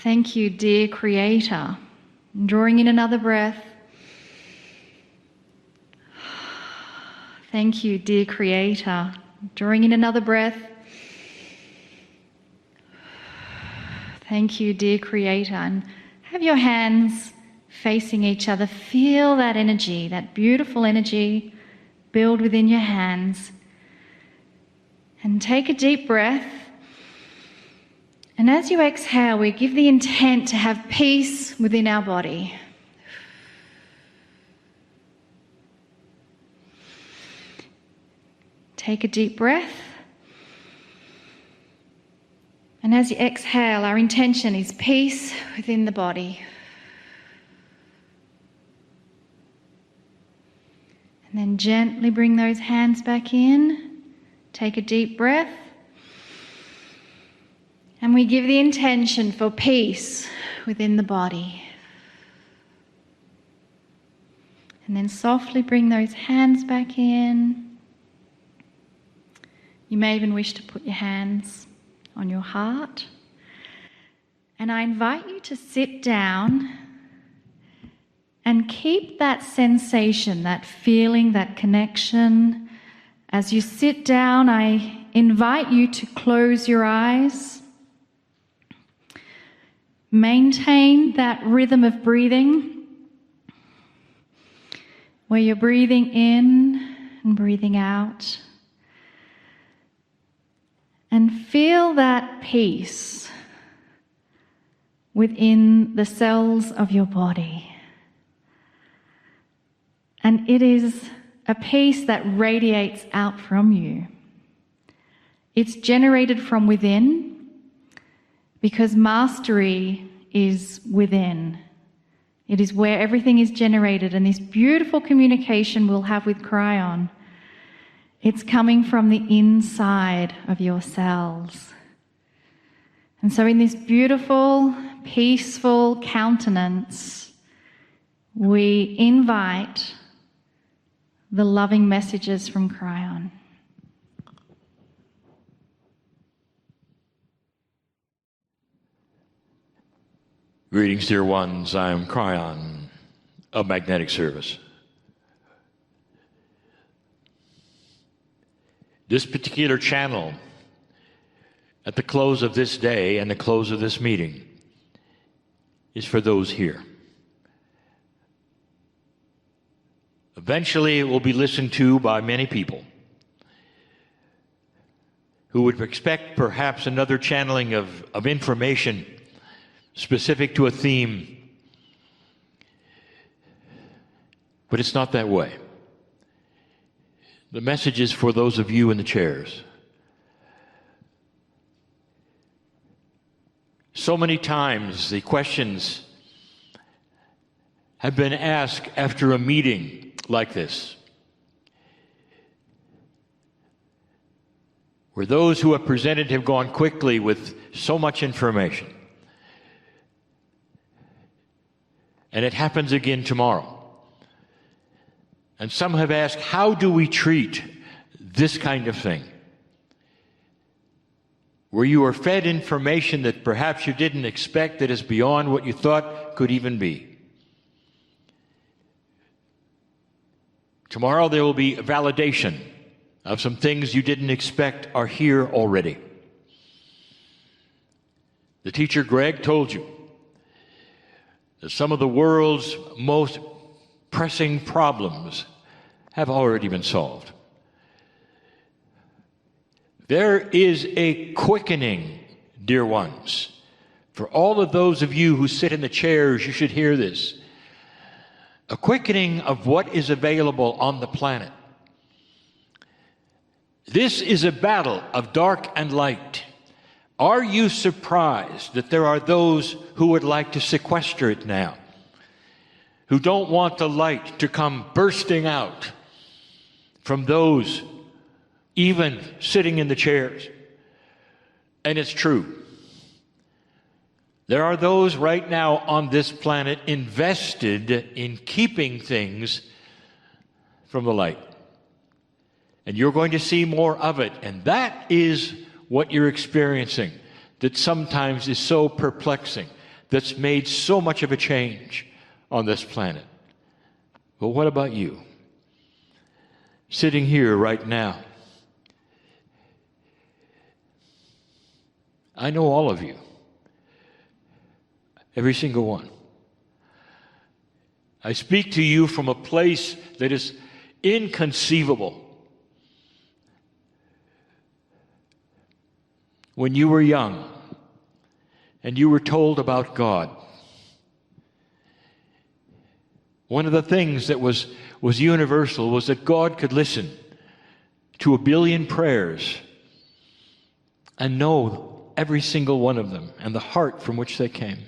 Thank you, dear Creator. And drawing in another breath. Thank you, dear Creator. Drawing in another breath. Thank you, dear Creator. And have your hands facing each other. Feel that energy, that beautiful energy build within your hands. And take a deep breath. And as you exhale, we give the intent to have peace within our body. Take a deep breath. And as you exhale, our intention is peace within the body. And gently bring those hands back in. Take a deep breath. And we give the intention for peace within the body. And then softly bring those hands back in. You may even wish to put your hands on your heart. And I invite you to sit down and keep that sensation, that feeling, that connection. As you sit down, I invite you to close your eyes. Maintain that rhythm of breathing, where you're breathing in and breathing out. And feel that peace within the cells of your body. And it is a peace that radiates out from you. It's generated from within because mastery is within. It is where everything is generated, and this beautiful communication we'll have with Kryon, it's coming from the inside of your cells. And so in this beautiful, peaceful countenance, we invite the loving messages from Kryon. Greetings, dear ones. I am Kryon of Magnetic Service. This particular channel, at the close of this day and the close of this meeting, is for those here. Eventually, it will be listened to by many people who would expect perhaps another channeling of information specific to a theme. But it's not that way. The message is for those of you in the chairs. So many times the questions have been asked after a meeting like this, where those who have presented have gone quickly with so much information. And it happens again tomorrow. And some have asked, how do we treat this kind of thing? Where you are fed information that perhaps you didn't expect, that is beyond what you thought could even be. Tomorrow there will be a validation of some things you didn't expect are here already. The teacher Greg told you that some of the world's most pressing problems have already been solved. There is a quickening, dear ones. For all of those of you who sit in the chairs, you should hear this. A quickening of what is available on the planet. This is a battle of dark and light. Are you surprised that there are those who would like to sequester it now? Who don't want the light to come bursting out from those even sitting in the chairs? And it's true. There are those right now on this planet invested in keeping things from the light. And you're going to see more of it. And that is what you're experiencing, that sometimes is so perplexing, that's made so much of a change on this planet. But what about you? Sitting here right now. I know all of you. Every single one. I speak to you from a place that is inconceivable. When you were young and you were told about God, one of the things that was universal was that God could listen to 1 billion prayers and know every single one of them and the heart from which they came.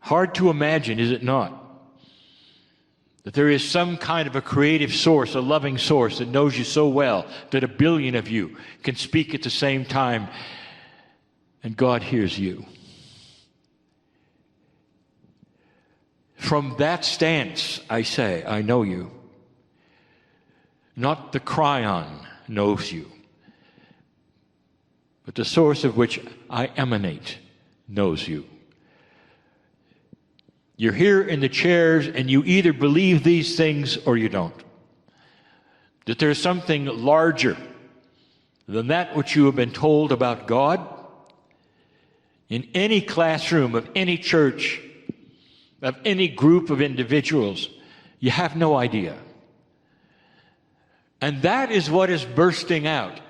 Hard to imagine, is it not? That there is some kind of a creative source, a loving source that knows you so well that 1 billion of you can speak at the same time, and God hears you. From that stance, I say, I know you. Not the Kryon knows you, but the source of which I emanate knows you. You're here in the chairs, and you either believe these things or you don't. That there's something larger than that which you have been told about God. In any classroom of any church, of any group of individuals, you have no idea. And that is what is bursting out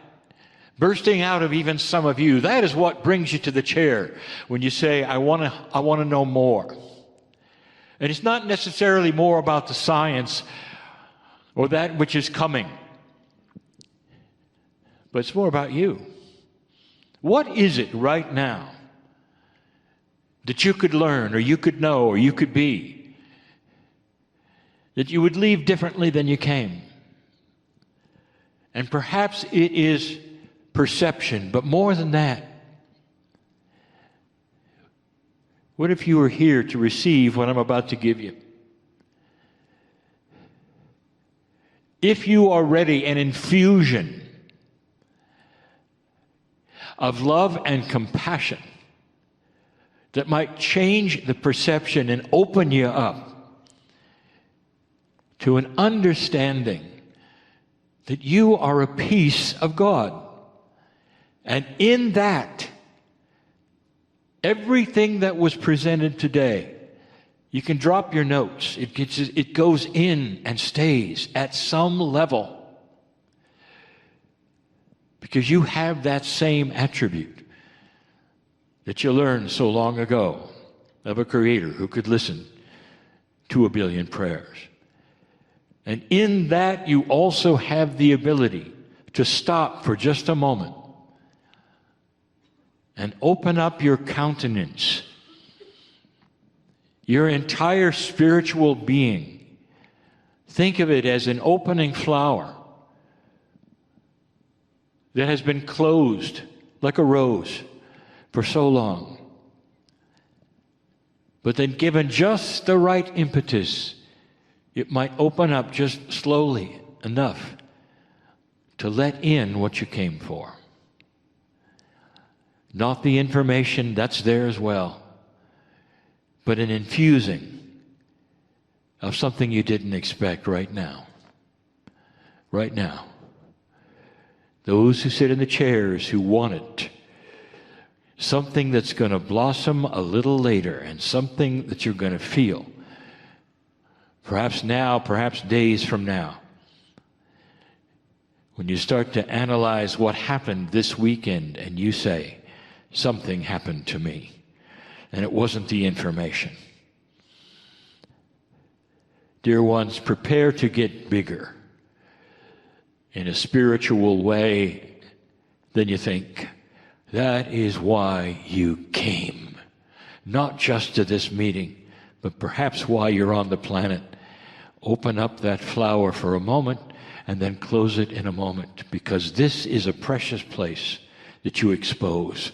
of even some of you. That is what brings you to the chair when you say, I want to know more. And it's not necessarily more about the science or that which is coming, but it's more about you. What is it right now that you could learn, or you could know, or you could be, that you would leave differently than you came? And perhaps it is perception, but more than that, what if you were here to receive what I'm about to give you? If you are ready, an infusion of love and compassion that might change the perception and open you up to an understanding that you are a piece of God. And in that, everything that was presented today, you can drop your notes. It goes in and stays at some level, because you have that same attribute that you learned so long ago of a Creator who could listen to 1 billion prayers. And in that, you also have the ability to stop for just a moment and open up your countenance, your entire spiritual being. Think of it as an opening flower that has been closed like a rose for so long, but then given just the right impetus, it might open up just slowly enough to let in what you came for. Not the information, that's there as well, but an infusing of something you didn't expect right now. Right now. Those who sit in the chairs who want it, something that's going to blossom a little later, and something that you're going to feel. Perhaps now, perhaps days from now. When you start to analyze what happened this weekend and you say, something happened to me, and it wasn't the information. Dear ones, prepare to get bigger in a spiritual way than you think. That is why you came. Not just to this meeting, but perhaps why you're on the planet. Open up that flower for a moment and then close it in a moment, because this is a precious place that you expose,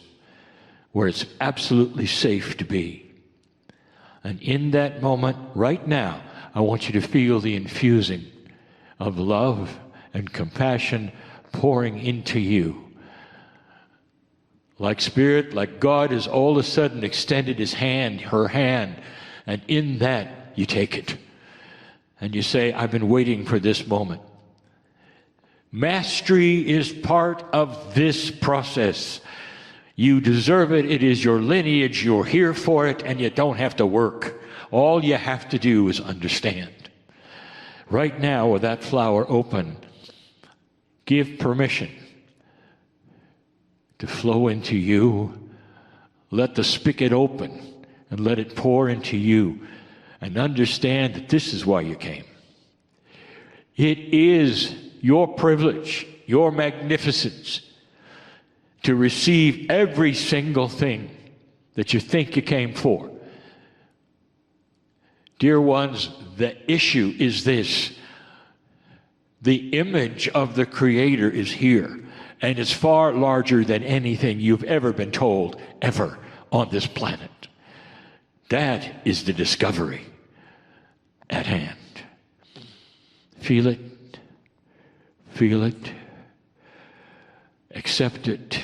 where it's absolutely safe to be. And in that moment, right now, I want you to feel the infusing of love and compassion pouring into you. Like Spirit, like God has all of a sudden extended His hand, her hand, and in that you take it. And you say, I've been waiting for this moment. Mastery is part of this process. You deserve it. It is your lineage. You're here for it, and you don't have to work. All you have to do is understand. Right now, with that flower open, give permission to flow into you. Let the spigot open and let it pour into you, and understand that this is why you came. It is your privilege, your magnificence, to receive every single thing that you think you came for. Dear ones, the issue is this. The image of the Creator is here, and it's far larger than anything you've ever been told, ever, on this planet. That is the discovery at hand. Feel it. Feel it. Accept it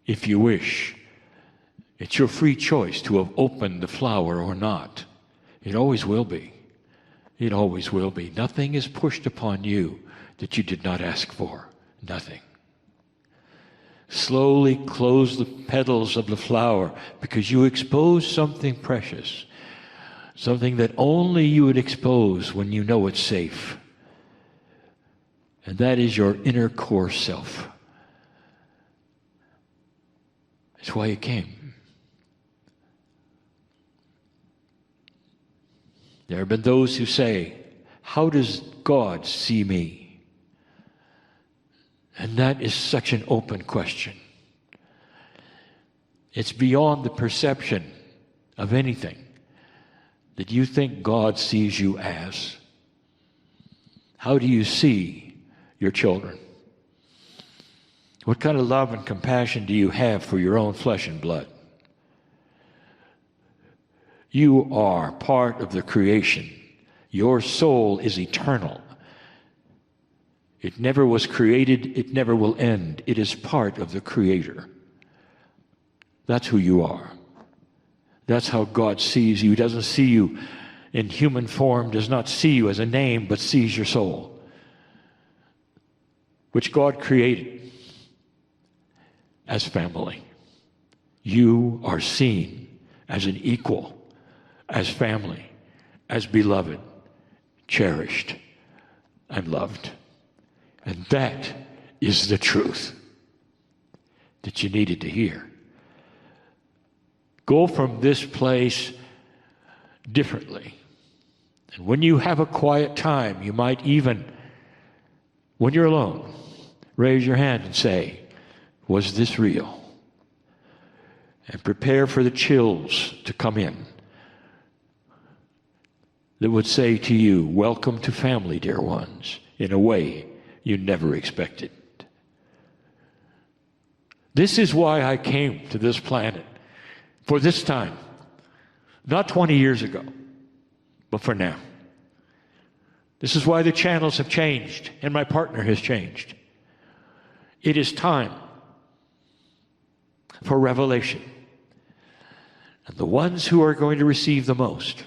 if you wish. It's your free choice to have opened the flower or not. It always will be. It always will be. Nothing is pushed upon you that you did not ask for. Nothing. Slowly close the petals of the flower because you expose something precious, something that only you would expose when you know it's safe. And that is your inner core self. That's why you came. There have been those who say, how does God see me? And that is such an open question. It's beyond the perception of anything that you think God sees you as. How do you see your children? What kind of love and compassion do you have for your own flesh and blood? You are part of the creation. Your soul is eternal. It never was created. It never will end. It is part of the Creator. That's who you are. That's how God sees you. He doesn't see you in human form, does not see you as a name, but sees your soul, which God created as family. You are seen as an equal, as family, as beloved, cherished, and loved. And that is the truth that you needed to hear. Go from this place differently. And when you have a quiet time, you might even, when you're alone, raise your hand and say, was this real? And prepare for the chills to come in that would say to you, welcome to family, dear ones, in a way you never expected. This is why I came to this planet, for this time, not 20 years ago, but for now. This is why the channels have changed and my partner has changed. It is time for revelation. And the ones who are going to receive the most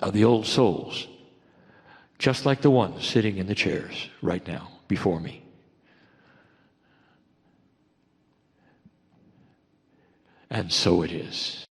are the old souls, just like the ones sitting in the chairs right now before me. And so it is.